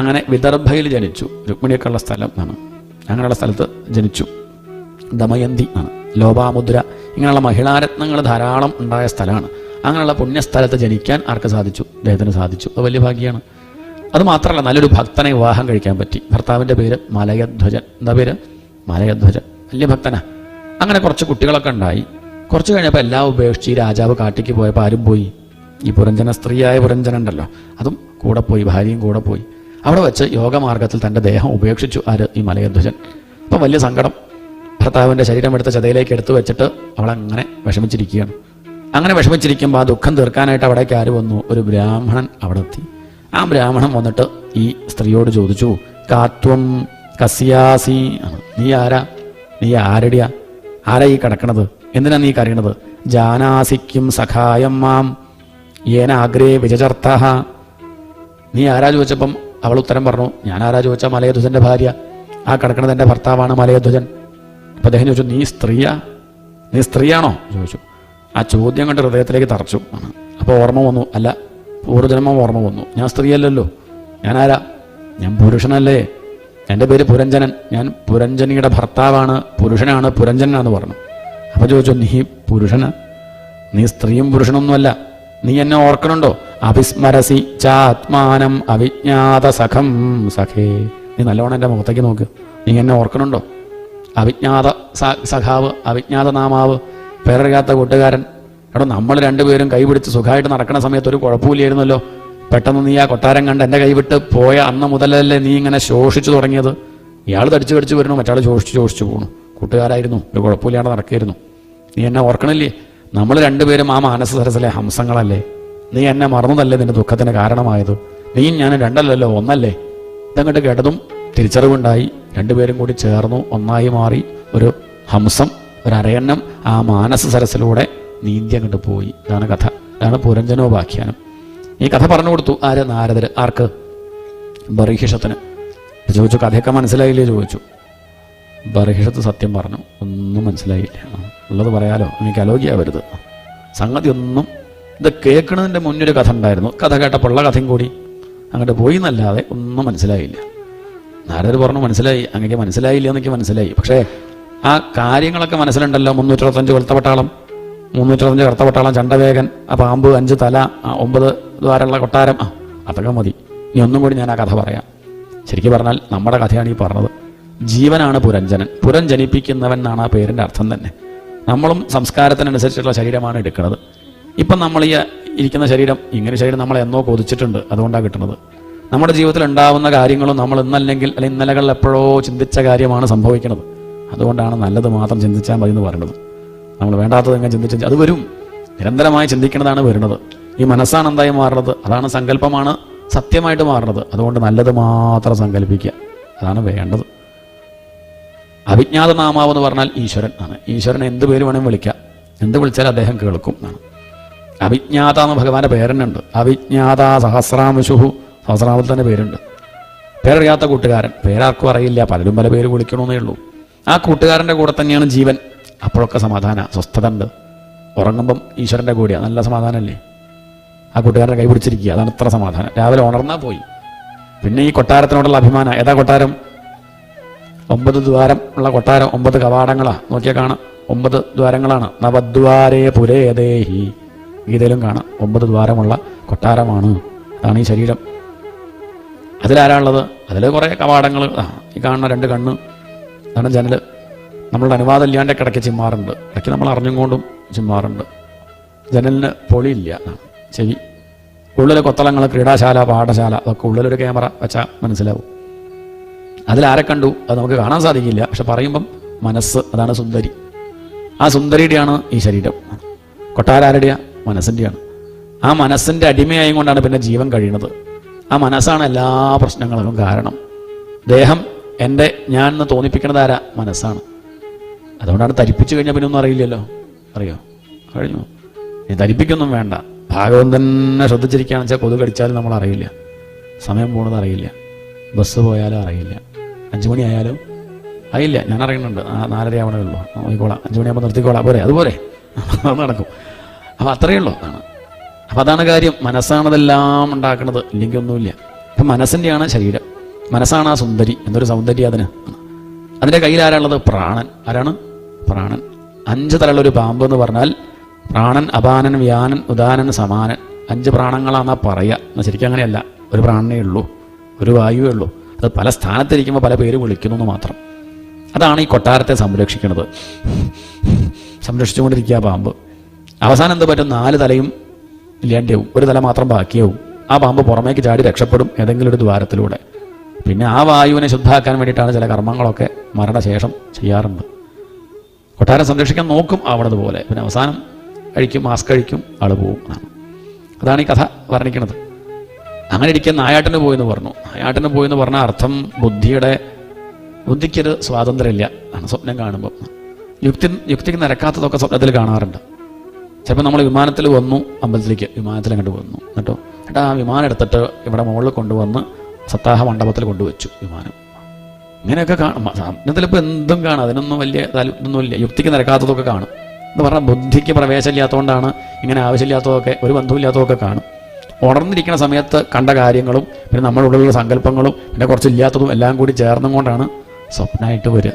അങ്ങനെ വിദർഭയിൽ ജനിച്ചു. രുക്മിണിയൊക്കെ ഉള്ള സ്ഥലം ആണ്. അങ്ങനെയുള്ള സ്ഥലത്ത് ജനിച്ചു. ദമയന്തി ആണ്, ലോപാമുദ്ര, ഇങ്ങനെയുള്ള മഹിളാരത്നങ്ങൾ ധാരാളം ഉണ്ടായ സ്ഥലമാണ്. അങ്ങനെയുള്ള പുണ്യസ്ഥലത്ത് ജനിക്കാൻ ആർക്ക് സാധിച്ചു? അദ്ദേഹത്തിന് സാധിച്ചു. അത് വലിയ ഭാഗ്യമാണ്. അതുമാത്രമല്ല, നല്ലൊരു ഭക്തനെ വിവാഹം കഴിക്കാൻ പറ്റി. ഭർത്താവിൻ്റെ പേര് മലയധ്വജൻ. എന്താ പേര്? മലയധ്വജൻ. വലിയ ഭക്തനാ. അങ്ങനെ കുറച്ച് കുട്ടികളൊക്കെ ഉണ്ടായി. കുറച്ച് കഴിഞ്ഞപ്പോൾ എല്ലാം ഉപേക്ഷിച്ച് ഈ രാജാവ് കാട്ടിക്ക് പോയപ്പോൾ ആരും പോയി? ഈ പുരഞ്ജന, സ്ത്രീയായ പുരഞ്ജന ഉണ്ടല്ലോ, അതും കൂടെ പോയി, ഭാര്യയും കൂടെ പോയി. അവിടെ വെച്ച് യോഗമാർഗത്തിൽ തൻ്റെ ദേഹം ഉപേക്ഷിച്ചു. ആര്? ഈ മലയധ്വജൻ. അപ്പം വലിയ സങ്കടം. ഭർത്താവിൻ്റെ ശരീരം എടുത്ത് ചതയിലേക്ക് എടുത്തു വെച്ചിട്ട് അവളങ്ങനെ വിഷമിച്ചിരിക്കുകയാണ്. അങ്ങനെ വിഷമിച്ചിരിക്കുമ്പോൾ ആ ദുഃഖം തീർക്കാനായിട്ട് അവിടേക്ക് ആര് വന്നു? ഒരു ബ്രാഹ്മണൻ അവിടെ എത്തി. ആ ബ്രാഹ്മണൻ വന്നിട്ട് ഈ സ്ത്രീയോട് ചോദിച്ചു, കാത്വം കസ്യാസി, നീ ആരാ? നീ ആരടിയാ? ആരാ ഈ കിടക്കണത്? എന്തിനാ നീ കരയണത്? ജാനാസിക്കും സഖായം മാം ഏനാഗ്രേ വിചചർത്ത. നീ ആരാ ചോദിച്ചപ്പം അവൾ ഉത്തരം പറഞ്ഞു, ഞാൻ ആരാ ചോദിച്ചാൽ മലയധ്വജൻ്റെ ഭാര്യ, ആ കിടക്കണത് എൻ്റെ ഭർത്താവാണ് മലയധ്വജൻ. അപ്പം അദ്ദേഹം ചോദിച്ചു, നീ സ്ത്രീയാ? നീ സ്ത്രീയാണോ ചോദിച്ചു. ആ ചോദ്യം കൊണ്ട് ഹൃദയത്തിലേക്ക് തറച്ചു. അപ്പോൾ ഓർമ്മ വന്നു, അല്ല, പൂർവ്വജന്മം ഓർമ്മ വന്നു. ഞാൻ സ്ത്രീയല്ലല്ലോ, ഞാൻ ആരാ? ഞാൻ പുരുഷനല്ലേ, എൻ്റെ പേര് പുരഞ്ജനൻ, ഞാൻ പുരഞ്ജനിയുടെ ഭർത്താവാണ്, പുരുഷനാണ്, പുരഞ്ജനാന്ന് പറഞ്ഞു. അപ്പോൾ ചോദിച്ചു, നീ പുരുഷന്? നീ സ്ത്രീയും പുരുഷനൊന്നുമല്ല, നീ എന്നെ ഓർക്കണുണ്ടോ? അവിസ്മരസി ചാത്മാനം അവിജ്ഞാത സഖം സഖേ. നീ നല്ലവണ്ണം എൻ്റെ മുഖത്തേക്ക് നോക്ക്, നീ എന്നെ ഓർക്കണുണ്ടോ? അവിജ്ഞാത സഖാവ്, അവിജ്ഞാത നാമാവ്, പേരറിയാത്ത കൂട്ടുകാരൻ. എടോ, നമ്മൾ രണ്ടുപേരും കൈപിടിച്ച് സുഖമായിട്ട് നടക്കുന്ന സമയത്ത് ഒരു കുഴപ്പമില്ലായിരുന്നല്ലോ. പെട്ടെന്ന് നീ ആ കൊട്ടാരം കണ്ട് എൻ്റെ കൈവിട്ട് പോയ അന്ന് മുതലല്ലേ നീ ഇങ്ങനെ ശോഷിച്ചു തുടങ്ങിയത്? ഇയാൾ തടിച്ചു കടിച്ചു വരുന്നു, മറ്റാൾ ശോഷിച്ചു പോകണു. കൂട്ടുകാരായിരുന്നു, ഒരു കുഴപ്പമില്ലാണ്ട് നടക്കായിരുന്നു. നീ എന്നെ ഓർക്കണില്ലേ? നമ്മൾ രണ്ടുപേരും ആ മാനസ സരസിലെ ഹംസങ്ങളല്ലേ? നീ എന്നെ മറന്നതല്ലേ നിന്റെ ദുഃഖത്തിന് കാരണമായത്? നീയും ഞാനും രണ്ടല്ലല്ലോ, ഒന്നല്ലേ? ഇതങ്ങോട്ട് കേട്ടതും തിരിച്ചറിവുണ്ടായി. രണ്ടുപേരും കൂടി ചേർന്നു, ഒന്നായി മാറി ഒരു ഹംസം, ഒരു അരയന്നം ആ മാനസ സരസിലൂടെ നീന്തി അങ്ങോട്ട് പോയി. ഇതാണ് കഥ. ഇതാണ് പുരഞ്ജനോപാഖ്യാനം. ഈ കഥ പറഞ്ഞു കൊടുത്തു ആര്? നാരദര്. ആർക്ക്? ബർഹിഷത്തിന്. ചോദിച്ചു, കഥയൊക്കെ മനസ്സിലായില്ലേ ചോദിച്ചു. ബർഹിഷത്ത് സത്യം പറഞ്ഞു, ഒന്നും മനസ്സിലായില്ല. ഉള്ളത് പറയാലോ, എനിക്ക് അലോകിയാവരുത്. സംഗതി ഒന്നും, ഇത് കേൾക്കണതിൻ്റെ മുന്നൊരു കഥ ഉണ്ടായിരുന്നു, കഥ കേട്ടപ്പോൾ ഉള്ള കഥയും കൂടി അങ്ങോട്ട് പോയി എന്നല്ലാതെ ഒന്നും മനസ്സിലായില്ല. നാരദർ പറഞ്ഞു മനസ്സിലായി, അങ്ങനെ മനസ്സിലായില്ല എന്നൊക്കെ മനസ്സിലായി. പക്ഷേ ആ കാര്യങ്ങളൊക്കെ മനസ്സിലുണ്ടല്ലോ. 365 വെളുത്തപട്ടാളം, 365 കറുത്തപട്ടാളം, ചണ്ടവേഗൻ, ആ പാമ്പ്, 5 തല, 9 ദ്വാരമുള്ള കൊട്ടാരം, അതൊക്കെ മതി. ഇനി ഒന്നും കൂടി ഞാൻ ആ കഥ പറയാം. ശരിക്കും പറഞ്ഞാൽ നമ്മുടെ കഥയാണ് ഈ പറഞ്ഞത്. ജീവനാണ് പുരഞ്ജനൻ, പുരഞ്ജനിപ്പിക്കുന്നവൻ എന്നാണ് ആ പേരിൻ്റെ അർത്ഥം തന്നെ. നമ്മളും സംസ്കാരത്തിനനുസരിച്ചുള്ള ശരീരമാണ് എടുക്കുന്നത്. ഇപ്പം നമ്മൾ ഈ ഇരിക്കുന്ന ശരീരം, ഇങ്ങനെ ശരീരം നമ്മളെ എന്നോ കൊതിച്ചിട്ടുണ്ട്, അതുകൊണ്ടാണ് കിട്ടുന്നത്. നമ്മുടെ ജീവിതത്തിൽ ഉണ്ടാവുന്ന കാര്യങ്ങളും നമ്മൾ ഇന്നല്ലെങ്കിൽ അല്ലെങ്കിൽ ഇന്നലകളിൽ എപ്പോഴോ ചിന്തിച്ച കാര്യമാണ് സംഭവിക്കുന്നത്. അതുകൊണ്ടാണ് നല്ലത് മാത്രം ചിന്തിച്ചാൽ മതി എന്ന് പറയുന്നത്. നമ്മൾ വേണ്ടാത്തത് എങ്ങനെ ചിന്തിച്ച് അത് വരും. നിരന്തരമായി ചിന്തിക്കുന്നതാണ് വരുന്നത്. ഈ മനസ്സാണ് എന്തായി മാറുന്നത്, അതാണ് സങ്കല്പമാണ് സത്യമായിട്ട് മാറുന്നത്. അതുകൊണ്ട് നല്ലത് മാത്രം സങ്കല്പിക്കുക, അതാണ് വേണ്ടത്. അവിജ്ഞാത നാമാവ് എന്ന് പറഞ്ഞാൽ ഈശ്വരൻ ആണ്. ഈശ്വരനെ എന്ത് പേര് വേണമെങ്കിൽ വിളിക്കാം, എന്ത് വിളിച്ചാൽ അദ്ദേഹം കേൾക്കും എന്നാണ്. അവിജ്ഞാത എന്ന് ഭഗവാന്റെ പേരനുണ്ട്. അവിജ്ഞാത സഹസ്രാംശുഹു, സഹസ്രാമത്തിൽ തന്നെ പേരുണ്ട്. പേരറിയാത്ത കൂട്ടുകാരൻ, പേരാർക്കും അറിയില്ല, പലരും പല പേര് വിളിക്കണമെന്നേ ഉള്ളൂ. ആ കൂട്ടുകാരൻ്റെ കൂടെ തന്നെയാണ് ജീവൻ. അപ്പോഴൊക്കെ സമാധാന, സ്വസ്ഥത ഉണ്ട്. ഉറങ്ങുമ്പം ഈശ്വരൻ്റെ കൂടെയാണ്, നല്ല സമാധാനമല്ലേ. ആ കൂട്ടുകാരൻ്റെ കൈ പിടിച്ചിരിക്കുക, അതാണ് ഇത്ര സമാധാനം. രാവിലെ ഉണർന്നാൽ പോയി. പിന്നെ ഈ കൊട്ടാരത്തിനോടുള്ള അഭിമാനം. ഏതാ കൊട്ടാരം? 9 ദ്വാരം ഉള്ള കൊട്ടാരം, 9 കവാടങ്ങളാ. നോക്കിയാൽ കാണാം, 9 ദ്വാരങ്ങളാണ്. നവദ്വാരേ പുരേദേഹി, ഗീതയിലും കാണാം. 9 ദ്വാരമുള്ള കൊട്ടാരമാണ്. അതാണ് ഈ ശരീരം. അതിലാരാളുള്ളത്? അതിൽ കുറേ കവാടങ്ങൾ. ഈ കാണുന്ന 2 കണ്ണ്, അതാണ് ജനൽ. നമ്മളുടെ അനുവാദം ഇല്ലാണ്ട് ഇടയ്ക്ക് ചിമ്മാറുണ്ട്, ഇടയ്ക്ക് നമ്മൾ അറിഞ്ഞുകൊണ്ടും ചിമ്മാറുണ്ട്. ജനലിന് പൊളിയില്ല. ചെവി, ഉള്ളിലെ കൊത്തളങ്ങൾ, ക്രീഡാശാല, പാഠശാല, അതൊക്കെ ഉള്ളിലൊരു ക്യാമറ വെച്ചാൽ മനസ്സിലാവും. അതിലാരെ കണ്ടു അത് നമുക്ക് കാണാൻ സാധിക്കില്ല, പക്ഷെ പറയുമ്പം മനസ്സ്, അതാണ് സുന്ദരി. ആ സുന്ദരിയുടെയാണ് ഈ ശരീരം. കൊട്ടാരാരുടെയാ? മനസ്സിൻ്റെയാണ്. ആ മനസ്സിൻ്റെ അടിമയായും കൊണ്ടാണ് പിന്നെ ജീവൻ കഴിയുന്നത്. ആ മനസ്സാണ് എല്ലാ പ്രശ്നങ്ങൾക്കും കാരണം. ദേഹം എൻ്റെ ഞാൻ എന്ന് തോന്നിപ്പിക്കുന്നത് ആരാ? മനസ്സാണ്. അതുകൊണ്ടാണ് ധരിപ്പിച്ചു കഴിഞ്ഞാൽ പിന്നെ ഒന്നും അറിയില്ലല്ലോ. അറിയോ? കഴിഞ്ഞു. ഇനി ധരിപ്പിക്കൊന്നും വേണ്ട. ഭാഗവൻ തന്നെ ശ്രദ്ധിച്ചിരിക്കുകയാണെന്ന് വെച്ചാൽ കൊതു കടിച്ചാലും നമ്മൾ അറിയില്ല, സമയം പോകുന്നത് അറിയില്ല, ബസ് പോയാലും അറിയില്ല, 5 മണിയായാലും അറിയില്ല. ഞാൻ അറിയുന്നുണ്ട്, 4:30 ആവണേ ഉള്ളൂ, നോക്കിക്കോളാം, 5 മണിയാകുമ്പോൾ നിർത്തിക്കോളാം, പോരെ, അതുപോലെ അത് നടക്കും. അപ്പോൾ അത്രയേ ഉള്ളൂ. അപ്പോൾ അതാണ് കാര്യം. മനസ്സാണതെല്ലാം ഉണ്ടാക്കുന്നത്, ഇല്ലെങ്കിൽ ഒന്നുമില്ല. അപ്പം മനസ്സിൻ്റെയാണ് ശരീരം. മനസ്സാണ് ആ സുന്ദരി. എന്തൊരു സൗന്ദര്യം അതിന്. അതിൻ്റെ കയ്യിൽ ആരാളുള്ളത്? പ്രാണൻ. ആരാണ്? പ്രാണൻ. 5 തലമുള്ളൊരു പാമ്പ് എന്ന് പറഞ്ഞാൽ പ്രാണൻ, അപാനൻ, വ്യാനൻ, ഉദാനൻ, സമാനൻ. 5 പ്രാണങ്ങളാണെന്നാ പറയുക. എന്നാൽ ശരിക്കും അങ്ങനെയല്ല. ഒരു പ്രാണനേ ഉള്ളൂ, ഒരു വായുവേ ഉള്ളൂ. അത് പല സ്ഥാനത്തിരിക്കുമ്പോൾ പല പേര് വിളിക്കുന്നു എന്ന് മാത്രം. അതാണ് ഈ കൊട്ടാരത്തെ സംരക്ഷിക്കുന്നത്. സംരക്ഷിച്ചുകൊണ്ടിരിക്കുക പാമ്പ്. അവസാനം എന്ത് പറ്റും? 4 തലയും ഇല്ലാണ്ടാവും, ഒരു തല മാത്രം ബാക്കിയാവും. ആ പാമ്പ് പുറമേക്ക് ചാടി രക്ഷപ്പെടും ഏതെങ്കിലും ഒരു ദ്വാരത്തിലൂടെ. പിന്നെ ആ വായുവിനെ ശുദ്ധാക്കാൻ വേണ്ടിയിട്ടാണ് ചില കർമ്മങ്ങളൊക്കെ മരണശേഷം ചെയ്യാറുണ്ട്. കൊട്ടാരം സംരക്ഷിക്കാൻ നോക്കും ആവണതുപോലെ. പിന്നെ അവസാനം കഴിക്കും, മാസ്ക് കഴിക്കും, ആള് പോവും. അതാണ് ഈ കഥ വർണ്ണിക്കുന്നത്. അങ്ങനെ ഇരിക്കുന്ന നായാട്ടിന് പോയെന്ന് പറഞ്ഞു. നായാട്ടിന് പോയെന്ന് പറഞ്ഞാൽ അർത്ഥം ബുദ്ധിക്കൊരു സ്വാതന്ത്ര്യമില്ല ആണ് സ്വപ്നം കാണുമ്പോൾ. യുക്തിക്ക് നിരക്കാത്തതൊക്കെ സ്വപ്നത്തിൽ കാണാറുണ്ട്. ചിലപ്പോൾ നമ്മൾ വിമാനത്തിൽ വന്നു, അമ്പലത്തിലേക്ക് വിമാനത്തിൽ അങ്ങോട്ട് വന്നു, എന്നിട്ടോ ആ വിമാനം എടുത്തിട്ട് ഇവിടെ മുകളിൽ കൊണ്ടുവന്ന് സപ്താഹ മണ്ഡപത്തിൽ കൊണ്ടുവച്ചു വിമാനം. ഇങ്ങനെയൊക്കെ കാണും. സ്വപ്നത്തിലിപ്പോൾ എന്തും കാണും, അതിനൊന്നും വലിയ ഇതൊന്നുമില്ല. യുക്തിക്ക് നിരക്കാത്തതൊക്കെ കാണും എന്ന് പറഞ്ഞാൽ ബുദ്ധിക്ക് പ്രവേശമില്ലാത്തതുകൊണ്ടാണ് ഇങ്ങനെ ആവശ്യമില്ലാത്തതൊക്കെ, ഒരു ബന്ധമില്ലാത്തതൊക്കെ കാണും. ഉണർന്നിരിക്കുന്ന സമയത്ത് കണ്ട കാര്യങ്ങളും പിന്നെ നമ്മുടെ ഉള്ളിലുള്ള സങ്കല്പങ്ങളും പിന്നെ കുറച്ചില്ലാത്തതും എല്ലാം കൂടി ചേർന്നും കൊണ്ടാണ് സ്വപ്നമായിട്ട് വരിക.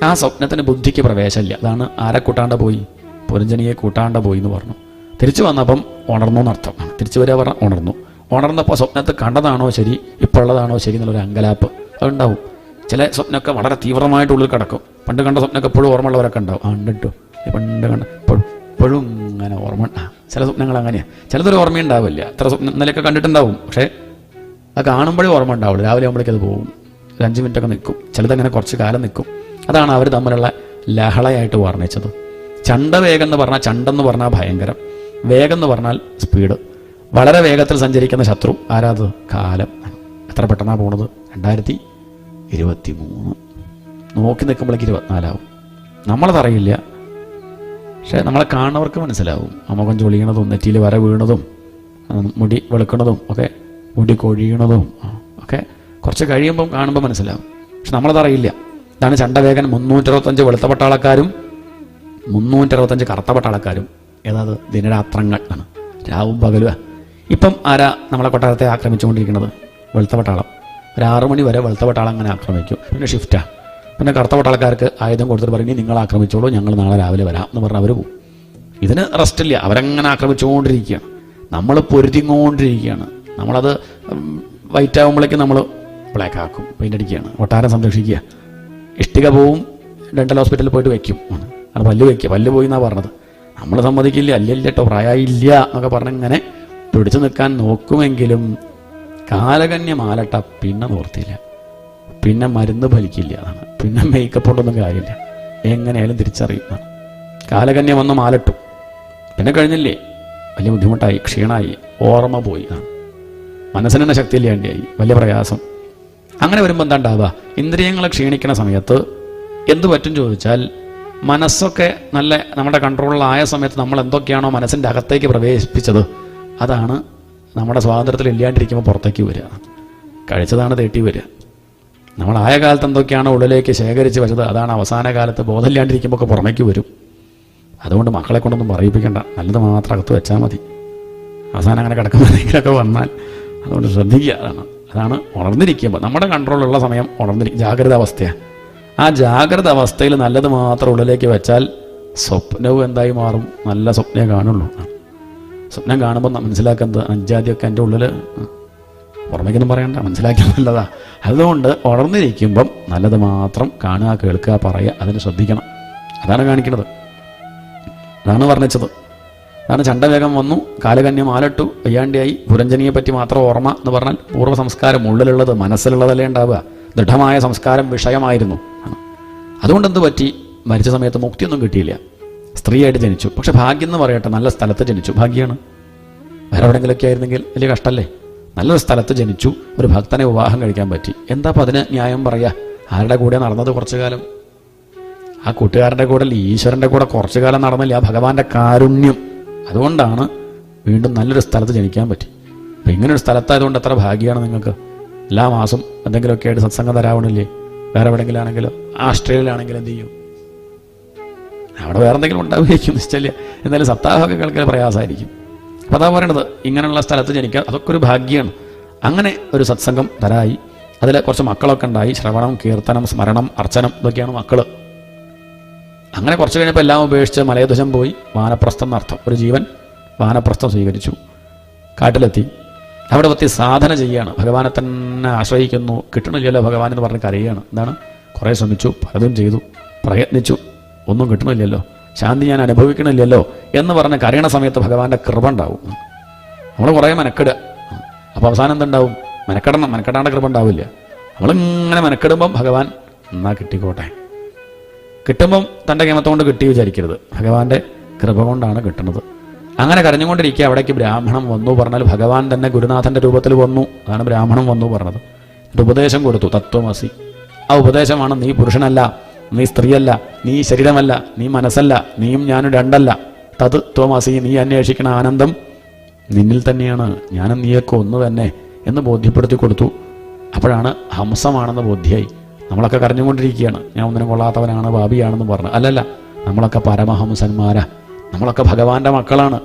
ആ സ്വപ്നത്തിന് ബുദ്ധിക്ക് പ്രവേശമില്ല. അതാണ് ആരെ കൂട്ടാണ്ട് പോയി? പുരഞ്ജനിയെ കൂട്ടാണ്ട് പോയി എന്ന് പറഞ്ഞു. തിരിച്ചു വന്നപ്പം ഉണർന്നു എന്നർത്ഥം. തിരിച്ചു വരിക പറഞ്ഞാൽ ഉണർന്നു. ഉണർന്നപ്പോൾ സ്വപ്നത്തിൽ കണ്ടതാണോ ശരി, ഇപ്പോൾ ഉള്ളതാണോ ശരി എന്നുള്ളൊരു അങ്കലാപ്പ് അതുണ്ടാവും. ചില സ്വപ്നമൊക്കെ വളരെ തീവ്രമായിട്ട് ഉള്ളിൽ കിടക്കും. പണ്ട് കണ്ട സ്വപ്നമൊക്കെ എപ്പോഴും ഓർമ്മയുള്ളവരൊക്കെ ഉണ്ടാവും. ഉണ്ടിട്ടോ പണ്ട് കണ്ട എപ്പോഴും ഇങ്ങനെ ഓർമ്മ. ചില സ്വപ്നങ്ങൾ അങ്ങനെയാണ്. ചിലതൊരു ഓർമ്മയുണ്ടാവില്ല. എത്ര സ്വപ്നം ഇന്നലെയൊക്കെ കണ്ടിട്ടുണ്ടാവും, പക്ഷേ അത് കാണുമ്പോഴേ ഓർമ്മ ഉണ്ടാവുള്ളൂ. രാവിലെ ആകുമ്പോഴേക്ക് അത് പോകും. 5 മിനിറ്റൊക്കെ നിൽക്കും. ചിലതങ്ങനെ കുറച്ച് കാലം നിൽക്കും. അതാണ് അവർ തമ്മിലുള്ള ലഹളയായിട്ട് വർണ്ണിച്ചത്. ചണ്ടവേഗം എന്ന് പറഞ്ഞാൽ, ചണ്ടെന്ന് പറഞ്ഞാൽ ഭയങ്കരം, വേഗം എന്ന് പറഞ്ഞാൽ സ്പീഡ്. വളരെ വേഗത്തിൽ സഞ്ചരിക്കുന്ന ശത്രു ആരാത്? കാലം. എത്ര പെട്ടെന്നാണ് പോണത്? 2023. നോക്കി നിൽക്കുമ്പോഴേക്ക് 24 ആവും. നമ്മളതറിയില്ല, പക്ഷേ നമ്മളെ കാണുന്നവർക്ക് മനസ്സിലാവും. അമുഖം ചൊളിയണതും നെറ്റിയിൽ വര വീണതും മുടി വെളുക്കണതും ഒക്കെ, മുടി കൊഴിയണതും ഒക്കെ കുറച്ച് കഴിയുമ്പം കാണുമ്പോൾ മനസ്സിലാവും. പക്ഷെ നമ്മളതറിയില്ല. ഇതാണ് ചണ്ടവേഗൻ. 365 വെളുത്ത പട്ടാളക്കാരും 365 കറുത്ത പട്ടാളക്കാരും. ഏതാത് ദിനരാത്രങ്ങൾ ആണ്, രാവും പകലുമാണ്. ഇപ്പം ആരാ നമ്മളെ കൊട്ടാരത്തെ ആക്രമിച്ചുകൊണ്ടിരിക്കുന്നത്? വെളുത്ത പട്ടാളം. ഒരു 6 മണി വരെ വെളുത്ത പട്ടാളം അങ്ങനെ ആക്രമിക്കും. പിന്നെ ഷിഫ്റ്റാണ്. പിന്നെ കറുത്ത പട്ടാളക്കാർക്ക് ആയുധം കൊടുത്തിട്ട് പറയും നിങ്ങൾ ആക്രമിച്ചോളൂ, ഞങ്ങൾ നാളെ രാവിലെ വരാം എന്ന് പറഞ്ഞാൽ അവർ പോകും. ഇതിന് റെസ്റ്റില്ല, അവരങ്ങനെ ആക്രമിച്ചുകൊണ്ടിരിക്കുകയാണ്. നമ്മൾ പൊരുതിക്കൊണ്ടിരിക്കുകയാണ്. നമ്മളത് വൈറ്റ് ആകുമ്പോഴേക്കും നമ്മൾ ബ്ലാക്ക് ആക്കും, പെയിൻ്റ് അടിക്കുകയാണ്. കൊട്ടാരം സംരക്ഷിക്കുക. ഇഷ്ടിക പോവും, ഡെൻ്റൽ ഹോസ്പിറ്റലിൽ പോയിട്ട് വയ്ക്കും. അത് പല്ല് വയ്ക്കുക, പല്ല് പോയി എന്നാണ് പറഞ്ഞത്. നമ്മൾ സമ്മതിക്കില്ല, അല്ലല്ല കേട്ടോ പ്രായമില്ല എന്നൊക്കെ പറഞ്ഞിങ്ങനെ പിടിച്ചു നിൽക്കാൻ നോക്കുമെങ്കിലും കാലകന്യ മാലട്ട പിന്നെ നിവർത്തിയില്ല. പിന്നെ മരുന്ന് ഫലിക്കില്ല എന്നാണ്. പിന്നെ മേക്കപ്പ് കൊണ്ടൊന്നും കാര്യമില്ല, എങ്ങനെയായാലും തിരിച്ചറിയുന്നതാണ്. കാലകന്യ വന്ന് മാലട്ടു, പിന്നെ കഴിഞ്ഞില്ലേ, വലിയ ബുദ്ധിമുട്ടായി, ക്ഷീണമായി, ഓർമ്മ പോയി, മനസ്സിന് തന്നെ ശക്തിയില്ലാണ്ടായി, വലിയ പ്രയാസം. അങ്ങനെ വരുമ്പോൾ എന്താ ഉണ്ടാവുക? ഇന്ദ്രിയങ്ങളെ ക്ഷീണിക്കുന്ന സമയത്ത് എന്ത് പറ്റും ചോദിച്ചാൽ, മനസ്സൊക്കെ നല്ല നമ്മുടെ കൺട്രോളിലായ സമയത്ത് നമ്മൾ എന്തൊക്കെയാണോ മനസ്സിൻ്റെ അകത്തേക്ക് പ്രവേശിപ്പിച്ചത് അതാണ് നമ്മുടെ സ്വാതന്ത്ര്യത്തിൽ ഇല്ലാണ്ടിരിക്കുമ്പോൾ പുറത്തേക്ക് വരിക. കഴിച്ചതാണ് തേട്ടി വരിക. നമ്മളായ കാലത്ത് എന്തൊക്കെയാണോ ഉള്ളിലേക്ക് ശേഖരിച്ച് വെച്ചത് അതാണ് അവസാന കാലത്ത് ബോധമില്ലാണ്ടിരിക്കുമ്പോൾ ഒക്കെ പുറമേക്ക് വരും. അതുകൊണ്ട് മക്കളെ കൊണ്ടൊന്നും പറയിപ്പിക്കേണ്ട, നല്ലത് മാത്രം അകത്ത് വെച്ചാൽ മതി. അവസാനം അങ്ങനെ കിടക്കുമ്പോഴെങ്കിലൊക്കെ വന്നാൽ അതുകൊണ്ട് ശ്രദ്ധിക്കുക. അതാണ് ഉണർന്നിരിക്കുമ്പോൾ നമ്മുടെ കൺട്രോളുള്ള സമയം ജാഗ്രത അവസ്ഥയാണ്. ആ ജാഗ്രത അവസ്ഥയിൽ നല്ലത് മാത്രം ഉള്ളിലേക്ക് വെച്ചാൽ സ്വപ്നവും എന്തായി മാറും? നല്ല സ്വപ്നമേ കാണുള്ളൂ. സ്വപ്നം കാണുമ്പോൾ മനസ്സിലാക്കുന്നത് അഞ്ചാദ്യമൊക്കെ എൻ്റെ ഉള്ളിൽ പുറമേക്കൊന്നും പറയണ്ട, മനസ്സിലാക്കിയാൽ നല്ലതാ. അതുകൊണ്ട് ഉണർന്നിരിക്കുമ്പം നല്ലത് മാത്രം കാണുക, കേൾക്കുക, പറയുക, അതിന് ശ്രദ്ധിക്കണം. അതാണ് കാണിക്കുന്നത്, അതാണ് വർണ്ണിച്ചത്. അതാണ് ചണ്ടവേഗം വന്നു, കാലകന്യം ആലട്ടു, വയ്യാണ്ടിയായി, പുരഞ്ജനിയെ പറ്റി മാത്രം ഓർമ്മ എന്ന് പറഞ്ഞാൽ പൂർവ്വ സംസ്കാരം ഉള്ളിലുള്ളത് മനസ്സിലുള്ളതല്ലേ ഉണ്ടാവുക. ദൃഢമായ സംസ്കാരം വിഷയമായിരുന്നു. അതുകൊണ്ട് എന്ത് പറ്റി? മരിച്ച സമയത്ത് മുക്തിയൊന്നും കിട്ടിയില്ല. സ്ത്രീയായിട്ട് ജനിച്ചു, പക്ഷെ ഭാഗ്യം എന്ന് പറയട്ടെ, നല്ല സ്ഥലത്ത് ജനിച്ചു, ഭാഗ്യമാണ്. വേറെ എവിടെയെങ്കിലൊക്കെ ആയിരുന്നെങ്കിൽ വലിയ കഷ്ടമല്ലേ. നല്ലൊരു സ്ഥലത്ത് ജനിച്ചു, ഒരു ഭക്തനെ വിവാഹം കഴിക്കാൻ പറ്റി. എന്താ അപ്പം അതിന് ന്യായം പറയുക? ആരുടെ കൂടെ നടന്നത് കുറച്ചു കാലം? ആ കൂട്ടുകാരൻ്റെ കൂടെ, ഈശ്വരൻ്റെ കൂടെ കുറച്ചു കാലം നടന്നില്ല, ആ ഭഗവാന്റെ കാരുണ്യം. അതുകൊണ്ടാണ് വീണ്ടും നല്ലൊരു സ്ഥലത്ത് ജനിക്കാൻ പറ്റി. അപ്പം ഇങ്ങനൊരു സ്ഥലത്തായതുകൊണ്ട് എത്ര ഭാഗ്യമാണ് നിങ്ങൾക്ക്. എല്ലാ മാസം എന്തെങ്കിലുമൊക്കെ ആയിട്ട് സത്സംഗം തരാവണില്ലേ? വേറെ എവിടെയെങ്കിലും ആണെങ്കിലും, ആസ്ട്രേലിയയിലാണെങ്കിലും എന്ത് ചെയ്യും? അവിടെ വേറെ എന്തെങ്കിലും ഉണ്ടാവുകയായിരിക്കും, നിശ്ചയില്ല. എന്തായാലും സപ്താഹമൊക്കെ കേൾക്കാൻ പ്രയാസമായിരിക്കും. അപ്പോൾ അതാ പറയണത്, ഇങ്ങനെയുള്ള സ്ഥലത്ത് ജനിക്കുക അതൊക്കെ ഒരു ഭാഗ്യമാണ്. അങ്ങനെ ഒരു സത്സംഗം തരായി, അതിൽ കുറച്ച് മക്കളൊക്കെ ഉണ്ടായി. ശ്രവണം, കീർത്തനം, സ്മരണം, അർച്ചനം, ഇതൊക്കെയാണ് മക്കൾ. അങ്ങനെ കുറച്ച് കഴിഞ്ഞപ്പോൾ എല്ലാം ഉപേക്ഷിച്ച് മലയധ്വജം പോയി. വാനപ്രസ്ഥം എന്നർത്ഥം. ഒരു ജീവൻ വാനപ്രസ്ഥം സ്വീകരിച്ചു, കാട്ടിലെത്തി. അവിടെ എത്തി സാധന ചെയ്യുകയാണ്, ഭഗവാനെ തന്നെ ആശ്രയിക്കുന്നു. കിട്ടണില്ലല്ലോ ഭഗവാൻ എന്ന് പറഞ്ഞ് കരയുകയാണ്. എന്താണ്? കുറേ ശ്രമിച്ചു, പലതും ചെയ്തു, പ്രയത്നിച്ചു, ഒന്നും കിട്ടണില്ലല്ലോ, ശാന്തി ഞാൻ അനുഭവിക്കണില്ലല്ലോ എന്ന് പറഞ്ഞ് കരയണ സമയത്ത് ഭഗവാന്റെ കൃപ ഉണ്ടാവും. നമ്മൾ കുറേ മെനക്കെടുക, അപ്പോൾ അവസാനം എന്തുണ്ടാവും? മെനക്കെടാണ്ട് കൃപ ഉണ്ടാവില്ല. നമ്മളിങ്ങനെ മെനക്കെടുമ്പം ഭഗവാൻ എന്നാ കിട്ടിക്കോട്ടെ. കിട്ടുമ്പം തൻ്റെ കേമത്തോണ്ട് കിട്ടി വിചാരിക്കരുത്, ഭഗവാന്റെ കൃപ കൊണ്ടാണ് കിട്ടുന്നത്. അങ്ങനെ കരഞ്ഞുകൊണ്ടിരിക്കുക. അവിടേക്ക് ബ്രാഹ്മണം വന്നു പറഞ്ഞാൽ ഭഗവാൻ തന്നെ ഗുരുനാഥൻ്റെ രൂപത്തിൽ വന്നു. അതാണ് ബ്രാഹ്മണം വന്നു പറഞ്ഞത്. ഉപദേശം കൊടുത്തു, തത്വമസി. ആ ഉപദേശമാണ്, നീ പുരുഷനല്ല, നീ സ്ത്രീയല്ല, നീ ശരീരമല്ല, നീ മനസ്സല്ല, നീയും ഞാനും രണ്ടല്ല. തത് ത്വമസി, നീ അന്വേഷിക്കണ ആനന്ദം നിന്നിൽ തന്നെയാണ്, ഞാനും നീയൊക്കെ ഒന്ന് തന്നെ എന്ന് ബോധ്യപ്പെടുത്തി കൊടുത്തു. അപ്പോഴാണ് ഹംസമാണെന്ന് ബോധ്യമായി. നമ്മളൊക്കെ കരഞ്ഞുകൊണ്ടിരിക്കുകയാണ്, ഞാൻ ഒന്നിനും കൊള്ളാത്തവനാണ്, പാപിയാണെന്ന് പറഞ്ഞു. അല്ലല്ല, നമ്മളൊക്കെ പരമഹംസന്മാരാ, നമ്മളൊക്കെ ഭഗവാന്റെ മക്കളാണ്.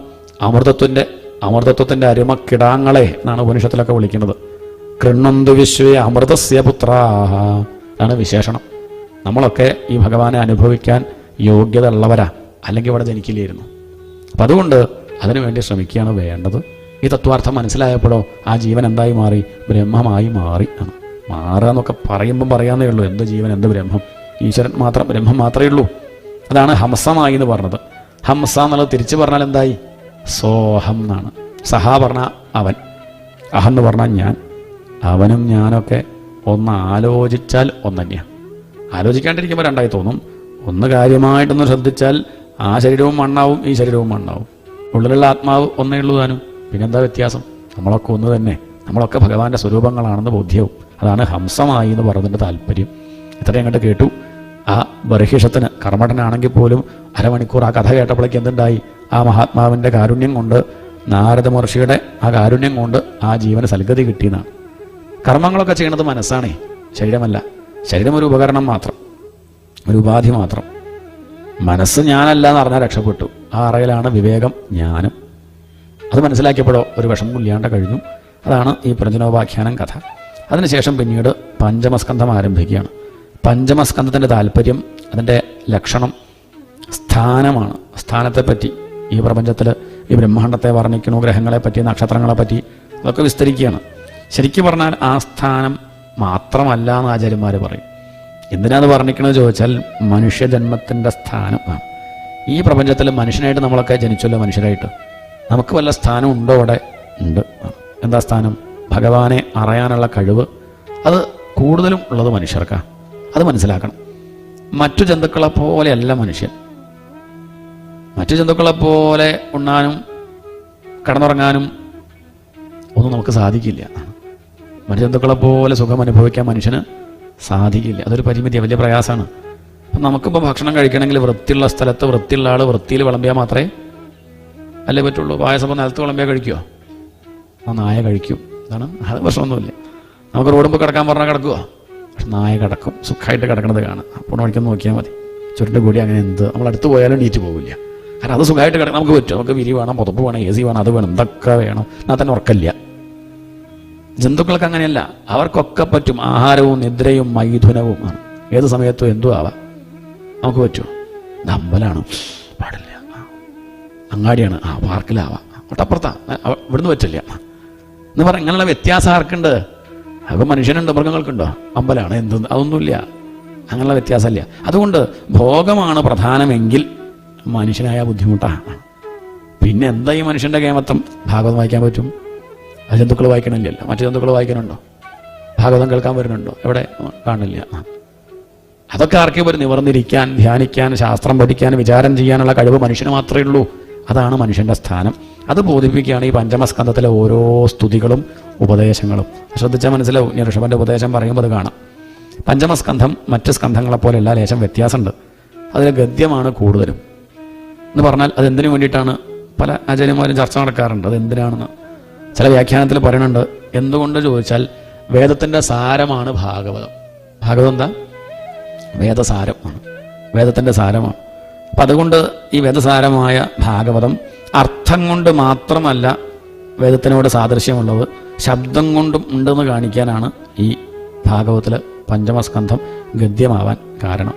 അമൃതത്വത്തിൻ്റെ അരുമക്കിടാങ്ങളെ എന്നാണ് ഉപനിഷത്തിലൊക്കെ വിളിക്കുന്നത്. കൃണ്ണന്തു വിശ്വേ അമൃതസ്യ പുത്രാഹ, അതാണ് വിശേഷണം. നമ്മളൊക്കെ ഈ ഭഗവാനെ അനുഭവിക്കാൻ യോഗ്യത ഉള്ളവരാ, അല്ലെങ്കിൽ ഇവിടെ ജനിക്കില്ലായിരുന്നു. അപ്പം അതുകൊണ്ട് അതിനുവേണ്ടി ശ്രമിക്കുകയാണ് വേണ്ടത്. ഈ തത്വാർത്ഥം മനസ്സിലായപ്പോഴോ ആ ജീവൻ എന്തായി മാറി? ബ്രഹ്മമായി മാറി. മാറുക എന്നൊക്കെ പറയുമ്പം പറയാന്നേ ഉള്ളൂ. എന്ത് ജീവൻ, എന്ത് ബ്രഹ്മം? ഈശ്വരൻ മാത്രം, ബ്രഹ്മം മാത്രമേ ഉള്ളൂ. അതാണ് ഹംസമായി എന്ന് പറഞ്ഞത്. ഹംസ എന്നുള്ളത് തിരിച്ചു പറഞ്ഞാൽ എന്തായി? സോഹം എന്നാണ്. സഹ പറഞ്ഞാൽ അവൻ, അഹം എന്ന് പറഞ്ഞാൽ ഞാൻ. അവനും ഞാനൊക്കെ ഒന്ന് ആലോചിച്ചാൽ ഒന്ന് തന്നെയാണ്. ആലോചിക്കാണ്ടിരിക്കുമ്പോൾ രണ്ടായി തോന്നും. ഒന്ന് കാര്യമായിട്ടൊന്ന് ശ്രദ്ധിച്ചാൽ ആ ശരീരവും മണ്ണാവും, ഈ ശരീരവും മണ്ണാവും. ഉള്ളിലുള്ള ആത്മാവ് ഒന്നേ ഉള്ളൂ താനും. പിന്നെന്താ വ്യത്യാസം? നമ്മളൊക്കെ ഒന്ന് തന്നെ, നമ്മളൊക്കെ ഭഗവാന്റെ സ്വരൂപങ്ങളാണെന്ന് ബോധ്യവും. അതാണ് ഹംസമായി എന്ന് പറഞ്ഞതിൻ്റെ താല്പര്യം. ഇത്രയും അങ്ങോട്ട് കേട്ടു. ആ ബർഹിഷത്തിന്, കർമ്മഠനാണെങ്കിൽ പോലും അരമണിക്കൂർ ആ കഥ കേട്ടപ്പോഴേക്ക് എന്തുണ്ടായി? ആ മഹാത്മാവിൻ്റെ കാരുണ്യം കൊണ്ട്, നാരദ മഹർഷിയുടെ ആ കാരുണ്യം കൊണ്ട് ആ ജീവന് സൽഗതി കിട്ടിയെന്നാണ്. കർമ്മങ്ങളൊക്കെ ചെയ്യണത് മനസ്സാണേ, ശരീരമല്ല. ശരീരം ഒരു ഉപകരണം മാത്രം. ഒരു ഉപാധി മാത്രം. മനസ്സ് ഞാനല്ല എന്ന് പറഞ്ഞാൽ രക്ഷപ്പെട്ടു. ആ അറയിലാണ് വിവേകം, ജ്ഞാനം. അത് മനസ്സിലാക്കിയപ്പോഴോ ഒരു വിഷമം ഇല്ലാണ്ട് കഴിഞ്ഞു. അതാണ് ഈ പ്രജനോപാഖ്യാനം കഥ. അതിനുശേഷം പിന്നീട് പഞ്ചമസ്കന്ധം ആരംഭിക്കുകയാണ്. പഞ്ചമസ്കന്ധത്തിൻ്റെ താല്പര്യം, അതിൻ്റെ ലക്ഷണം സ്ഥാനമാണ്. സ്ഥാനത്തെപ്പറ്റി ഈ പ്രപഞ്ചത്തിൽ ഈ ബ്രഹ്മാണ്ടത്തെ വർണ്ണിക്കണു, ഗ്രഹങ്ങളെപ്പറ്റി, നക്ഷത്രങ്ങളെപ്പറ്റി അതൊക്കെ വിസ്തരിക്കുകയാണ്. ശരിക്കും പറഞ്ഞാൽ ആ സ്ഥാനം മാത്രമല്ല എന്ന് ആചാര്യന്മാർ പറയും. എന്തിനാണ് വർണ്ണിക്കണമെന്ന് ചോദിച്ചാൽ മനുഷ്യജന്മത്തിൻ്റെ സ്ഥാനമാണ്. ഈ പ്രപഞ്ചത്തിൽ മനുഷ്യനായിട്ട് നമ്മളൊക്കെ ജനിച്ചല്ലോ. മനുഷ്യരായിട്ട് നമുക്ക് വല്ല സ്ഥാനം ഉണ്ടോ? അവിടെ ഉണ്ട്. എന്താ സ്ഥാനം? ഭഗവാനെ അറിയാനുള്ള കഴിവ് അത് കൂടുതലും ഉള്ളത് മനുഷ്യർക്കാണ്. അത് മനസ്സിലാക്കണം. മറ്റു ജന്തുക്കളെ പോലെയല്ല മനുഷ്യൻ. മറ്റു ജന്തുക്കളെ പോലെ ഉണ്ണാനും കിടന്നുറങ്ങാനും ഒന്നും നമുക്ക് സാധിക്കില്ല. മറ്റു ജന്തുക്കളെ പോലെ സുഖം അനുഭവിക്കാൻ മനുഷ്യന് സാധിക്കില്ല. അതൊരു പരിമിതിയാണ്, വലിയ പ്രയാസമാണ്. അപ്പം നമുക്കിപ്പോൾ ഭക്ഷണം കഴിക്കണമെങ്കിൽ വൃത്തിയുള്ള സ്ഥലത്ത് വൃത്തിയുള്ള ആൾ വൃത്തിയിൽ വിളമ്പിയാൽ മാത്രമേ അല്ലേ പറ്റുള്ളൂ. പായസം നിലത്ത് വിളമ്പിയാൽ കഴിക്കുമോ? ആ നായ കഴിക്കും. അതാണ്, അത് പ്രശ്നമൊന്നുമില്ല. നമുക്ക് റോഡുമ്പോൾ കിടക്കാൻ പറഞ്ഞാൽ കിടക്കുമോ? പക്ഷെ നായ കിടക്കും, സുഖമായിട്ട് കിടക്കണത് കാണാം. അപ്പോൾ വഴിക്കൊന്ന് നോക്കിയാൽ മതി. ചുരുട്ട് കൂടി അങ്ങനെ എന്ത് നമ്മൾ അടുത്ത് പോയാലും നീറ്റ് പോകില്ല. കാരണം അത് സുഖമായിട്ട് കിടക്കാൻ നമുക്ക് പറ്റും. നമുക്ക് വിരി വേണം, പുതപ്പ് വേണം, AC വേണം, അത് വേണം, എന്തൊക്കെ വേണം. എന്നാൽ തന്നെ ഉറക്കമില്ല. ജന്തുക്കൾക്ക് അങ്ങനെയല്ല. അവർക്കൊക്കെ പറ്റും. ആഹാരവും നിദ്രയും മൈഥുനവും ആണ്. ഏത് സമയത്തും എന്തും ആവാം. നമുക്ക് പറ്റുമോ? ഇത് അമ്പലമാണ്, പാടില്ല. അങ്ങാടിയാണ്, പാർക്കിലാവാം. തൊട്ടപ്പുറത്താ, ഇവിടുന്ന് പറ്റില്ല എന്ന് പറഞ്ഞാൽ ഇങ്ങനെയുള്ള വ്യത്യാസം ആർക്കുണ്ട്? അപ്പോൾ മനുഷ്യനുണ്ട്, മൃഗങ്ങൾക്കുണ്ടോ? അമ്പലമാണ്, എന്ത്, അതൊന്നുമില്ല. അങ്ങനെയുള്ള വ്യത്യാസമില്ല. അതുകൊണ്ട് ഭോഗമാണ് പ്രധാനമെങ്കിൽ മനുഷ്യനായ ബുദ്ധിമുട്ടാണ്. പിന്നെ എന്താ ഈ മനുഷ്യൻ്റെ കേമത്വം? ഭാഗവതം വായിക്കാൻ പറ്റും. അത് ജന്തുക്കൾ വായിക്കണില്ലല്ലോ. മറ്റു ജന്തുക്കൾ വായിക്കാനുണ്ടോ? ഭാഗവതം കേൾക്കാൻ വരുന്നുണ്ടോ? എവിടെ? കാണില്ല. അതൊക്കെ ആർക്കും ഒരു നിവർന്നിരിക്കാൻ, ധ്യാനിക്കാൻ, ശാസ്ത്രം പഠിക്കാൻ, വിചാരം ചെയ്യാനുള്ള കഴിവ് മനുഷ്യന് മാത്രമേ ഉള്ളൂ. അതാണ് മനുഷ്യൻ്റെ സ്ഥാനം. അത് ബോധിപ്പിക്കുകയാണ് ഈ പഞ്ചമസ്കന്ധത്തിലെ ഓരോ സ്തുതികളും ഉപദേശങ്ങളും. ശ്രദ്ധിച്ചാൽ മനസ്സിലാവും. ഇനി ഋഷഭൻ്റെ ഉപദേശം പറയുമ്പോൾ അത് കാണാം. പഞ്ചമസ്കന്ധം മറ്റ് സ്കന്ധങ്ങളെപ്പോലെയല്ല, ലേശം വ്യത്യാസമുണ്ട്. അതിൽ ഗദ്യമാണ് കൂടുതലും എന്ന് പറഞ്ഞാൽ അതെന്തിനു വേണ്ടിയിട്ടാണ് പല ആചാര്യന്മാരും ചർച്ച നടക്കാറുണ്ട്. അത് എന്തിനാണെന്ന് ചില വ്യാഖ്യാനത്തിൽ പറയുന്നുണ്ട്. എന്തുകൊണ്ട് ചോദിച്ചാൽ വേദത്തിൻ്റെ സാരമാണ് ഭാഗവതം. ഭാഗവതം എന്താ? വേദസാരമാണ്, വേദത്തിൻ്റെ സാരമാണ്. അപ്പം അതുകൊണ്ട് ഈ വേദസാരമായ ഭാഗവതം അർത്ഥം കൊണ്ട് മാത്രമല്ല വേദത്തിനോട് സാദൃശ്യമുള്ളത്, ശബ്ദം കൊണ്ടും ഉണ്ടെന്ന് കാണിക്കാനാണ് ഈ ഭാഗവതത്തിൽ പഞ്ചമസ്കന്ധം ഗദ്യമാവാൻ കാരണം.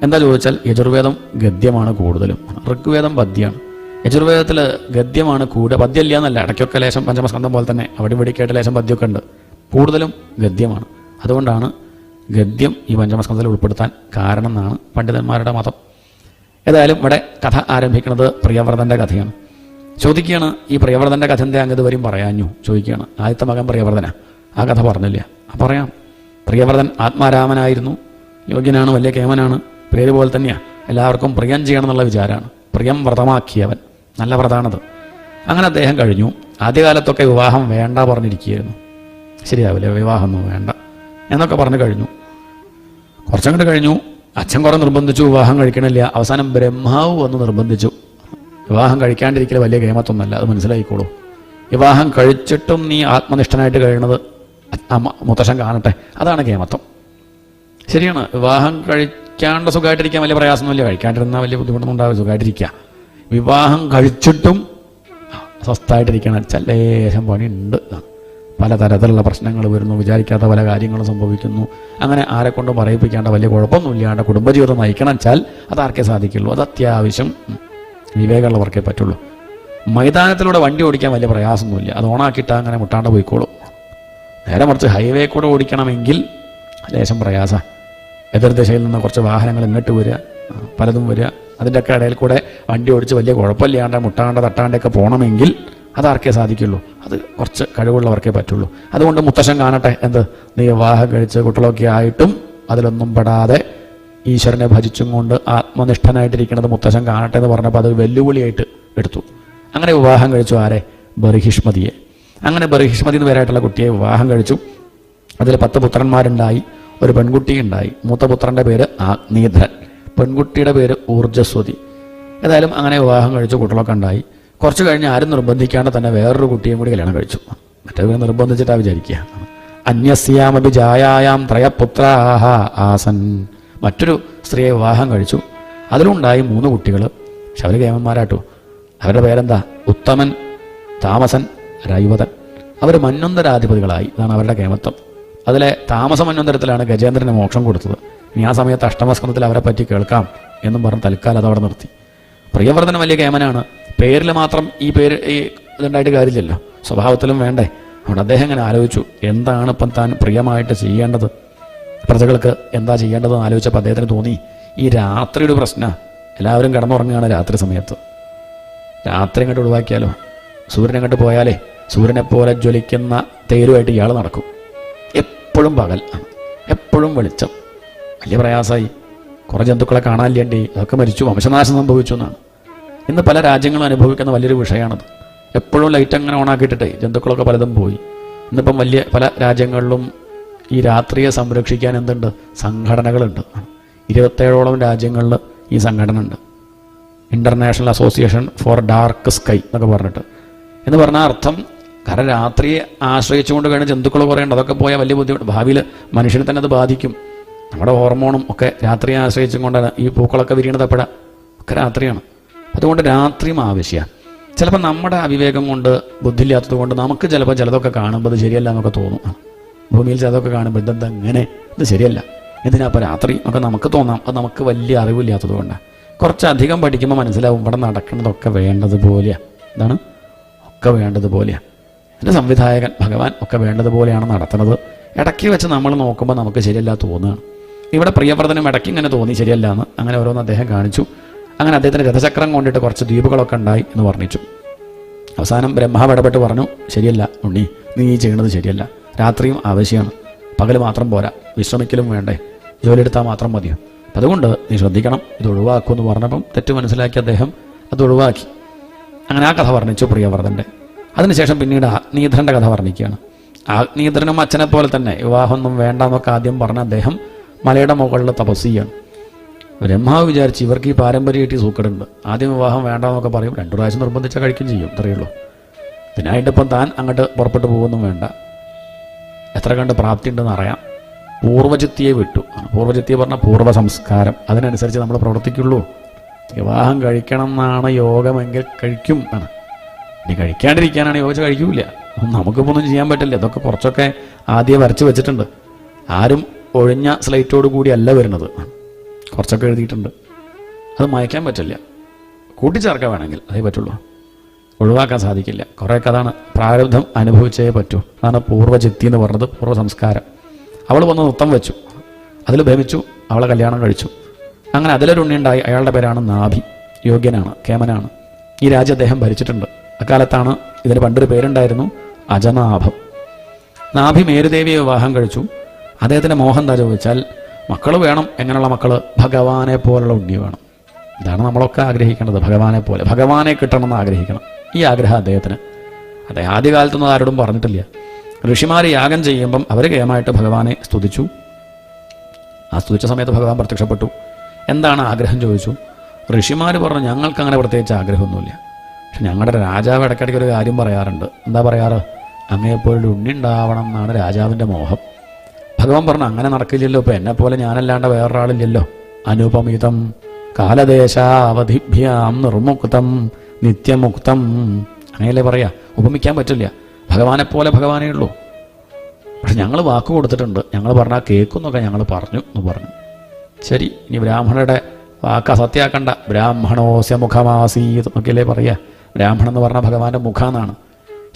എന്താ ചോദിച്ചാൽ യജുർവേദം ഗദ്യമാണ് കൂടുതലും, ഋഗ്വേദം പദ്യമാണ്. യജുർവേദത്തിൽ ഗദ്യമാണ് കൂടുതൽ, പദ്യമില്ല എന്നല്ല, ഇടയ്ക്കൊക്കെ ലേശം പഞ്ചമസ്കന്ധം പോലെ തന്നെ അവിടെ ഇവിടേക്കായിട്ട് ലേശം പദ്യമൊക്കെ ഉണ്ട്. കൂടുതലും ഗദ്യമാണ്. അതുകൊണ്ടാണ് ഗദ്യം ഈ പഞ്ചമസ്കന്ധത്തിൽ ഉൾപ്പെടുത്താൻ കാരണം എന്നാണ് പണ്ഡിതന്മാരുടെ മതം. ഏതായാലും ഇവിടെ കഥ ആരംഭിക്കുന്നത് പ്രിയവ്രതൻ്റെ കഥയാണ്. ചോദിക്കുകയാണ്, ഈ പ്രിയവ്രതൻ്റെ കഥ എന്താ അങ്ങ് ഇതുവരെയും പറയാഞ്ഞു? ചോദിക്കുകയാണ്. ആദ്യത്തെ മകൻ പ്രിയവ്രതനാ, ആ കഥ പറഞ്ഞില്ല. പറയാം. പ്രിയവ്രതൻ ആത്മാരാമനായിരുന്നു, യോഗ്യനാണ്, വലിയ കേമനാണ്, പേര് പോലെ തന്നെയാണ്. എല്ലാവർക്കും പ്രിയം ചെയ്യണം എന്നുള്ള വിചാരമാണ്. പ്രിയം വ്രതമാക്കിയവൻ, നല്ല വ്രതാണത്. അങ്ങനെ അദ്ദേഹം കഴിഞ്ഞു. ആദ്യകാലത്തൊക്കെ വിവാഹം വേണ്ട പറഞ്ഞിരിക്കുകയായിരുന്നു. ശരിയാവില്ല, വിവാഹമൊന്നും വേണ്ട എന്നൊക്കെ പറഞ്ഞു കഴിഞ്ഞു. കുറച്ചങ്ങോട്ട് കഴിഞ്ഞു, അച്ഛൻ കുറെ നിർബന്ധിച്ചു, വിവാഹം കഴിക്കണില്ല. അവസാനം ബ്രഹ്മാവ് വന്ന് നിർബന്ധിച്ചു. വിവാഹം കഴിക്കാണ്ടിരിക്കൽ വലിയ കേമത്തൊന്നല്ല, അത് മനസ്സിലായിക്കോളൂ. വിവാഹം കഴിച്ചിട്ടും നീ ആത്മനിഷ്ഠനായിട്ട് കഴിയണത് മുത്തശ്ശൻ കാണട്ടെ, അതാണ് കേമത്വം. ശരിയാണ്, വിവാഹം കഴിക്കാണ്ട് സുഖമായിട്ടിരിക്കാൻ വലിയ പ്രയാസമൊന്നുമില്ല, കഴിക്കാണ്ടിരുന്നാൽ വലിയ ബുദ്ധിമുട്ടൊന്നും ഉണ്ടാവും, സുഖമായിട്ടിരിക്കുക. വിവാഹം കഴിച്ചിട്ടും സ്വസ്ഥമായിട്ടിരിക്കണം, ലേശം പണിയുണ്ട്. പലതരത്തിലുള്ള പ്രശ്നങ്ങൾ വരുന്നു, വിചാരിക്കാത്ത പല കാര്യങ്ങളും സംഭവിക്കുന്നു. അങ്ങനെ ആരെക്കൊണ്ടും പറയിപ്പിക്കാണ്ട വലിയ കുഴപ്പമൊന്നുമില്ലാണ്ട് കുടുംബജീവിതം നയിക്കണം വെച്ചാൽ അതാർക്കേ സാധിക്കുള്ളൂ. അത് അത്യാവശ്യം വിവേകമുള്ളവർക്കേ പറ്റുള്ളൂ. മൈതാനത്തിലൂടെ വണ്ടി ഓടിക്കാൻ വലിയ പ്രയാസമൊന്നുമില്ല, അത് ഓണാക്കിയിട്ടാൽ അങ്ങനെ മുട്ടാണ്ട് പോയിക്കോളൂ. നേരെ മറിച്ച് ഹൈവേ കൂടെ ഓടിക്കണമെങ്കിൽ ലേശം പ്രയാസം. എതിർദിശയിൽ നിന്ന് കുറച്ച് വാഹനങ്ങൾ ഇങ്ങോട്ട് വരിക, പലതും വരിക, അതിൻ്റെയൊക്കെ ഇടയിൽ കൂടെ വണ്ടി ഓടിച്ച് വലിയ കുഴപ്പമില്ലാണ്ട് മുട്ടാണ്ട് തട്ടാണ്ടൊക്കെ പോകണമെങ്കിൽ അതാർക്കേ സാധിക്കുള്ളൂ. അത് കുറച്ച് കഴിവുള്ളവർക്കേ പറ്റുള്ളൂ. അതുകൊണ്ട് മുത്തശ്ശൻ കാണട്ടെ, എന്ത് നീ വിവാഹം കഴിച്ച് കുട്ടികളൊക്കെ ആയിട്ടും അതിലൊന്നും പെടാതെ ഈശ്വരനെ ഭജിച്ചും കൊണ്ട് ആത്മനിഷ്ഠനായിട്ടിരിക്കുന്നത് മുത്തശ്ശൻ കാണട്ടെ എന്ന് പറഞ്ഞപ്പോൾ അത് വെല്ലുവിളിയായിട്ട് എടുത്തു. അങ്ങനെ വിവാഹം കഴിച്ചു. ആരെ? ബർഹിഷ്മതിയെ. അങ്ങനെ ബർഹിഷ്മതി എന്ന് പേരായിട്ടുള്ള കുട്ടിയെ വിവാഹം കഴിച്ചു. അതിൽ 10 പുത്രന്മാരുണ്ടായി, ഒരു പെൺകുട്ടിയുണ്ടായി. മൂത്ത പുത്രൻ്റെ പേര് ആഗ്നീധ്രൻ, പെൺകുട്ടിയുടെ പേര് ഊർജ്ജസ്വതി. ഏതായാലും അങ്ങനെ വിവാഹം കഴിച്ചു, കുട്ടികളൊക്കെ ഉണ്ടായി. കുറച്ച് കഴിഞ്ഞ് ആരും നിർബന്ധിക്കാണ്ട് തന്നെ വേറൊരു കുട്ടിയും കൂടി കല്യാണം കഴിച്ചു. മറ്റേ നിർബന്ധിച്ചിട്ടാണ് വിചാരിക്കുക. അന്യസ്യാമപി ജായായാം ത്രയപുത്രാഹ ആസൻ. മറ്റൊരു സ്ത്രീയെ വിവാഹം കഴിച്ചു. അതിലുണ്ടായി 3 കുട്ടികൾ. പക്ഷെ അവർ കേമന്മാരാട്ടോ. അവരുടെ പേരെന്താ? ഉത്തമൻ, താമസൻ, രൈവതൻ. അവർ മന്വന്തരാധിപതികളായി. ഇതാണ് അവരുടെ കേമത്വം. അതിലെ താമസ മന്വന്തരത്തിലാണ് ഗജേന്ദ്രന് മോക്ഷം കൊടുത്തത്. ഇനി ആ സമയത്ത് അഷ്ടമസ്കന്ധത്തിൽ അവരെ പറ്റി കേൾക്കാം എന്നും പറഞ്ഞ് തൽക്കാലം അതവിടെ നിർത്തി. പ്രിയവ്രതൻ വലിയ കേമനാണ്. പേരിൽ മാത്രം ഈ പേര് ഇതുണ്ടായിട്ട് കാര്യമില്ലല്ലോ, സ്വഭാവത്തിലും വേണ്ടേ. അതുകൊണ്ട് അദ്ദേഹം ഇങ്ങനെ ആലോചിച്ചു, എന്താണ് ഇപ്പം താൻ പ്രിയമായിട്ട് ചെയ്യേണ്ടത്, പ്രജകൾക്ക് എന്താ ചെയ്യേണ്ടതെന്ന് ആലോചിച്ചപ്പോൾ അദ്ദേഹത്തിന് തോന്നി, ഈ രാത്രിയുടെ പ്രശ്നം. എല്ലാവരും കിടന്നുറങ്ങുകയാണ് രാത്രി സമയത്ത്. രാത്രി അങ്ങോട്ട് ഒഴിവാക്കിയാലോ? സൂര്യൻ അങ്ങോട്ട് പോയാലേ സൂര്യനെ പോലെ ജ്വലിക്കുന്ന തേരുമായിട്ട് ഇയാൾ നടക്കും. എപ്പോഴും പകൽ, എപ്പോഴും വെളിച്ചം. വലിയ പ്രയാസമായി. കുറേ ജന്തുക്കളെ കാണാനില്ലേണ്ടി, അതൊക്കെ മരിച്ചു, വംശനാശം സംഭവിച്ചു എന്നാണ് ഇന്ന് പല രാജ്യങ്ങളും അനുഭവിക്കുന്ന വലിയൊരു വിഷയമാണത്. എപ്പോഴും ലൈറ്റ് അങ്ങനെ ഓണാക്കിയിട്ടേ ജന്തുക്കളൊക്കെ പലതും പോയി. ഇന്നിപ്പം വലിയ പല രാജ്യങ്ങളിലും ഈ രാത്രിയെ സംരക്ഷിക്കാൻ എന്തുണ്ട്? സംഘടനകളുണ്ട്. 27ഓളം രാജ്യങ്ങളിൽ ഈ സംഘടന ഉണ്ട്. International association for dark sky എന്നൊക്കെ പറഞ്ഞിട്ട്. എന്ന് പറഞ്ഞാൽ അർത്ഥം, കാരണം രാത്രിയെ ആശ്രയിച്ചുകൊണ്ട് വേണം ജന്തുക്കൾ കുറേയുണ്ട്. അതൊക്കെ പോയാൽ വലിയ ബുദ്ധിമുട്ട്. ഭാവിയിൽ മനുഷ്യനെ തന്നെ അത് ബാധിക്കും. നമ്മുടെ ഹോർമോണും ഒക്കെ രാത്രിയെ ആശ്രയിച്ചും കൊണ്ടാണ് ഈ പൂക്കളൊക്കെ വിരിയണത്. എപ്പോഴാണ്? ഒക്കെ രാത്രിയാണ്. അതുകൊണ്ട് രാത്രിയും ആവശ്യമാണ്. ചിലപ്പോൾ നമ്മുടെ അവിവേകം കൊണ്ട്, ബുദ്ധിയില്ലാത്തത് കൊണ്ട് നമുക്ക് ചിലപ്പോൾ ചിലതൊക്കെ കാണുമ്പോൾ അത് ശരിയല്ല എന്നൊക്കെ തോന്നും. ഭൂമിയിൽ ചിലതൊക്കെ കാണുമ്പോൾ ഇതെന്താ ഇങ്ങനെ, ഇത് ശരിയല്ല, എന്തിനാ അപ്പോൾ രാത്രി ഒക്കെ നമുക്ക് തോന്നാം. അത് നമുക്ക് വലിയ അറിവില്ലാത്തത് കൊണ്ടാണ്. കുറച്ചധികം പഠിക്കുമ്പോൾ മനസ്സിലാവും ഇവിടെ നടക്കുന്നതൊക്കെ വേണ്ടതുപോലെയാണ്. എന്താണ്? ഒക്കെ വേണ്ടതുപോലെയാണ്. എൻ്റെ സംവിധായകൻ ഭഗവാൻ ഒക്കെ വേണ്ടതുപോലെയാണ് നടത്തുന്നത്. ഇടയ്ക്ക് വെച്ച് നമ്മൾ നോക്കുമ്പോൾ നമുക്ക് ശരിയല്ല തോന്നുകയാണ്. ഇവിടെ പ്രിയവ്രതനും ഇടയ്ക്ക് ഇങ്ങനെ തോന്നി ശരിയല്ല എന്ന്. അങ്ങനെ ഓരോന്ന് അദ്ദേഹം കാണിച്ചു. അങ്ങനെ അദ്ദേഹത്തിന് രഥചക്രം കൊണ്ടിട്ട് കുറച്ച് ദ്വീപുകളൊക്കെ ഉണ്ടായി എന്ന് വർണ്ണിച്ചു. അവസാനം ബ്രഹ്മാവ് ഇടപെട്ട് പറഞ്ഞു, ശരിയല്ല ഉണ്ണി, നീ ചെയ്യുന്നത് ശരിയല്ല. രാത്രിയും ആവശ്യമാണ്, പകൽ മാത്രം പോരാ, വിശ്രമിക്കലും വേണ്ടേ, ജോലിയെടുത്താൽ മാത്രം മതിയോ? അതുകൊണ്ട് നീ ശ്രദ്ധിക്കണം, ഇത് ഒഴിവാക്കുമെന്ന് പറഞ്ഞപ്പം തെറ്റ് മനസ്സിലാക്കി അദ്ദേഹം അത് ഒഴിവാക്കി. അങ്ങനെ ആ കഥ വർണ്ണിച്ചു പ്രിയവ്രതൻ്റെ. അതിനുശേഷം പിന്നീട് ആഗ്നീധ്രൻ്റെ കഥ വർണ്ണിക്കുകയാണ്. ആഗ്നീധ്രനും അച്ഛനെ പോലെ തന്നെ വിവാഹമൊന്നും വേണ്ടെന്നൊക്കെ ആദ്യം പറഞ്ഞ അദ്ദേഹം മലയുടെ മുകളിൽ തപസ് ചെയ്യാണ്. ബ്രഹ്മാവ് വിചാരിച്ച് ഇവർക്ക് ഈ പാരമ്പര്യമായിട്ട് സൂക്കടുണ്ട്, ആദ്യം വിവാഹം വേണ്ടെന്നൊക്കെ പറയും, 2 പ്രാവശ്യം നിർബന്ധിച്ചാൽ കഴിക്കുകയും ചെയ്യും, ഇത്രയുള്ളൂ. ഇതിനായിട്ടിപ്പം താൻ അങ്ങോട്ട് പുറപ്പെട്ടു പോകുമെന്നും വേണ്ട, എത്ര കണ്ട് പ്രാപ്തി ഉണ്ടെന്ന് അറിയാം. പൂർവ്വചിത്തിയെ വിട്ടു. പൂർവ്വചിത്തിയെ പറഞ്ഞാൽ പൂർവ്വ സംസ്കാരം, അതിനനുസരിച്ച് നമ്മൾ പ്രവർത്തിക്കുള്ളൂ. വിവാഹം കഴിക്കണം എന്നാണ് യോഗമെങ്കിൽ കഴിക്കും ആണ്. ഇനി കഴിക്കാണ്ടിരിക്കാനാണ് യോഗിച്ച് കഴിക്കൂല. നമുക്കിപ്പോൾ ഒന്നും ചെയ്യാൻ പറ്റില്ല. ഇതൊക്കെ കുറച്ചൊക്കെ ആദ്യം വരച്ച് വെച്ചിട്ടുണ്ട്. ആരും ഒഴിഞ്ഞ സ്ലൈറ്റോട് കൂടിയല്ല വരുന്നത്. കുറച്ചൊക്കെ എഴുതിയിട്ടുണ്ട്. അത് മായ്ക്കാൻ പറ്റില്ല, കൂട്ടിച്ചേർക്കാൻ വേണമെങ്കിൽ അതേ പറ്റുള്ളൂ, ഒഴിവാക്കാൻ സാധിക്കില്ല. കുറേയൊക്കെ അതാണ് പ്രാരബ്ധം അനുഭവിച്ചേ പറ്റൂ. അതാണ് പൂർവ്വചിത്തി എന്ന് പറഞ്ഞത്, പൂർവ്വ സംസ്കാരം. അവൾ വന്ന് നൃത്തം വെച്ചു, അതിൽ ഭ്രമിച്ചു, അവളെ കല്യാണം കഴിച്ചു. അങ്ങനെ അതിലൊരു ഉണ്ണിയുണ്ടായി. അയാളുടെ പേരാണ് നാഭി. യോഗ്യനാണ്, കേമനാണ്. ഈ രാജ്യം അദ്ദേഹം ഭരിച്ചിട്ടുണ്ട്. അക്കാലത്താണ് ഇതിന് പണ്ടൊരു പേരുണ്ടായിരുന്നു, അജനാഭം. നാഭി മേരുദേവിയെ വിവാഹം കഴിച്ചു. അദ്ദേഹത്തിൻ്റെ മോഹം എന്താ ചോദിച്ചാൽ, മക്കൾ വേണം. എങ്ങനെയുള്ള മക്കൾ? ഭഗവാനെ പോലുള്ള ഉണ്ണി വേണം. ഇതാണ് നമ്മളൊക്കെ ആഗ്രഹിക്കേണ്ടത്, ഭഗവാനെ പോലെ. ഭഗവാനെ കിട്ടണമെന്ന് ആഗ്രഹിക്കണം. ഈ ആഗ്രഹം അദ്ദേഹത്തിന്. അദ്ദേഹം ആദ്യകാലത്തൊന്നും ആരോടും പറഞ്ഞിട്ടില്ല. ഋഷിമാർ യാഗം ചെയ്യുമ്പം അവർ കേമായിട്ട് ഭഗവാനെ സ്തുതിച്ചു. ആ സ്തുതിച്ച സമയത്ത് ഭഗവാൻ പ്രത്യക്ഷപ്പെട്ടു. എന്താണ് ആഗ്രഹം ചോദിച്ചു. ഋഷിമാർ പറഞ്ഞു, ഞങ്ങൾക്ക് അങ്ങനെ പ്രത്യേകിച്ച് ആഗ്രഹമൊന്നുമില്ല, പക്ഷെ ഞങ്ങളുടെ രാജാവ് ഇടയ്ക്കിടയ്ക്ക് ഒരു കാര്യം പറയാറുണ്ട്. എന്താ പറയാറ്? അങ്ങേപ്പോഴും ഉണ്ണി ഉണ്ടാവണം എന്നാണ് രാജാവിൻ്റെ മോഹം. ഭഗവാൻ പറഞ്ഞു, അങ്ങനെ നടക്കില്ലല്ലോ, ഇപ്പം എന്നെപ്പോലെ ഞാനല്ലാണ്ട് വേറൊരാളില്ലല്ലോ. അനുപമിതം കാലദേശാവധിഭ്യാം നിർമുക്തം നിത്യമുക്തം, അങ്ങനെയല്ലേ പറയാ. ഉപമിക്കാൻ പറ്റില്ല. ഭഗവാനെപ്പോലെ ഭഗവാനേ ഉള്ളൂ. പക്ഷെ ഞങ്ങൾ വാക്ക് കൊടുത്തിട്ടുണ്ട്, ഞങ്ങൾ പറഞ്ഞാൽ കേൾക്കുന്നൊക്കെ ഞങ്ങൾ പറഞ്ഞു എന്ന് പറഞ്ഞു. ശരി, ഇനി ബ്രാഹ്മണരുടെ വാക്ക് അസത്യാക്കണ്ട. ബ്രാഹ്മണോസ്യ മുഖമാസീത് എന്നൊക്കെയല്ലേ പറയാ. ബ്രാഹ്മണൻ എന്ന് പറഞ്ഞാൽ ഭഗവാന്റെ മുഖമെന്നാണ്.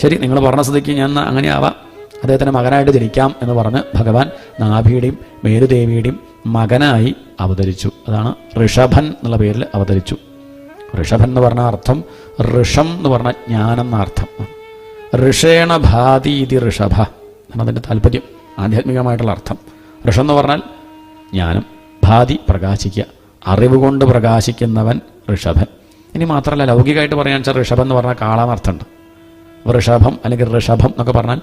ശരി, നിങ്ങൾ പറഞ്ഞ സ്ഥിതിക്ക് ഞാൻ അങ്ങനെ ആവാം, അദ്ദേഹത്തിൻ്റെ മകനായിട്ട് ജനിക്കാം എന്ന് പറഞ്ഞ് ഭഗവാൻ നാഭിയുടെയും മേരുദേവിയുടെയും മകനായി അവതരിച്ചു. അതാണ് ഋഷഭൻ എന്നുള്ള പേരിൽ അവതരിച്ചു. ഋഷഭൻ എന്ന് പറഞ്ഞ അർത്ഥം, ഋഷം എന്ന് പറഞ്ഞ ജ്ഞാനം എന്ന അർത്ഥം. ഋഷേണ ഭാതി ഇതി ഋഷഭ എന്നാണ് അതിൻ്റെ താല്പര്യം, ആധ്യാത്മികമായിട്ടുള്ള അർത്ഥം. ഋഷം എന്ന് പറഞ്ഞാൽ ജ്ഞാനം, ഭാതി പ്രകാശിക്കുക, അറിവ് കൊണ്ട് പ്രകാശിക്കുന്നവൻ ഋഷഭൻ. ഇനി മാത്രമല്ല, ലൗകികമായിട്ട് പറയാൻ വെച്ചാൽ ഋഷഭൻ എന്ന് പറഞ്ഞാൽ കാളാന്നർത്ഥമുണ്ട്. ഋഷഭം അല്ലെങ്കിൽ ഋഷഭം എന്നൊക്കെ പറഞ്ഞാൽ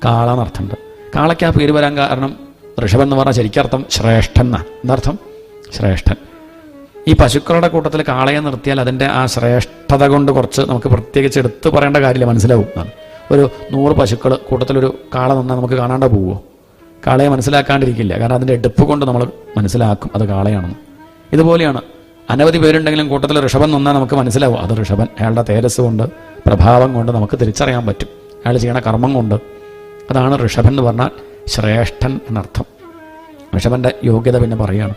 കാളാന്നർത്ഥമുണ്ട്. കാളയ്ക്ക് ആ പേര് വരാൻ കാരണം ഋഷഭൻ എന്ന് പറഞ്ഞാൽ ശരിക്കർത്ഥം ശ്രേഷ്ഠൻ എന്നാണ്. എന്താർത്ഥം? ശ്രേഷ്ഠൻ. ഈ പശുക്കളുടെ കൂട്ടത്തിൽ കാളയെ നിർത്തിയാൽ അതിൻ്റെ ആ ശ്രേഷ്ഠത കൊണ്ട് കുറച്ച് നമുക്ക് പ്രത്യേകിച്ച് എടുത്ത് പറയേണ്ട കാര്യമില്ല, മനസ്സിലാവും എന്നാണ്. ഒരു 100 പശുക്കൾ കൂട്ടത്തിലൊരു കാള നിന്നാൽ നമുക്ക് കാണാണ്ട പോവുമോ? കാളയെ മനസ്സിലാക്കാണ്ടിരിക്കില്ല, കാരണം അതിൻ്റെ എടുപ്പ് കൊണ്ട് നമ്മൾ മനസ്സിലാക്കും അത് കാളയാണെന്ന്. ഇതുപോലെയാണ്. അനവധി പേരുണ്ടെങ്കിലും കൂട്ടത്തിൽ ഋഷഭൻ നിന്നാൽ നമുക്ക് മനസ്സിലാവും അത് ഋഷഭൻ. അയാളുടെ തേജസ് കൊണ്ട്, പ്രഭാവം കൊണ്ട് നമുക്ക് തിരിച്ചറിയാൻ പറ്റും, അയാൾ ചെയ്യണ കർമ്മം കൊണ്ട്. അതാണ് ഋഷഭൻ എന്ന് പറഞ്ഞാൽ ശ്രേഷ്ഠൻ എന്നർത്ഥം. ഋഷഭൻ്റെ യോഗ്യത പിന്നെ പറയുകയാണ്.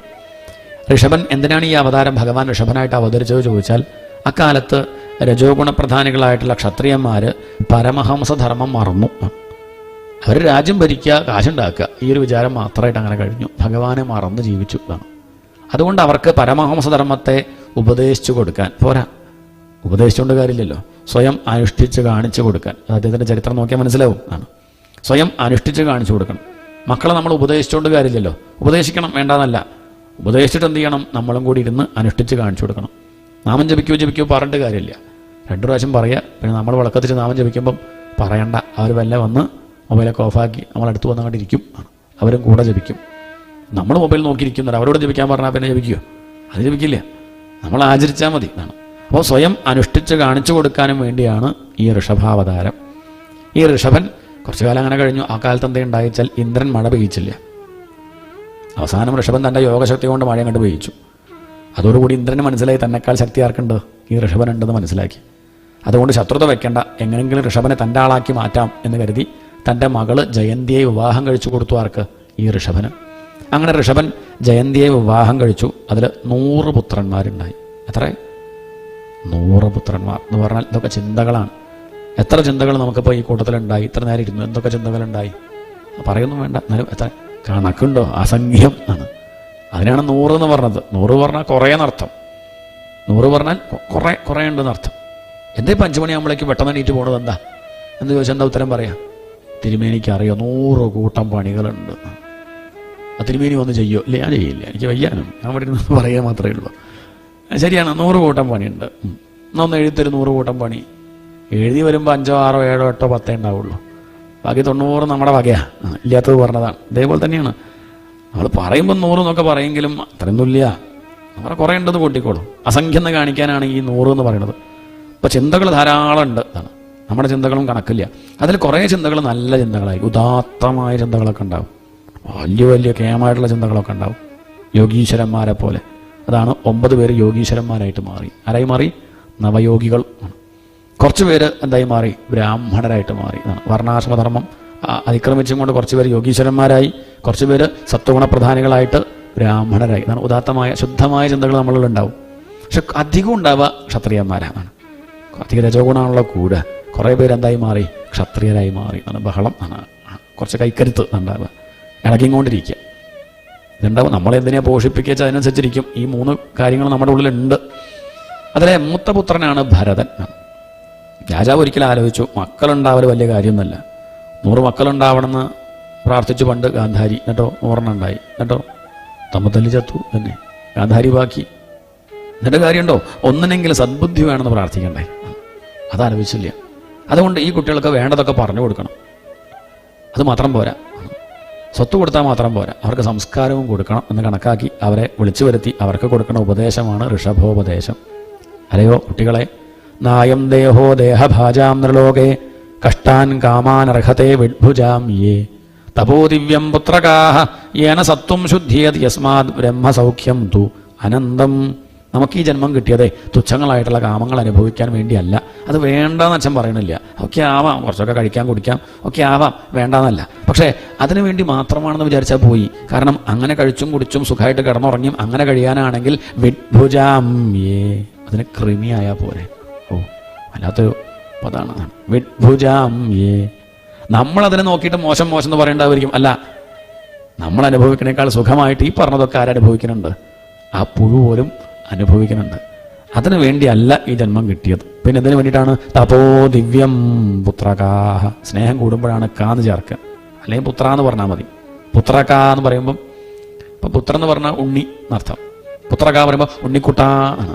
ഋഷഭൻ എന്തിനാണ് ഈ അവതാരം ഭഗവാൻ ഋഷഭനായിട്ട് അവതരിച്ചത് ചോദിച്ചാൽ, അക്കാലത്ത് രജോ ഗുണപ്രധാനികളായിട്ടുള്ള ക്ഷത്രിയന്മാർ പരമഹംസധർമ്മം മറന്നു. അവർ രാജ്യം ഭരിക്കുക, കാശുണ്ടാക്കുക, ഈ ഒരു വിചാരം മാത്രമായിട്ട് അങ്ങനെ കഴിഞ്ഞു. ഭഗവാനെ മറന്ന് ജീവിച്ചു എന്നാണ്. അതുകൊണ്ട് അവർക്ക് പരമഹംസധർമ്മത്തെ ഉപദേശിച്ചു കൊടുക്കാൻ പോരാ. ഉപദേശിച്ചുകൊണ്ട് കാര്യമില്ലല്ലോ, സ്വയം അനുഷ്ഠിച്ച് കാണിച്ചു കൊടുക്കാൻ. അദ്ദേഹത്തിൻ്റെ ചരിത്രം നോക്കിയാൽ മനസ്സിലാവും ആണ്. സ്വയം അനുഷ്ഠിച്ച് കാണിച്ചു കൊടുക്കണം. മക്കളെ നമ്മൾ ഉപദേശിച്ചുകൊണ്ട് കാര്യമില്ലല്ലോ. ഉപദേശിക്കണം, വേണ്ടാന്നല്ല. ഉപദേശിച്ചിട്ട് എന്ത് ചെയ്യണം? നമ്മളും കൂടി ഇരുന്ന് അനുഷ്ഠിച്ച് കാണിച്ചു കൊടുക്കണം. നാമം ജപിക്കോ പറഞ്ഞിട്ട് കാര്യമില്ല. 2 പ്രാവശ്യം പറയുക. പിന്നെ നമ്മൾ വിളക്കത്തിച്ച് നാമം ജപിക്കുമ്പം പറയണ്ട. അവർ വല്ല വന്ന് മൊബൈലൊക്കെ ഓഫാക്കി നമ്മളടുത്ത് വന്ന് കണ്ടിരിക്കും. അവരും കൂടെ ജപിക്കും. നമ്മൾ മൊബൈൽ നോക്കിയിരിക്കുന്നുണ്ട്. അവരോട് ജപിക്കാൻ പറഞ്ഞാൽ പിന്നെ ജപിക്കുമോ? അത് ജപിക്കില്ല. നമ്മൾ ആചരിച്ചാൽ മതി എന്നാണ്. അപ്പോൾ സ്വയം അനുഷ്ഠിച്ച് കാണിച്ചു കൊടുക്കാനും വേണ്ടിയാണ് ഈ ഋഷഭാവതാരം. ഈ ഋഷഭൻ കുറച്ചു കാലം അങ്ങനെ കഴിഞ്ഞു. ആ കാലത്ത് എന്തെങ്കിലും ഉണ്ടായിച്ചാൽ ഇന്ദ്രൻ മഴ പെയ്യിച്ചില്ല. അവസാനം ഋഷഭൻ തൻ്റെ യോഗശക്തി കൊണ്ട് മഴ കണ്ട് പെയ്യിച്ചു. അതോടുകൂടി ഇന്ദ്രന് മനസ്സിലായി തന്നെക്കാൾ ശക്തി ആർക്കുണ്ട്? ഈ ഋഷഭനുണ്ടെന്ന് മനസ്സിലാക്കി. അതുകൊണ്ട് ശത്രുത വെക്കേണ്ട, എങ്ങനെയെങ്കിലും ഋഷഭനെ തൻ്റെ ആളാക്കി മാറ്റാം എന്ന് കരുതി തൻ്റെ മകള് ജയന്തിയെ വിവാഹം കഴിച്ചു കൊടുത്തു. ആർക്ക്? ഈ ഋഷഭന്. അങ്ങനെ ഋഷഭൻ ജയന്തിയെ വിവാഹം കഴിച്ചു. അതിൽ 100 പുത്രന്മാരുണ്ടായി. എത്ര? 100 പുത്രന്മാർ എന്ന് പറഞ്ഞാൽ ഇതൊക്കെ ചിന്തകളാണ്. എത്ര ചിന്തകൾ നമുക്കിപ്പോൾ ഈ കൂട്ടത്തിലുണ്ടായി? ഇത്ര നേരം ഇരുന്നു എന്തൊക്കെ ചിന്തകളുണ്ടായി പറയൊന്നും വേണ്ട. എന്നാലും എത്ര കണക്കുണ്ടോ? അസംഖ്യം ആണ്. അതിനാണ് 100 എന്ന് പറഞ്ഞത്. 100 പറഞ്ഞാൽ കുറേ എന്നർത്ഥം. 100 പറഞ്ഞാൽ കുറേ ഉണ്ടെന്നർത്ഥം. എന്തേ 5 മണിയാകുമ്പോഴേക്ക് പെട്ടെന്ന് എണീറ്റ് പോകണത് എന്താ എന്ന് ചോദിച്ചാൽ എന്താ ഉത്തരം പറയാം? തിരുമേനിക്കറിയോ 100 കൂട്ടം പണികളുണ്ട്. ആ തിരുമേനി വന്ന് ചെയ്യോ? ഇല്ല, ഞാൻ ചെയ്യില്ല, എനിക്ക് വയ്യാനും, ഞാൻ ഇവിടെ നിന്ന് പറയുക മാത്രമേ ഉള്ളൂ. ശരിയാണ്, 100 കൂട്ടം പണിയുണ്ട്. ഒന്ന് എഴുത്തൊരു 100 കൂട്ടം പണി എഴുതി വരുമ്പോൾ 5, 6, 7, 8, 10 ഉണ്ടാവുള്ളൂ. ബാക്കി 90 നമ്മുടെ വകയാണ്. ഇല്ലാത്തത് പറഞ്ഞതാണ്. ഇതേപോലെ തന്നെയാണ് നമ്മൾ പറയുമ്പോൾ 100 എന്നൊക്കെ പറയെങ്കിലും അത്രയൊന്നുമില്ല. നമ്മുടെ കുറേ ഉണ്ടെന്ന് കൂട്ടിക്കോളൂ. അസംഖ്യം എന്ന് കാണിക്കാനാണ് ഈ 100 എന്ന് പറയുന്നത്. അപ്പോൾ ചിന്തകൾ ധാരാളം ഉണ്ട്. അതാണ് നമ്മുടെ ചിന്തകളും കണക്കില്ല. അതിൽ കുറേ ചിന്തകൾ നല്ല ചിന്തകളായി, ഉദാത്തമായ ചിന്തകളൊക്കെ ഉണ്ടാവും. വലിയ കേമായിട്ടുള്ള ചിന്തകളൊക്കെ ഉണ്ടാവും. യോഗീശ്വരന്മാരെ പോലെ. അതാണ് 9 പേര് യോഗീശ്വരന്മാരായിട്ട് മാറി. ആരായി മാറി? നവയോഗികൾ. കുറച്ച് പേര് എന്തായി മാറി? ബ്രാഹ്മണരായിട്ട് മാറി. വർണ്ണാശ്രമധർമ്മം അതിക്രമിച്ചും കൊണ്ട് കുറച്ച് പേര് യോഗീശ്വരന്മാരായി, കുറച്ച് പേര് സത്വഗുണപ്രധാനികളായിട്ട് ബ്രാഹ്മണരായി. അതാണ് ഉദാത്തമായ ശുദ്ധമായ ചിന്തകൾ നമ്മളിലുണ്ടാവും. പക്ഷെ അധികം ഉണ്ടാവുക ക്ഷത്രിയന്മാരാണ്. അധിക രജോഗുണമാണുള്ള കൂടെ കുറേ പേര് എന്തായി മാറി? ക്ഷത്രിയരായി മാറി. ബഹളം ആണ്. കുറച്ച് കൈക്കരുത്ത് ഉണ്ടാവുക, ഇളകിക്കൊണ്ടിരിക്കുക. ഇതുണ്ടാവും. നമ്മളെന്തിനാണ് പോഷിപ്പിക്കുക അതിനനുസരിച്ചിരിക്കും. ഈ 3 കാര്യങ്ങൾ നമ്മുടെ ഉള്ളിലുണ്ട്. അതിലെ മൂത്ത പുത്രനാണ് ഭരതൻ. രാജാവ് ഒരിക്കലും ആലോചിച്ചു, മക്കളുണ്ടാവൽ വലിയ കാര്യമൊന്നുമല്ല. 100 മക്കളുണ്ടാവണമെന്ന് പ്രാർത്ഥിച്ചു പണ്ട് ഗാന്ധാരി. എന്നിട്ടോ 100 ഉണ്ടായി. എന്നിട്ടോ തമ്മിൽ ചത്തു തന്നെ. ഗാന്ധാരി ബാക്കി. എന്നിട്ട് കാര്യമുണ്ടോ? ഒന്നിനെങ്കിലും സദ്ബുദ്ധി വേണമെന്ന് പ്രാർത്ഥിക്കണ്ടേ? അതാലോചിച്ചില്ല. അതുകൊണ്ട് ഈ കുട്ടികൾക്ക് വേണ്ടതൊക്കെ പറഞ്ഞു കൊടുക്കണം. അത് മാത്രം പോരാ, സ്വത്ത് കൊടുത്താൽ മാത്രം പോരാ, അവർക്ക് സംസ്കാരവും കൊടുക്കണം എന്ന് കണക്കാക്കി അവരെ വിളിച്ചു വരുത്തി അവർക്ക് കൊടുക്കുന്ന ഉപദേശമാണ് ഋഷഭോപദേശം. അല്ലയോ കുട്ടികളെ, നായം ദേഹോ ദേഹഭാജാം നൃലോകേ കഷ്ടാൻ കാമാനർഹത്തെ വിഡ്ഭുജാം യേ തപോ ദിവ്യം പുത്രകാഹ യേന സത്വം ശുദ്ധിയത് യസ്മാത് ബ്രഹ്മസൗഖ്യം തു അനന്തം. നമുക്ക് ഈ ജന്മം കിട്ടിയതേ തുച്ഛങ്ങളായിട്ടുള്ള കാമങ്ങൾ അനുഭവിക്കാൻ വേണ്ടിയല്ല. അത് വേണ്ടെന്ന് അച്ഛൻ പറയണില്ല. ഒക്കെ ആവാം, കുറച്ചൊക്കെ കഴിക്കാൻ കുടിക്കാം, ഒക്കെ ആവാം, വേണ്ടാന്നല്ല. പക്ഷേ അതിനു വേണ്ടി മാത്രമാണെന്ന് വിചാരിച്ചാൽ പോയി. കാരണം അങ്ങനെ കഴിച്ചും കുടിച്ചും സുഖമായിട്ട് കിടന്നുറങ്ങിയും അങ്ങനെ കഴിയാനാണെങ്കിൽ വിഡ്ഭുജാം യേ, അതിന് കൃമിയായാൽ പോരെ. ഓ, വല്ലാത്തൊരു പദാണ് വിഡ്ഭുജാം യേ. നമ്മളതിനെ നോക്കിയിട്ട് മോശം എന്ന് പറയേണ്ടതായിരിക്കും. അല്ല, നമ്മൾ അനുഭവിക്കുന്നേക്കാൾ സുഖമായിട്ട് ഈ പറഞ്ഞതൊക്കെ ആരനുഭവിക്കുന്നുണ്ട്? ആ പുഴു പോലും അനുഭവിക്കുന്നുണ്ട്. അതിനു വേണ്ടിയല്ല ഈ ജന്മം കിട്ടിയത്. പിന്നെ എന്തിനു വേണ്ടിയിട്ടാണ്? തപോ ദിവ്യം പുത്രകാഹ. സ്നേഹം കൂടുമ്പോഴാണ് കാന്ന് ചേർക്കുക. അല്ലെങ്കിൽ പുത്ര എന്ന് പറഞ്ഞാൽ മതി. പുത്രകാ എന്ന് പറയുമ്പം, ഇപ്പം പുത്രൻ എന്ന് പറഞ്ഞാൽ ഉണ്ണി എന്നർത്ഥം. പുത്രകാ പറയുമ്പോൾ ഉണ്ണിക്കുട്ടാ.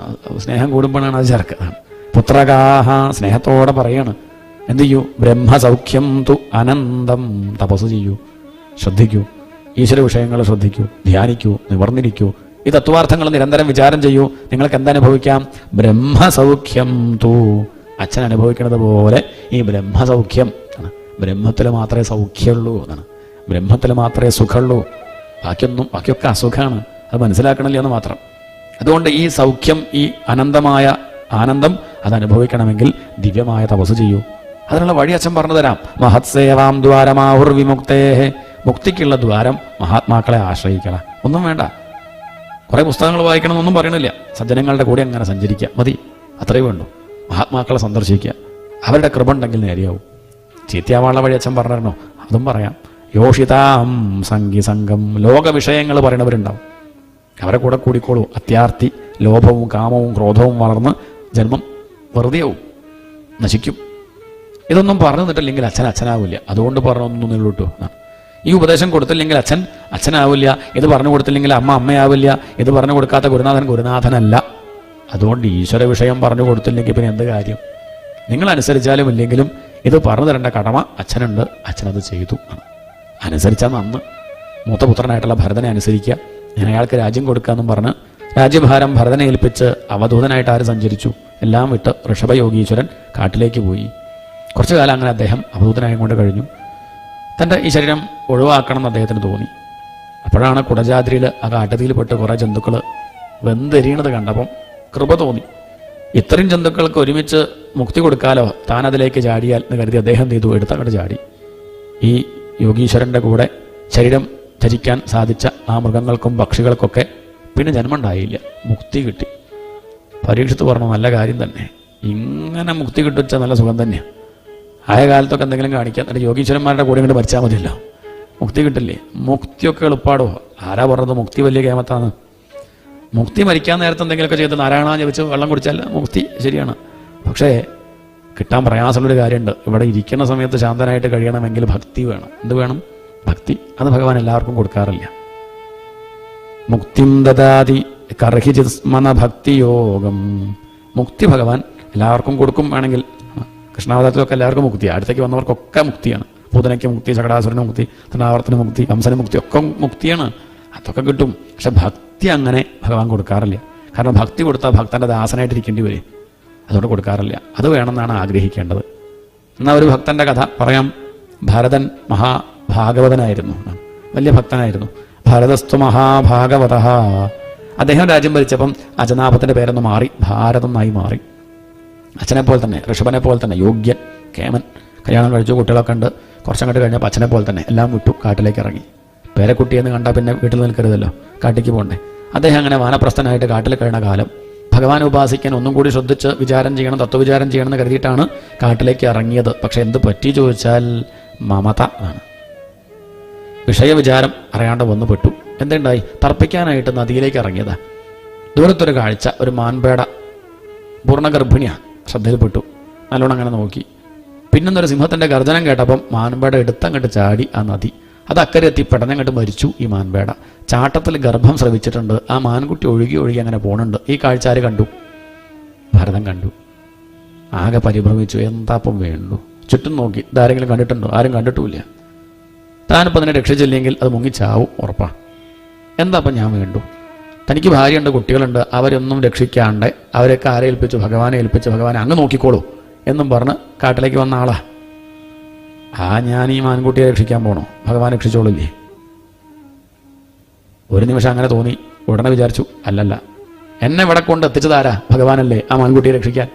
സ്നേഹം കൂടുമ്പോഴാണ് അത് ചേർക്കുക. പുത്രകാഹ, സ്നേഹത്തോടെ പറയാണ്. എന്ത് ചെയ്യൂ? ബ്രഹ്മസൗഖ്യം തു അനന്തം. തപസ് ചെയ്യൂ, ശ്രദ്ധിക്കൂ, ഈശ്വര വിഷയങ്ങൾ ശ്രദ്ധിക്കൂ, ധ്യാനിക്കൂ, നിവർന്നിരിക്കൂ. ഈ തത്വാർത്ഥങ്ങൾ നിരന്തരം വിചാരം ചെയ്യൂ. നിങ്ങൾക്ക് എന്തനുഭവിക്കാം? ബ്രഹ്മസൗഖ്യം തു. അച്ഛൻ അനുഭവിക്കുന്നത് പോലെ ഈ ബ്രഹ്മസൗഖ്യം. ബ്രഹ്മത്തിൽ മാത്രമേ സൗഖ്യമുള്ളൂ എന്നാണ്. ബ്രഹ്മത്തിൽ മാത്രമേ സുഖമുള്ളൂ. ബാക്കിയൊക്കെ അസുഖമാണ്. അത് മനസ്സിലാക്കണില്ല എന്ന് മാത്രം. അതുകൊണ്ട് ഈ സൗഖ്യം, ഈ അനന്തമായ ആനന്ദം അതനുഭവിക്കണമെങ്കിൽ ദിവ്യമായ തപസ് ചെയ്യൂ. അതിനുള്ള വഴി അച്ഛൻ പറഞ്ഞു തരാം. മഹത്സേവാം ദ്വാരമാഹുർ വിമുക്തേഹേ. മുക്തിക്കുള്ള ദ്വാരം മഹാത്മാക്കളെ ആശ്രയിക്കണം. ഒന്നും വേണ്ട, കുറേ പുസ്തകങ്ങൾ വായിക്കണം എന്നൊന്നും പറയണില്ല. സജ്ജനങ്ങളുടെ കൂടെ അങ്ങനെ സഞ്ചരിക്കുക മതി, അത്രയേ വേണ്ടൂ. മഹാത്മാക്കളെ സന്ദർശിക്കുക, അവരുടെ കൃപ ഉണ്ടെങ്കിൽ നേരെയാവും. ചീത്തയാവാനുള്ള വഴി അച്ഛൻ പറഞ്ഞിരുന്നോ? അതും പറയാം. യോഷിതാം സംഗി സംഘം. ലോക വിഷയങ്ങൾ പറയുന്നവരുണ്ടാവും, അവരെ കൂടെ കൂടിക്കോളൂ. അത്യാർത്തി, ലോഭവും കാമവും ക്രോധവും വളർന്ന് ജന്മം വെറുതെയാവും, നശിക്കും. ഇതൊന്നും പറഞ്ഞു തന്നിട്ടില്ലെങ്കിൽ അച്ഛൻ അച്ഛനാവില്ല. അതുകൊണ്ട് പറഞ്ഞൊന്നും കേട്ടോ. ഈ ഉപദേശം കൊടുത്തില്ലെങ്കിൽ അച്ഛൻ അച്ഛനാവില്ല. ഇത് പറഞ്ഞു കൊടുത്തില്ലെങ്കിൽ അമ്മ അമ്മയാവില്ല. ഇത് പറഞ്ഞു കൊടുക്കാത്ത ഗുരുനാഥൻ ഗുരുനാഥനല്ല. അതുകൊണ്ട് ഈശ്വര വിഷയം പറഞ്ഞു കൊടുത്തില്ലെങ്കിൽ പിന്നെ എന്ത് കാര്യം? നിങ്ങൾ അനുസരിച്ചാലും ഇല്ലെങ്കിലും ഇത് പറഞ്ഞു തരേണ്ട കടമ അച്ഛനുണ്ട്. അച്ഛനത് ചെയ്തു. അനുസരിച്ചാൽ നന്ന്. മൂത്തപുത്രനായിട്ടുള്ള ഭരതനെ അനുസരിക്കുക. ഞാൻ അയാൾക്ക് രാജ്യം കൊടുക്കാമെന്നും പറഞ്ഞ് രാജ്യഭാരം ഭരതനെ ഏൽപ്പിച്ച് അവധൂതനായിട്ട് ആര് സഞ്ചരിച്ചു? എല്ലാം വിട്ട് ഋഷഭയോഗീശ്വരൻ കാട്ടിലേക്ക് പോയി. കുറച്ചു കാലം അങ്ങനെ അദ്ദേഹം അവധൂതനായും കൊണ്ട് കഴിഞ്ഞു. തൻ്റെ ഈ ശരീരം ഒഴിവാക്കണം എന്ന് അദ്ദേഹത്തിന് തോന്നി. അപ്പോഴാണ് കുടജാദ്രിയിൽ ആ കാട്ടുതീയിൽപ്പെട്ട് കുറേ ജന്തുക്കൾ വെന്തെരിയണത് കണ്ടപ്പം കൃപ തോന്നി. ഇത്രയും ജന്തുക്കൾക്ക് ഒരുമിച്ച് മുക്തി കൊടുക്കാലോ, താൻ അതിലേക്ക് ചാടിയാൽ എന്ന് കരുതി അദ്ദേഹം ചെയ്തു, എടുത്തങ്ങോട്ട് ചാടി. ഈ യോഗീശ്വരൻ്റെ കൂടെ ശരീരം ധരിക്കാൻ സാധിച്ച ആ മൃഗങ്ങൾക്കും പക്ഷികൾക്കൊക്കെ പിന്നെ ജന്മം ഉണ്ടായില്ല, മുക്തി കിട്ടി. പരീക്ഷിത്ത് പറഞ്ഞു, നല്ല കാര്യം തന്നെ, ഇങ്ങനെ മുക്തി കിട്ടിച്ച നല്ല സുഖം തന്നെയാണ്. ആയ കാലത്തൊക്കെ എന്തെങ്കിലും കാണിക്കാം, എന്നിട്ട് യോഗീശ്വരന്മാരുടെ കൂടെ ഇങ്ങോട്ട് മരിച്ചാൽ മതിയല്ലോ, മുക്തി കിട്ടില്ലേ? മുക്തിയൊക്കെ എളുപ്പാടോ? ആരാ പറഞ്ഞത് മുക്തി വലിയ കേമത്താണ്? മുക്തി മരിക്കാൻ നേരത്തെ എന്തെങ്കിലുമൊക്കെ ചെയ്ത് നാരായണ ജപിച്ച് വെള്ളം കുടിച്ചാൽ മുക്തി ശരിയാണ്. പക്ഷേ കിട്ടാൻ പ്രയാസമുള്ളൊരു കാര്യമുണ്ട്. ഇവിടെ ഇരിക്കുന്ന സമയത്ത് ശാന്തനായിട്ട് കഴിയണമെങ്കിൽ ഭക്തി വേണം. എന്ത് വേണം? ഭക്തി. അത് ഭഗവാൻ എല്ലാവർക്കും കൊടുക്കാറില്ല. മുക്തിം ദദാതി കർഹിചിത് സ്മന ഭക്തിയോഗം. മുക്തി ഭഗവാൻ എല്ലാവർക്കും കൊടുക്കും. വേണമെങ്കിൽ കൃഷ്ണാവതാരത്തിലൊക്കെ എല്ലാവർക്കും മുക്തിയാണ്. അടുത്തേക്ക് വന്നവർക്കൊക്കെ മുക്തിയാണ്. പൂതനയ്ക്ക് മുക്തി, ചകടാസുരന് മുക്തി, തൃണാവർത്തന മുക്തി, കംസന് മുക്തി, ഒക്കെ മുക്തിയാണ്. അതൊക്കെ കിട്ടും. പക്ഷെ ഭക്തി അങ്ങനെ ഭഗവാൻ കൊടുക്കാറില്ല. കാരണം ഭക്തി കൊടുത്താൽ ഭക്തൻ്റെ ദാസനായിട്ടിരിക്കേണ്ടി വരും. അതുകൊണ്ട് കൊടുക്കാറില്ല. അത് വേണമെന്നാണ് ആഗ്രഹിക്കേണ്ടത്. എന്നാൽ ഒരു ഭക്തൻ്റെ കഥ പറയാം. ഭരതൻ മഹാഭാഗവതനായിരുന്നു, വലിയ ഭക്തനായിരുന്നു. ഭരതസ്തു മഹാഭാഗവത. അദ്ദേഹം രാജ്യം ഭരിച്ചപ്പം അജനാഭത്തിൻ്റെ പേരൊന്ന് മാറി, ഭാരതം എന്നായി മാറി. അച്ഛനെ പോലെ തന്നെ, ഋഷഭനെ പോലെ തന്നെ, യോഗ്യൻ, കേമൻ, കല്യാണം കഴിച്ചു, കുട്ടികളൊക്കെ ഉണ്ട്. കുറച്ചങ്ങോട്ട് കഴിഞ്ഞപ്പോൾ അച്ഛനെ പോലെ തന്നെ എല്ലാം വിട്ടു, കാട്ടിലേക്ക് ഇറങ്ങി. പേരക്കുട്ടിയെന്ന് കണ്ടാൽ പിന്നെ വീട്ടിൽ നിൽക്കരുതല്ലോ, കാട്ടിലേക്ക് പോകണ്ടേ. അദ്ദേഹം അങ്ങനെ വാനപ്രസ്ഥനായിട്ട് കാട്ടിൽ കഴിയുന്ന കാലം ഭഗവാനെ ഉപാസിക്കാൻ ഒന്നും കൂടി ശ്രദ്ധിച്ച് വിചാരം ചെയ്യണം, തത്വവിചാരം ചെയ്യണം എന്ന് കരുതിയിട്ടാണ് കാട്ടിലേക്ക് ഇറങ്ങിയത്. പക്ഷെ എന്ത് പറ്റി ചോദിച്ചാൽ മമത ആണ്. വിഷയവിചാരം അറിയാണ്ട് വന്നു പെട്ടു. എന്തുണ്ടായി? തർപ്പിക്കാനായിട്ട് നദിയിലേക്ക് ഇറങ്ങിയതാ. ദൂരത്തൊരു കാഴ്ച, ഒരു മാൻപേട പൂർണ്ണഗർഭിണിയാണ്, ശ്രദ്ധയിൽപ്പെട്ടു. നല്ലോണം അങ്ങനെ നോക്കി. പിന്നൊന്നൊരു സിംഹത്തിൻ്റെ ഗർജനം കേട്ടപ്പം മാൻപേട എടുത്തങ്ങോട്ട് ചാടി ആ നദി. അത് അക്കരെ എത്തി പെടഞ്ഞങ്ങോട്ട് മരിച്ചു. ഈ മാൻപേട ചാട്ടത്തിൽ ഗർഭം സ്രവിച്ചിട്ടുണ്ട്. ആ മാൻകുട്ടി ഒഴുകി അങ്ങനെ പോകുന്നുണ്ട്. ഈ കാഴ്ച ആര് കണ്ടു? ഭരതൻ കണ്ടു. ആകെ പരിഭ്രമിച്ചു. എന്താപ്പം വേണ്ടു? ചുറ്റും നോക്കി, ഇതാരെങ്കിലും കണ്ടിട്ടുണ്ടോ? ആരും കണ്ടിട്ടുമില്ല. താനിപ്പോൾ അതിനെ രക്ഷിച്ചില്ലെങ്കിൽ അത് മുങ്ങിച്ചാവും ഉറപ്പാണ്. എന്താപ്പം ഞാൻ വേണ്ടു? തനിക്ക് ഭാര്യയുണ്ട്, കുട്ടികളുണ്ട്, അവരൊന്നും രക്ഷിക്കാണ്ട് അവരൊക്കെ ആരെ ഏൽപ്പിച്ചു? ഭഗവാനെ ഏൽപ്പിച്ച് ഭഗവാനെ അങ്ങ് നോക്കിക്കോളൂ എന്നും പറഞ്ഞ് കാട്ടിലേക്ക് വന്ന ആളാ. ഞാൻ ഈ മാൻകുട്ടിയെ രക്ഷിക്കാൻ പോണോ? ഭഗവാൻ രക്ഷിച്ചോളില്ലേ? ഒരു നിമിഷം അങ്ങനെ തോന്നി. ഉടനെ വിചാരിച്ചു, അല്ലല്ല, എന്നെ ഇവിടെ കൊണ്ട് എത്തിച്ചതാരാ? ഭഗവാനല്ലേ, ആ മാൻകുട്ടിയെ രക്ഷിക്കാൻ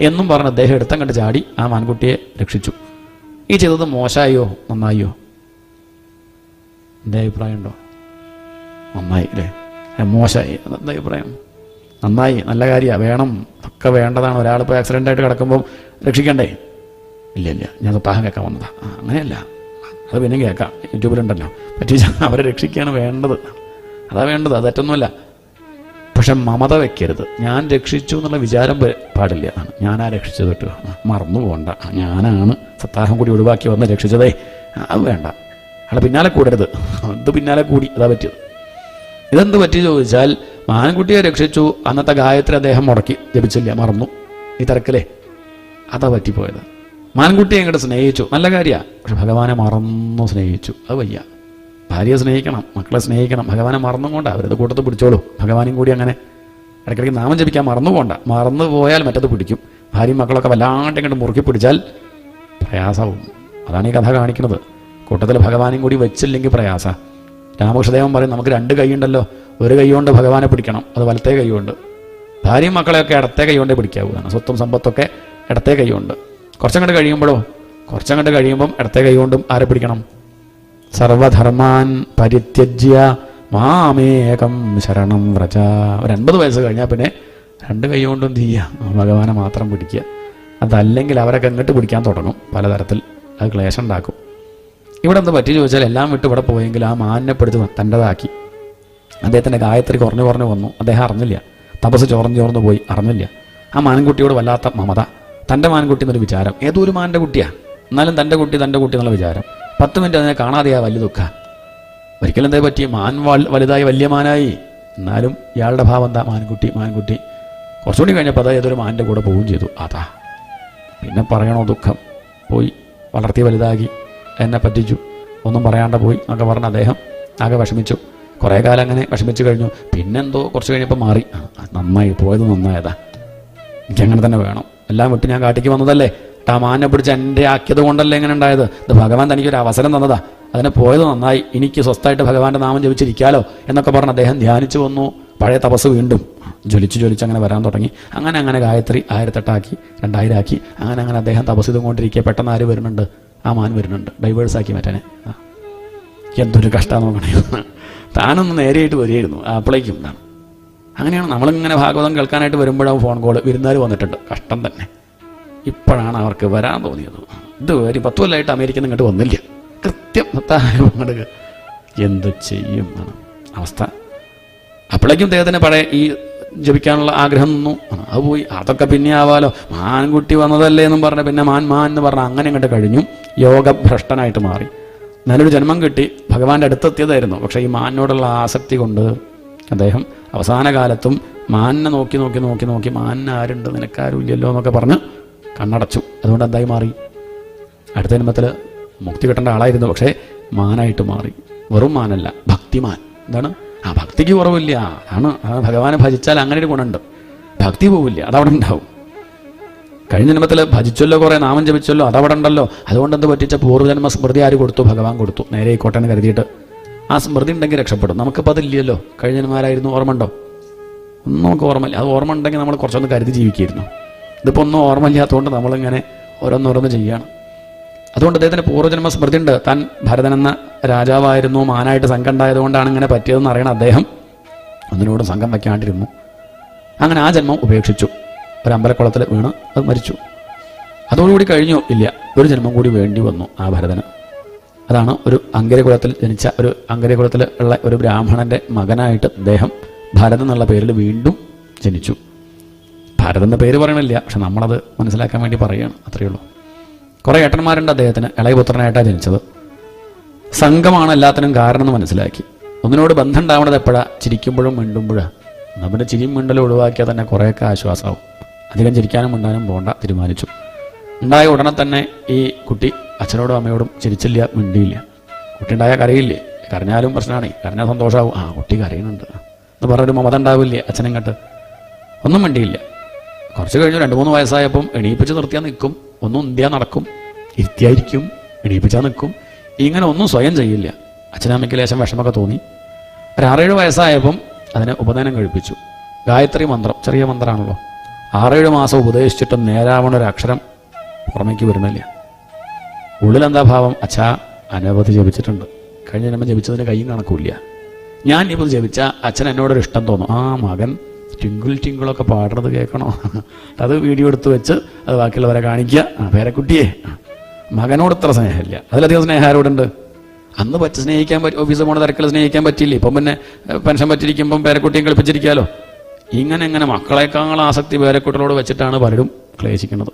എന്നും പറഞ്ഞ് അദ്ദേഹം എടുത്തം കണ്ട് ചാടി ആ മാൻകുട്ടിയെ രക്ഷിച്ചു. ഈ ചെയ്തത് മോശമായോ നന്നായോ? എൻ്റെ അഭിപ്രായം ഉണ്ടോ? നന്നായി അല്ലേ? മോശമായി എന്താ അഭിപ്രായം? നന്നായി, നല്ല കാര്യമാണ്, വേണം, ഒക്കെ വേണ്ടതാണ്. ഒരാളിപ്പോൾ ആക്സിഡൻ്റായിട്ട് കിടക്കുമ്പോൾ രക്ഷിക്കണ്ടേ? ഇല്ല, ഞാൻ സത്താഹം കേൾക്കാൻ വന്നതാ. അങ്ങനെയല്ല, അത് പിന്നെ കേൾക്കാം, യൂട്യൂബിലുണ്ടല്ലോ. പറ്റി അവരെ രക്ഷിക്കുകയാണ് വേണ്ടത്, അതാ വേണ്ടത്, അത് തെറ്റൊന്നുമല്ല. പക്ഷെ മമത വെക്കരുത്. ഞാൻ രക്ഷിച്ചു എന്നുള്ള വിചാരം പാടില്ല. ഞാനാ രക്ഷിച്ചത് കേട്ടോ, മറന്നു പോകണ്ട, ഞാനാണ് സത്താഹം കൂടി ഒഴിവാക്കി വന്ന് രക്ഷിച്ചതേ, അത് വേണ്ട. അയാളെ പിന്നാലെ കൂടരുത്. ഇത് പിന്നാലെ കൂടി, അതാ പറ്റിയത്. ഇതെന്ത് പറ്റി ചോദിച്ചാൽ, മാൻകുട്ടിയെ രക്ഷിച്ചു, അന്നത്തെ ഗായത്രി അദ്ദേഹം മുടക്കി ജപിച്ചില്ല, മറന്നു, ഈ തിരക്കിലേ, അതാ പറ്റിപ്പോയത്. മാൻകുട്ടിയെ അങ്ങോട്ട് സ്നേഹിച്ചു, നല്ല കാര്യമാണ്. പക്ഷെ ഭഗവാനെ മറന്നു സ്നേഹിച്ചു, അത് വയ്യ. ഭാര്യയെ സ്നേഹിക്കണം, മക്കളെ സ്നേഹിക്കണം, ഭഗവാനെ മറന്നും കൊണ്ടാ അവരത് കൂട്ടത്ത് പിടിച്ചോളൂ. ഭഗവാനും കൂടി അങ്ങനെ ഇടയ്ക്കിടയ്ക്ക് നാമം ജപിക്കാൻ മറന്നു പോകണ്ട. മറന്നു പോയാൽ മറ്റത് പിടിക്കും. ഭാര്യയും മക്കളൊക്കെ വല്ലാണ്ട് ഇങ്ങോട്ട് മുറുക്കി പിടിച്ചാൽ പ്രയാസവും. അതാണ് ഈ കഥ കാണിക്കുന്നത്. കൂട്ടത്തിൽ ഭഗവാനും കൂടി വെച്ചില്ലെങ്കിൽ പ്രയാസ. രാമകൃഷ്ണദേവൻ പറയും നമുക്ക് 2 കൈയുണ്ടല്ലോ, ഒരു കൈ കൊണ്ട് ഭഗവാനെ പിടിക്കണം, അത് വലത്തേ കൈ കൊണ്ട്. ഭാര്യയും മക്കളെയൊക്കെ ഇടത്തേ കൈ കൊണ്ടേ പിടിക്കാവുന്നതാണ്. സ്വത്തും സമ്പത്തൊക്കെ ഇടത്തേ കൈ കൊണ്ട്. കുറച്ചങ്ങോട്ട് കഴിയുമ്പം ഇടത്തേ കൈ കൊണ്ടും ആരെ പിടിക്കണം? സർവധർമാൻ പരിത്യജ്യ മാമേകം ശരണം വ്രജ. ഒരു 50 വയസ്സ് കഴിഞ്ഞാൽ പിന്നെ 2 കൈ കൊണ്ടും എന്ത് ചെയ്യുക? ഭഗവാനെ മാത്രം പിടിക്കുക. അതല്ലെങ്കിൽ അവരൊക്കെ അങ്ങോട്ട് പിടിക്കാൻ തുടങ്ങും പലതരത്തിൽ. അത് ക്ലേശം ഉണ്ടാക്കും. ഇവിടെ എന്താ പറ്റി ചോദിച്ചാൽ എല്ലാം വിട്ട് ഇവിടെ പോയെങ്കിൽ ആ മാനിനെ പിടിച്ച് തൻ്റെതാക്കി. അദ്ദേഹത്തിൻ്റെ ഗായത്രി കുറഞ്ഞു വന്നു. അദ്ദേഹം അറിഞ്ഞില്ല. തപസ് ചോർന്നു പോയി, അറിഞ്ഞില്ല. ആ മാൻകുട്ടിയോട് വല്ലാത്ത മമത. തൻ്റെ മാൻകുട്ടി എന്നൊരു വിചാരം. ഏതൊരു മാൻ്റെ കുട്ടിയാണ്, എന്നാലും തൻ്റെ കുട്ടി എന്നുള്ള വിചാരം. 10 മിനിറ്റ് അതിനെ കാണാതെയാ വലിയ ദുഃഖം. ഒരിക്കലും എന്താ പറ്റി? മാൻ വലുതായി, വലിയ മാനായി. എന്നാലും ഇയാളുടെ ഭാവം എന്താ? മാൻകുട്ടി. കുറച്ചുകൂടി കഴിഞ്ഞപ്പോൾ അത് ഏതൊരു മാൻ്റെ കൂടെ പോവുകയും ചെയ്തു. അതാ പിന്നെ പറയണോ ദുഃഖം. പോയി വളർത്തി വലുതാക്കി, എന്നെ പറ്റിച്ചു, ഒന്നും പറയാണ്ട് പോയി എന്നൊക്കെ പറഞ്ഞ് അദ്ദേഹം ആകെ വിഷമിച്ചു. കുറേ കാലം അങ്ങനെ വിഷമിച്ചു കഴിഞ്ഞു. പിന്നെന്തോ കുറച്ച് കഴിഞ്ഞപ്പോൾ മാറി. നന്നായി, പോയത് നന്നായതാ, എനിക്കങ്ങനെ തന്നെ വേണം. എല്ലാം വിട്ട് ഞാൻ കാട്ടിക്ക് വന്നതല്ലേ, ആ മാനെ പിടിച്ച് എൻ്റെ ആക്കിയത് കൊണ്ടല്ലേ ഇങ്ങനെ ഉണ്ടായത്. ഇത് ഭഗവാൻ തനിക്കൊരു അവസരം തന്നതാ, അതിനെ പോയത് നന്നായി, എനിക്ക് സ്വസ്ഥമായിട്ട് ഭഗവാന്റെ നാമം ജപിച്ചിരിക്കാലോ എന്നൊക്കെ പറഞ്ഞ് അദ്ദേഹം ധ്യാനിച്ചു വന്നു. പഴയ തപസ് വീണ്ടും ജ്വലിച്ച് അങ്ങനെ വരാൻ തുടങ്ങി. അങ്ങനെ ഗായത്രി 1008 ആക്കി, 2000 ആക്കി. അങ്ങനെ അദ്ദേഹം തപസ് ചെയ്തുകൊണ്ടിരിക്കുക. പെട്ടെന്ന് ആര് വരുന്നുണ്ട്? ആ മാൻ വരുന്നുണ്ട്, ഡൈവേഴ്സാക്കി മാറ്റാനെ. എന്തൊരു കഷ്ടം നോക്കണേ. താനൊന്ന് നേരെയായിട്ട് വരികയായിരുന്നു അപ്പോഴേക്കും എന്താണ്. അങ്ങനെയാണ് നമ്മളിങ്ങനെ ഭാഗവതം കേൾക്കാനായിട്ട് വരുമ്പോഴാവും ഫോൺ കോൾ, വിരുന്നുകാർ വന്നിട്ടുണ്ട്. കഷ്ടം തന്നെ. ഇപ്പോഴാണ് അവർക്ക് വരാൻ തോന്നിയത്. ഇത് 10 കൊല്ലമായിട്ട് അമേരിക്കയിൽ നിന്ന് ഇങ്ങോട്ട് വന്നില്ല, കൃത്യം അങ്ങോട്ട് എന്ത് ചെയ്യും എന്നാണ് അവസ്ഥ. അപ്പോഴേക്കും അദ്ദേഹത്തിന് പഴയ ഈ ജപിക്കാനുള്ള ആഗ്രഹം നിന്നു. അത് പോയി. അതൊക്കെ പിന്നെ ആവാലോ, മാൻകുട്ടി വന്നതല്ലേ എന്നും പറഞ്ഞ പിന്നെ മാൻ എന്ന് പറഞ്ഞ അങ്ങനെ അങ്ങോട്ട് കഴിഞ്ഞു. യോഗഭ്രഷ്ടനായിട്ട് മാറി. നല്ലൊരു ജന്മം കിട്ടി, ഭഗവാന്റെ അടുത്തെത്തിയതായിരുന്നു. പക്ഷേ ഈ മാനിനോടുള്ള ആസക്തി കൊണ്ട് അദ്ദേഹം അവസാന കാലത്തും മാനിനെ നോക്കി മാനിന് ആരുണ്ട്, നിനക്കാരും ഇല്ലല്ലോ എന്നൊക്കെ പറഞ്ഞ് കണ്ണടച്ചു. അതുകൊണ്ട് എന്തായി മാറി? അടുത്ത ജന്മത്തിൽ മുക്തി കിട്ടേണ്ട ആളായിരുന്നു, പക്ഷേ മാനായിട്ട് മാറി. വെറും മാനല്ല, ഭക്തിമാൻ. എന്താണ്? ആ ഭക്തിക്ക് കുറവില്ല. അതാണ് ഭഗവാനെ ഭജിച്ചാൽ അങ്ങനെ ഒരു ഗുണമുണ്ട്. ഭക്തി പോവില്ല, അതവിടെ ഉണ്ടാവും. കഴിഞ്ഞ ജന്മത്തിൽ ഭജിച്ചല്ലോ, കുറേ നാമം ജപിച്ചല്ലോ, അതവിടെ ഉണ്ടല്ലോ. അതുകൊണ്ട് എന്ത് പറ്റിച്ച പൂർവ്വജന്മ സ്മൃതി ആര് കൊടുത്തു? ഭഗവാൻ കൊടുത്തു. നേരെ ആയിക്കോട്ടെ എന്ന് കരുതിയിട്ട് ആ സ്മൃതി ഉണ്ടെങ്കിൽ രക്ഷപ്പെടും. നമുക്കിപ്പോൾ അതില്ലല്ലോ. കഴിഞ്ഞ ജന്മാരായിരുന്നു, ഓർമ്മ ഉണ്ടോ? ഒന്നും നമുക്ക് ഓർമ്മയില്ല. അത് ഓർമ്മ ഉണ്ടെങ്കിൽ നമ്മൾ കുറച്ചൊന്ന് കരുതി ജീവിക്കായിരുന്നു. ഇതിപ്പോൾ ഒന്നും ഓർമ്മയില്ലാത്തതുകൊണ്ട് നമ്മളിങ്ങനെ ഓരോന്നോരോന്ന് ചെയ്യുകയാണ്. അതുകൊണ്ട് അദ്ദേഹത്തിന് പൂർവ്വജന്മ സ്മൃതി ഉണ്ട്. താൻ ഭരതൻ എന്ന രാജാവായിരുന്നു, മാനായിട്ട് സംഘം ഉണ്ടായതുകൊണ്ടാണ് ഇങ്ങനെ പറ്റിയതെന്ന് അറിയണം അദ്ദേഹം. അതിനോട് സംഘം വയ്ക്കാണ്ടിരുന്നു. അങ്ങനെ ആ ജന്മം ഉപേക്ഷിച്ചു. ഒരു അമ്പലക്കുളത്തിൽ വീണ് അത് മരിച്ചു. അതോടുകൂടി കഴിഞ്ഞു? ഇല്ല, ഒരു ജന്മം കൂടി വേണ്ടി വന്നു ആ ഭരതന്. അതാണ് ഒരു അങ്കരകുലത്തിൽ ജനിച്ച അങ്കരകുലത്തിൽ ഉള്ള ഒരു ബ്രാഹ്മണന്റെ മകനായിട്ട് അദ്ദേഹം ഭരതൻ എന്നുള്ള പേരിൽ വീണ്ടും ജനിച്ചു. ഭരതൻ്റെ പേര് പറയണില്ല, പക്ഷെ നമ്മളത് മനസ്സിലാക്കാൻ വേണ്ടി പറയുകയാണ്, അത്രയേ ഉള്ളൂ. കുറേ ഏട്ടന്മാരുണ്ട് അദ്ദേഹത്തിന്. ഇളയപുത്രനായിട്ടാണ് ജനിച്ചത്. സംഘമാണ് എല്ലാത്തിനും കാരണം എന്ന് മനസ്സിലാക്കി. ഒന്നിനോട് ബന്ധം ഉണ്ടാവുന്നത് എപ്പോഴാണ്? ചിരിക്കുമ്പോഴും മിണ്ടുമ്പോഴാണ്. നമ്മുടെ ചിരിയും മിണ്ടലും ഒഴിവാക്കിയാൽ തന്നെ കുറേയൊക്കെ ആശ്വാസമാവും. അധികം ചിരിക്കാനും മിണ്ടാനും പോകണ്ട തീരുമാനിച്ചു. ഉണ്ടായ ഉടനെ തന്നെ ഈ കുട്ടി അച്ഛനോടും അമ്മയോടും ചിരിച്ചില്ല, മിണ്ടിയില്ല. കുട്ടി ഉണ്ടായാൽ കരയില്ലേ? കരഞ്ഞാലും പ്രശ്നമാണ്. കരഞ്ഞാൽ സന്തോഷമാവും. ആ കുട്ടി കരയുന്നുണ്ട് എന്ന് പറഞ്ഞൊരു മമത ഉണ്ടാവില്ലേ അച്ഛനെങ്ങോട്ട്? ഒന്നും മിണ്ടിയില്ല. കുറച്ച് കഴിഞ്ഞു 2-3 വയസ്സായപ്പം എണീപ്പിച്ച് നിർത്തിയാൽ നിൽക്കും, ഒന്നും ഇന്ത്യ നടക്കും, ഇരുത്തിയായിരിക്കും, എണീപ്പിച്ചാൽ നിൽക്കും. ഇങ്ങനെ ഒന്നും സ്വയം ചെയ്യില്ല. അച്ഛനമ്മയ്ക്ക് ലേശം വിഷമമൊക്കെ തോന്നി. ഒരു 6-7 വയസ്സായപ്പം അതിനെ ഉപനയനം കഴിപ്പിച്ചു. ഗായത്രി മന്ത്രം, ചെറിയ മന്ത്രമാണല്ലോ. 6-7 മാസം ഉപദേശിച്ചിട്ടും നേരാവണ ഒരു അക്ഷരം പുറമേക്ക് വരുന്നില്ല. ഉള്ളിലെന്താ ഭാവം? അച്ഛാ അനവധി ജപിച്ചിട്ടുണ്ട്, കഴിഞ്ഞ ജന്മം ജപിച്ചതിന് കയ്യും കണക്കൂല്ല. ഞാൻ ഇപ്പോൾ ജപിച്ച അച്ഛൻ എന്നോടൊരു ഇഷ്ടം തോന്നും. ആ മകൻ ടിങ്കിൾ ടിങ്കിളൊക്കെ പാടുന്നത് കേൾക്കണോ? അത് വീഡിയോ എടുത്ത് വെച്ച് അത് ബാക്കിയുള്ളവരെ കാണിക്കുക. പേരക്കുട്ടിയെ മകനോട് ഇത്ര സ്നേഹമില്ല, അതിലധികം സ്നേഹം ആരോടുണ്ട്? അന്ന് സ്നേഹിക്കാൻ ഓഫീസിൽ പോണ തിരക്കിൽ സ്നേഹിക്കാൻ പറ്റില്ല. ഇപ്പം പിന്നെ പെൻഷൻ പറ്റിയിരിക്കുമ്പം പേരക്കുട്ടിയും കളിപ്പിച്ചിരിക്കാമല്ലോ. ഇങ്ങനെ മക്കളെക്കാൾ ആസക്തി പേരക്കുട്ടികളോട് വെച്ചിട്ടാണ് പലരും ക്ലേശിക്കുന്നത്.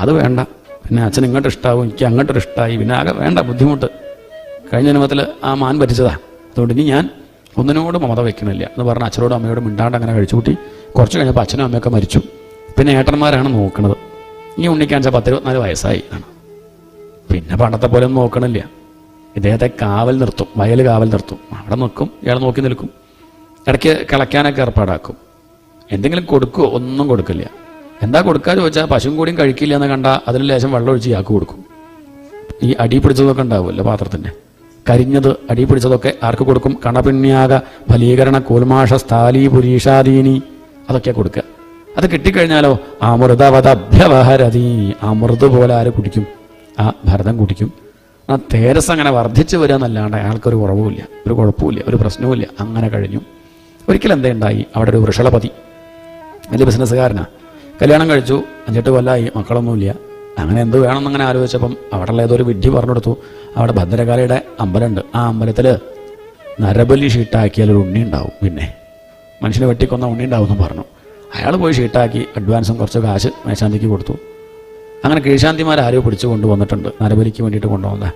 അത് വേണ്ട. പിന്നെ അച്ഛൻ ഇങ്ങോട്ട് ഇഷ്ടമാവും, എനിക്ക് അങ്ങോട്ടൊരു ഇഷ്ടമായി, പിന്നെ ആകെ വേണ്ട, ബുദ്ധിമുട്ട്. കഴിഞ്ഞ ജന്മത്തിൽ ആ മാൻ പറ്റിച്ചതാ. അതുകൊണ്ട് ഇനി ഞാൻ ഒന്നിനോട് മമത വയ്ക്കണില്ല എന്ന് പറഞ്ഞ് അച്ഛനോടും അമ്മയോടും മിണ്ടാണ്ട് അങ്ങനെ കഴിച്ചു കൂട്ടി. കുറച്ച് കഴിഞ്ഞപ്പോൾ അച്ഛനും അമ്മയൊക്കെ മരിച്ചു. പിന്നെ ഏട്ടന്മാരാണ് നോക്കുന്നത്. ഈ ഉണ്ണിക്കാഞ്ച 10-24 വയസ്സായി ആണ്. പിന്നെ പണ്ടത്തെ പോലെ ഒന്നും നോക്കണില്ല. ഇദ്ദേഹത്തെ കാവൽ നിർത്തും, വയൽ കാവൽ നിർത്തും. അവിടെ നിൽക്കും, ഇയാൾ നോക്കി നിൽക്കും. ഇടയ്ക്ക് കിളയ്ക്കാനൊക്കെ ഏർപ്പാടാക്കും. എന്തെങ്കിലും കൊടുക്കുമോ? ഒന്നും കൊടുക്കില്ല. എന്താ കൊടുക്കുക ചോദിച്ചാൽ പശുവും കൂടിയും കഴിക്കില്ല എന്ന് കണ്ടാൽ അതിൽ ലേശം വെള്ളം ഒഴിച്ച് ഇയാൾക്ക് കൊടുക്കും. ഈ അടി പിടിച്ചതൊക്കെ ഉണ്ടാവുമല്ലോ പാത്രത്തിൻ്റെ, കരിഞ്ഞത് അടി പിടിച്ചതൊക്കെ ആർക്ക് കൊടുക്കും? കണപിണ്യാക ഫലീകരണ കൂൽമാഷ സ്ഥാലി പുരീഷാദീനി അതൊക്കെ കൊടുക്കുക. അത് കിട്ടിക്കഴിഞ്ഞാലോ അമൃതവതഭ്യവഹരതി, അമൃത് പോലെ ആര് കുടിക്കും? ആ ഭരതൻ കുടിക്കും. ആ തേജസ് അങ്ങനെ വർദ്ധിച്ചു വരിക എന്നല്ലാണ്ട് അയാൾക്കൊരു കുറവുമില്ല, ഒരു കുഴപ്പമില്ല, ഒരു പ്രശ്നവുമില്ല. അങ്ങനെ കഴിഞ്ഞു. ഒരിക്കലും എന്തേണ്ടായി, അവിടെ ഒരു വൃഷളപതി വലിയ ബിസിനസ്സുകാരനാണ്, കല്യാണം കഴിച്ചു, 5-8 കൊല്ലമായി, മക്കളൊന്നുമില്ല. അങ്ങനെ എന്ത് വേണമെന്നങ്ങനെ ആലോചിച്ചപ്പം അവിടെയുള്ള ഏതൊരു വിഡ്ഢി പറഞ്ഞു കൊടുത്തു, അവിടെ ഭദ്രകാളിയുടെ അമ്പലമുണ്ട്, ആ അമ്പലത്തിൽ നരബലി ഷീട്ടാക്കിയാൽ ഒരു ഉണ്ണി ഉണ്ടാവും, പിന്നെ മനുഷ്യനെ വെട്ടിക്കൊന്ന ഉണ്ണി ഉണ്ടാവും എന്ന് പറഞ്ഞു. അയാൾ പോയി ഷീട്ടാക്കി അഡ്വാൻസും കുറച്ച് കാശ് മേശാന്തിക്ക് കൊടുത്തു. അങ്ങനെ കീഴ്ശാന്തിമാരാരോ പിടിച്ചു കൊണ്ടുവന്നിട്ടുണ്ട്, നരബലിക്ക് വേണ്ടിയിട്ട് കൊണ്ടുവന്നത്.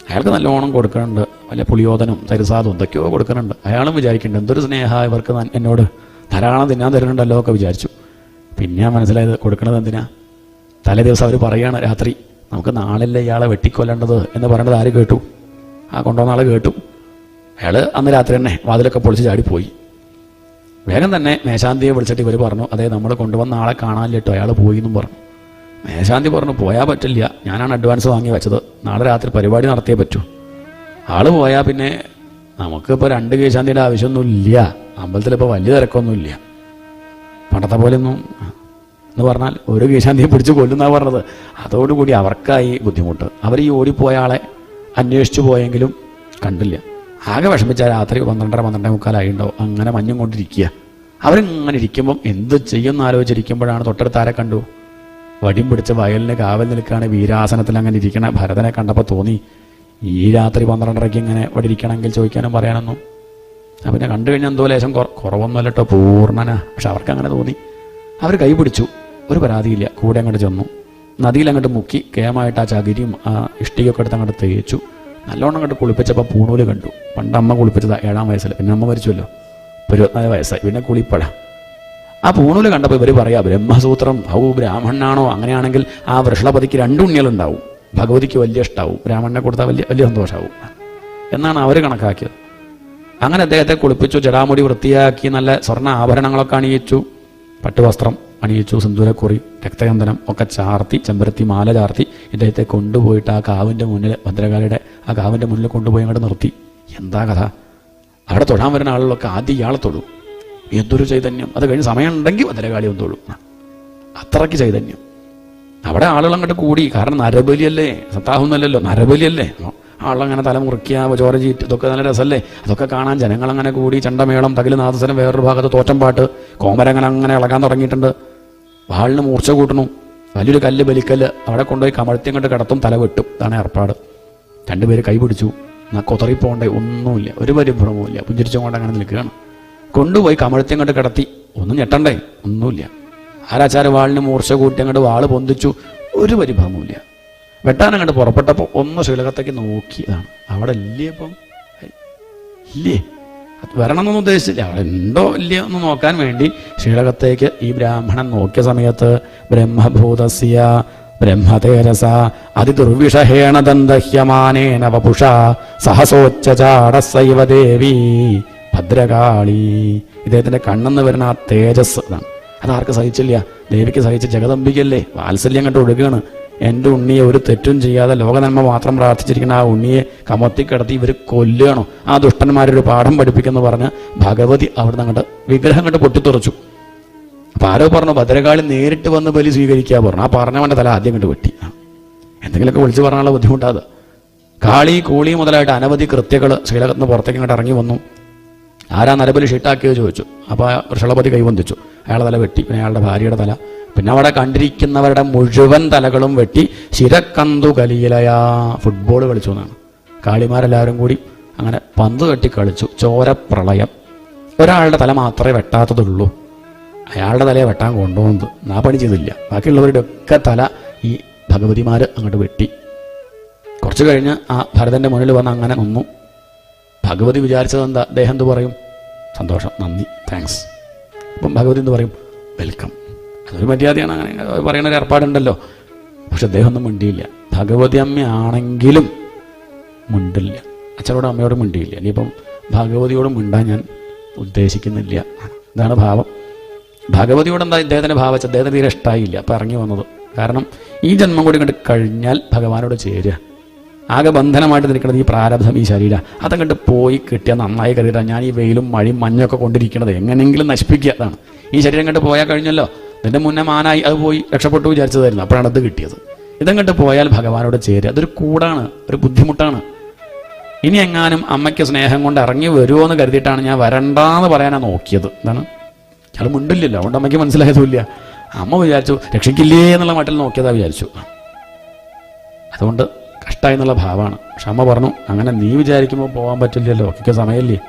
അയാൾക്ക് നല്ലോണം കൊടുക്കുന്നുണ്ട്, വല്ല പുളിയോദനും തരിസാദും എന്തൊക്കെയോ കൊടുക്കുന്നുണ്ട്. അയാളും വിചാരിക്കുന്നുണ്ട് എന്തൊരു സ്നേഹ ഇവർക്ക് എന്നോട്, ധാരാളം തിന്നാൻ തരുന്നുണ്ടല്ലോ ഒക്കെ വിചാരിച്ചു. പിന്നെ മനസ്സിലായത് കൊടുക്കണത് എന്തിനാ? തലേ ദിവസം അവർ പറയുകയാണ് രാത്രി, നമുക്ക് നാളല്ലേ ഇയാളെ വെട്ടിക്കൊല്ലേണ്ടത് എന്ന് പറയേണ്ടത് ആര് കേട്ടു? ആ കൊണ്ടുവന്ന ആൾ കേട്ടു. അയാൾ അന്ന് രാത്രി തന്നെ വാതിലൊക്കെ പൊളിച്ച് ചാടിപ്പോയി. വേഗം തന്നെ മേശാന്തിയെ വിളിച്ചിട്ട് ഇവർ പറഞ്ഞു, അതെ നമ്മൾ കൊണ്ടുവന്ന ആളെ കാണാനില്ലോ, അയാൾ പോയി എന്നും പറഞ്ഞു. മേശാന്തി പറഞ്ഞു, പോയാൽ പറ്റില്ല, ഞാനാണ് അഡ്വാൻസ് വാങ്ങി വെച്ചത്, നാളെ രാത്രി പരിപാടി നടത്തിയേ പറ്റൂ. ആള് പോയാൽ പിന്നെ നമുക്കിപ്പോൾ 2 കീഴ്ശാന്തിയുടെ ആവശ്യമൊന്നുമില്ല, അമ്പലത്തിലിപ്പോൾ വലിയ തിരക്കൊന്നുമില്ല, പണ്ടത്തെ പോലെയൊന്നും. എന്ന് പറഞ്ഞാൽ ഒരു കീഴ്ശാന്തിയെ പിടിച്ച് കൊല്ലുന്നാണ് പറഞ്ഞത്. അതോടുകൂടി അവർക്കായി ബുദ്ധിമുട്ട്. അവർ ഈ ഓടിപ്പോയ ആളെ അന്വേഷിച്ചു പോയെങ്കിലും കണ്ടില്ല. ആകെ വിഷമിച്ച രാത്രി 12-12:45 ഉണ്ടാവും. അങ്ങനെ മഞ്ഞും കൊണ്ടിരിക്കുക. അവരിങ്ങനെ ഇരിക്കുമ്പം എന്ത് ചെയ്യുമെന്ന് ആലോചിച്ചിരിക്കുമ്പോഴാണ് തൊട്ടടുത്താരെ കണ്ടു, വടിയും പിടിച്ച വയലിന് കാവൽ നിൽക്കുകയാണ്, വീരാസനത്തിൽ അങ്ങനെ ഇരിക്കണ ഭരതനെ കണ്ടപ്പോൾ തോന്നി, ഈ രാത്രി 12:30 ഇങ്ങനെ ഇവിടെ ഇരിക്കണമെങ്കിൽ ചോദിക്കാനും പറയാനൊന്നും. പിന്നെ കണ്ടു കഴിഞ്ഞാൽ എന്തോ ലേശം കുറവൊന്നുമല്ല കേട്ടോ, പൂർണ്ണന. പക്ഷെ അവർക്ക് അങ്ങനെ തോന്നി. അവർ കൈ പിടിച്ചു, ഒരു പരാതിയില്ല, കൂടെ അങ്ങോട്ട് ചെന്നു, നദിയിൽ അങ്ങോട്ട് മുക്കി കേമായിട്ട് ആ ചകിരിയും ആ ഇഷ്ടികയൊക്കെ എടുത്ത് അങ്ങോട്ട് തേച്ചു. നല്ലോണം അങ്ങോട്ട് കുളിപ്പിച്ചപ്പോൾ പൂണൂല് കണ്ടു. പണ്ട് അമ്മ കുളിപ്പിച്ചത് 7-ാം വയസ്സിൽ, പിന്നെ അമ്മ മരിച്ചുവല്ലോ, 24 വയസ്സായി, പിന്നെ കുളിപ്പഴ. ആ പൂണൂല് കണ്ടപ്പോൾ ഇവർ പറയാം, ബ്രഹ്മസൂത്രം ബ്രാഹ്മണനാണോ? അങ്ങനെയാണെങ്കിൽ ആ വൃഷളപതിക്ക് 2 ഉണ്ണികളുണ്ടാവും, ഭഗവതിക്ക് വലിയ ഇഷ്ടാവും, ബ്രാഹ്മണനെ കൊടുത്താൽ വലിയ സന്തോഷമാവും എന്നാണ് അവർ കണക്കാക്കിയത്. അങ്ങനെ അദ്ദേഹത്തെ കുളിപ്പിച്ചു, ജടാമുടി വൃത്തിയാക്കി, നല്ല സ്വർണ്ണ ആഭരണങ്ങളൊക്കെ അണിയിച്ചു, പട്ടുവസ്ത്രം അണിയിച്ചു, സിന്ദൂരക്കുറി, രക്തചന്ദനം ഒക്കെ ചാർത്തി, ചെമ്പരത്തി മാല ചാർത്തി ഇദ്ദേഹത്തെ കൊണ്ടുപോയിട്ട് ആ കാവിൻ്റെ മുന്നിൽ, ഭദ്രകാളിയുടെ ആ കാവിൻ്റെ മുന്നിൽ കൊണ്ടുപോയി അങ്ങോട്ട് നിർത്തി. എന്താ കഥ? അവിടെ തൊഴാൻ വരുന്ന ആളുകളൊക്കെ ആദ്യം ഇയാളെ തൊഴും. എന്തൊരു ചൈതന്യം! അത് കഴിഞ്ഞ് സമയമുണ്ടെങ്കിൽ ഭദ്രകാളി ഒന്ന് തൊഴും. അത്രയ്ക്ക് ചൈതന്യം. അവിടെ ആളുകൾ അങ്ങോട്ട് കൂടി. കാരണം നരബലിയല്ലേ, സത്താഹൊന്നുമല്ലല്ലോ, നരബലിയല്ലേ. ആളങ്ങനെ തല മുറിക്കുക, ചോര ചീറ്റ്, ഇതൊക്കെ നല്ല രസമല്ലേ. അതൊക്കെ കാണാൻ ജനങ്ങളങ്ങനെ കൂടി. ചണ്ടമേളം, തകില് നാദസ്വരം, വേറൊരു ഭാഗത്ത് തോറ്റംപാട്ട്, കോമരങ്ങനെ അങ്ങനെ ഇളകാൻ തുടങ്ങിയിട്ടുണ്ട്. വാളിന് മൂർച്ച കൂട്ടണു, വലിയൊരു കല്ല്, ബലിക്കല്ല് അവിടെ കൊണ്ടുപോയി കമഴ്ത്തി അങ്ങോട്ട് കിടത്തും, തല വെട്ടും. ഇതാണ് ഏർപ്പാട്. 2 പേര് കൈ പിടിച്ചു, എന്നാൽ കൊതറിപ്പോണ്ടേ, ഒന്നുമില്ല, ഒരു പരിഭ്രമവുമില്ല, പുഞ്ചിരിച്ചുകൊണ്ട് അങ്ങനെ നിൽക്കുകയാണ്. കൊണ്ടുപോയി കമഴ്ത്തി അങ്ങോട്ട് കിടത്തി, ഒന്നും ഞെട്ടണ്ടേ, ഒന്നുമില്ല. ആരാച്ചാര് വാളിന് മൂർച്ച കൂട്ടി അങ്ങോട്ട് വാള് പൊന്തിച്ചു, ഒരു പരിഭ്രമവുമില്ല. വെട്ടാനങ്ങോട്ട് പുറപ്പെട്ടപ്പോൾ ഒന്ന് ശ്രീലകത്തേക്ക് നോക്കിയതാണ്. അവിടെ ഇല്ലേ, ഇപ്പം ഇല്ലേ, വരണമെന്നൊന്നും ഉദ്ദേശിച്ചില്ല, അവിടെ ഉണ്ടോ ഇല്ലയോ എന്ന് നോക്കാൻ വേണ്ടി ശ്രീലകത്തേക്ക് ഈ ബ്രാഹ്മണൻ നോക്കിയ സമയത്ത് ബ്രഹ്മഭൂതസ്യ ബ്രഹ്മതേജസ അതിദുർവിഷഹേണ ദന്തഹ്യമാനേന വപുഷ സഹസോച്ചചാടസൈവ ദേവി ഭദ്രകാളി. ഇദ്ദേഹത്തിന്റെ കണ്ണെന്ന് വരുന്ന ആ തേജസ് ഇതാണ്. അതാർക്ക് സഹിച്ചില്ല? ദേവിക്ക് സഹിച്ച ജഗദംബികല്ലേ, വാത്സല്യം കണ്ട് ഒഴുകുകയാണ്. എൻ്റെ ഉണ്ണിയെ ഒരു തെറ്റും ചെയ്യാതെ ലോകനന്മ മാത്രം പ്രാർത്ഥിച്ചിരിക്കുന്ന ആ ഉണ്ണിയെ കമത്തിക്കിടത്തി ഇവർ കൊല്ലുകയാണോ? ആ ദുഷ്ടന്മാരൊരു പാഠം പഠിപ്പിക്കുന്നു പറഞ്ഞ് ഭഗവതി അവിടുന്ന് അങ്ങോട്ട് വിഗ്രഹം കണ്ട് പൊട്ടിത്തുറച്ചു. അപ്പം ആരോ പറഞ്ഞു, ഭദ്രകാളി നേരിട്ട് വന്ന് ബലി സ്വീകരിക്കുക പറഞ്ഞു. ആ പറഞ്ഞവൻ്റെ തല ആദ്യം കണ്ട് വെട്ടി. എന്തെങ്കിലുമൊക്കെ വിളിച്ചു പറഞ്ഞാലുള്ള ബുദ്ധിമുട്ടാത്. കാളി കൂളി മുതലായിട്ട് അനവധി കൃത്യകൾ ശ്രീലകത്ത് നിന്ന് പുറത്തേക്ക് ഇങ്ങോട്ട് ഇറങ്ങി വന്നു. ആരാ നരബലി ഷീട്ടാക്കിയോ ചോദിച്ചു. അപ്പോൾ വൃഷളപതി കൈവന്തിച്ചു, അയാളുടെ തല വെട്ടി. പിന്നെ അയാളുടെ ഭാര്യയുടെ തല, പിന്നെ അവിടെ കണ്ടിരിക്കുന്നവരുടെ മുഴുവൻ തലകളും വെട്ടി. ശിരക്കന്തു കലീലയാ, ഫുട്ബോൾ കളിച്ചു എന്നാണ്. കാളിമാരെല്ലാവരും കൂടി അങ്ങനെ പന്ത് കെട്ടി കളിച്ചു. ചോരപ്രളയം. ഒരാളുടെ തല മാത്രമേ വെട്ടാത്തതുള്ളൂ, അയാളുടെ തലയെ വെട്ടാൻ കൊണ്ടുപോകുന്നത്. ആ പണി ചെയ്തില്ല. ബാക്കിയുള്ളവരുടെ ഒക്കെ തല ഈ ഭഗവതിമാർ അങ്ങോട്ട് വെട്ടി. കുറച്ച് കഴിഞ്ഞ് ആ ഭരതൻ്റെ മുന്നിൽ വന്ന് അങ്ങനെ നിന്നു. ഭഗവതി വിചാരിച്ചത് എന്താ? അദ്ദേഹം എന്ത് പറയും? സന്തോഷം, നന്ദി, താങ്ക്സ്. അപ്പം ഭഗവതി എന്ത് പറയും? വെൽക്കം. അതൊരു മര്യാദയാണ്, അങ്ങനെ പറയുന്ന ഒരു ഏർപ്പാടുണ്ടല്ലോ. പക്ഷെ അദ്ദേഹം ഒന്നും മിണ്ടിയില്ല. ഭഗവതി അമ്മയാണെങ്കിലും മിണ്ടില്ല. അച്ഛനോടും അമ്മയോടും മിണ്ടിയില്ല. ഇനിയിപ്പം ഭഗവതിയോടും മിണ്ടാൻ ഞാൻ ഉദ്ദേശിക്കുന്നില്ല. ഇതാണ് ഭാവം. ഭഗവതിയോട് എന്താ ഇദ്ദേഹത്തിൻ്റെ ഭാവിച്ച അദ്ദേഹത്തിന് തീരെ ഇഷ്ടമായില്ല. അപ്പം ഇറങ്ങി വന്നത്. കാരണം ഈ ജന്മം കൂടി കണ്ട് കഴിഞ്ഞാൽ ഭഗവാനോട് ചേരുക. ആകെ ബന്ധനമായിട്ട് നിൽക്കുന്നത് ഈ പ്രാരബ്ധം, ഈ ശരീരം. അതങ്ങോട്ട് പോയി കിട്ടിയാൽ നന്നായി കരുതിയിട്ടാണ് ഞാൻ ഈ വെയിലും മഴയും മഞ്ഞൊക്കെ കൊണ്ടിരിക്കുന്നത്. എങ്ങനെയെങ്കിലും നശിപ്പിക്കുക. അതാണ് ഈ ശരീരം കണ്ട് പോയാൽ കഴിഞ്ഞല്ലോ. ഇതിൻ്റെ മുന്നേ മാനായി അത് പോയി രക്ഷപ്പെട്ടു വിചാരിച്ചതായിരുന്നു. അപ്പോഴാണ് അത് കിട്ടിയത്. ഇതങ്ങോട്ട് പോയാൽ ഭഗവാനോട് ചേരുക. അതൊരു കൂടാണ്, ഒരു ബുദ്ധിമുട്ടാണ്. ഇനി എങ്ങാനും അമ്മയ്ക്ക് സ്നേഹം കൊണ്ട് ഇറങ്ങി വരുമോ എന്ന് കരുതിയിട്ടാണ് ഞാൻ വരണ്ടാന്ന് പറയാനാണ് നോക്കിയത്. എന്താണ് അയാൾ മിണ്ടില്ലല്ലോ, അതുകൊണ്ട് അമ്മയ്ക്ക് മനസ്സിലായതുമില്ല. അമ്മ വിചാരിച്ചു രക്ഷിക്കില്ലേ എന്നുള്ള മട്ടിൽ നോക്കിയതാ വിചാരിച്ചു. അതുകൊണ്ട് കഷ്ടമായി എന്നുള്ള ഭാവമാണ്. പക്ഷെ അമ്മ പറഞ്ഞു, അങ്ങനെ നീ വിചാരിക്കുമ്പോൾ പോകാൻ പറ്റില്ലല്ലോ, ഒക്കെ സമയമില്ലേ,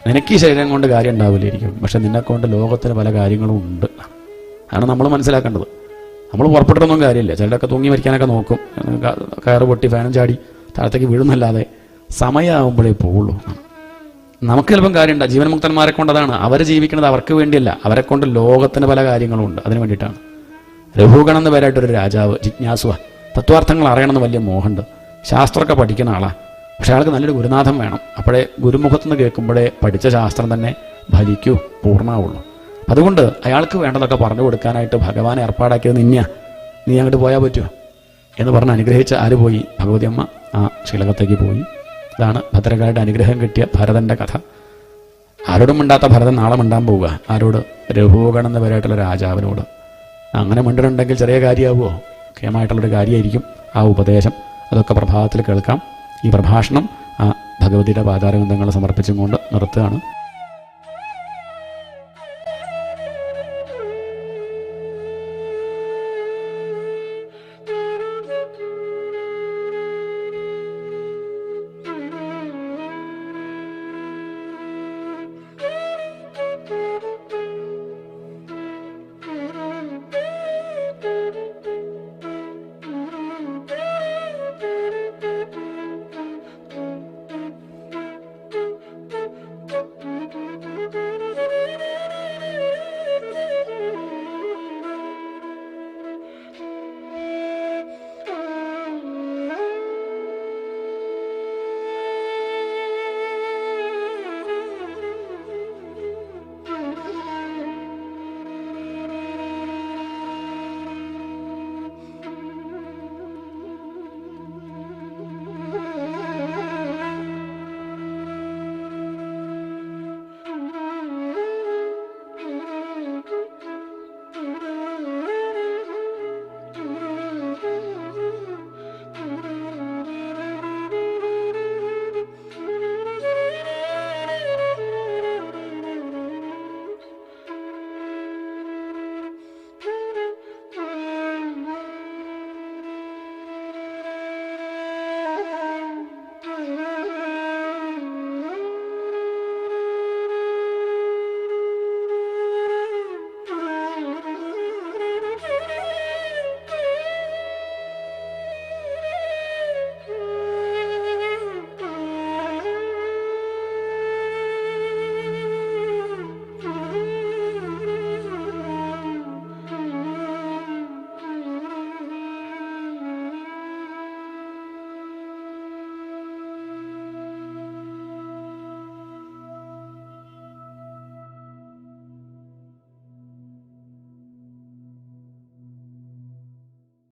നിനക്ക് ഈ ശരീരം കൊണ്ട് കാര്യം ഉണ്ടാവില്ലായിരിക്കും, പക്ഷെ നിന്നെക്കൊണ്ട് ലോകത്തിന് പല കാര്യങ്ങളും ഉണ്ട്. അതാണ് നമ്മൾ മനസ്സിലാക്കേണ്ടത്. നമ്മൾ പുറപ്പെട്ടിട്ടൊന്നും കാര്യമില്ല. ചിലരൊക്കെ തൂങ്ങി മരിക്കാനൊക്കെ നോക്കും, കയറ് പൊട്ടി ഫാനും ചാടി താഴത്തേക്ക് വീഴുന്നല്ലാതെ സമയമാകുമ്പോഴേ പോവുള്ളൂ. നമുക്ക് ചിലപ്പം കാര്യമുണ്ട്. ജീവൻമുക്തന്മാരെ കൊണ്ട് അതാണ്, അവർ ജീവിക്കുന്നത് അവർക്ക് വേണ്ടിയല്ല, അവരെ കൊണ്ട് ലോകത്തിന് പല കാര്യങ്ങളും ഉണ്ട്, അതിന് വേണ്ടിയിട്ടാണ്. രഘുഗണൻ എന്ന് പേരായിട്ടൊരു രാജാവ്, ജിജ്ഞാസുവ, തത്വാർത്ഥങ്ങൾ അറിയണമെന്ന് വലിയ മോഹമുണ്ട്, ശാസ്ത്രമൊക്കെ പഠിക്കുന്ന ആളാണ്. പക്ഷെ അയാൾക്ക് നല്ലൊരു ഗുരുനാഥൻ വേണം. അപ്പോഴേ ഗുരുമുഖത്തുനിന്ന് കേൾക്കുമ്പോഴേ പഠിച്ച ശാസ്ത്രം തന്നെ ഫലിക്കൂ, പൂർണ്ണമാവുള്ളൂ. അതുകൊണ്ട് അയാൾക്ക് വേണ്ടതൊക്കെ പറഞ്ഞു കൊടുക്കാനായിട്ട് ഭഗവാൻ ഏർപ്പാടാക്കിയത് നിന്നെയാ, നീ അങ്ങോട്ട് പോയാൽ പറ്റുമോ എന്ന് പറഞ്ഞ് അനുഗ്രഹിച്ച് ആര് പോയി? ഭഗവതി അമ്മ ആ ശ്രീലകത്തേക്ക് പോയി. ഇതാണ് ഭദ്രകാളിയുടെ അനുഗ്രഹം കിട്ടിയ ഭരതൻ്റെ കഥ. ആരോടും മിണ്ടാത്ത ഭരതൻ നാളെ മിണ്ടാൻ പോവുക. ആരോട്? രഘുഗണൻ എന്ന പേരായിട്ടുള്ള രാജാവിനോട്. അങ്ങനെ മിണ്ടുന്നുണ്ടെങ്കിൽ ചെറിയ കാര്യമാവുമോ? മുഖ്യമായിട്ടുള്ളൊരു കാര്യമായിരിക്കും ആ ഉപദേശം. അതൊക്കെ പ്രഭാതത്തിൽ കേൾക്കാം. ഈ പ്രഭാഷണം ആ ഭഗവതിയുടെ പാതാരബന്ധങ്ങൾ സമർപ്പിച്ചും കൊണ്ട് നിർത്തുകയാണ്.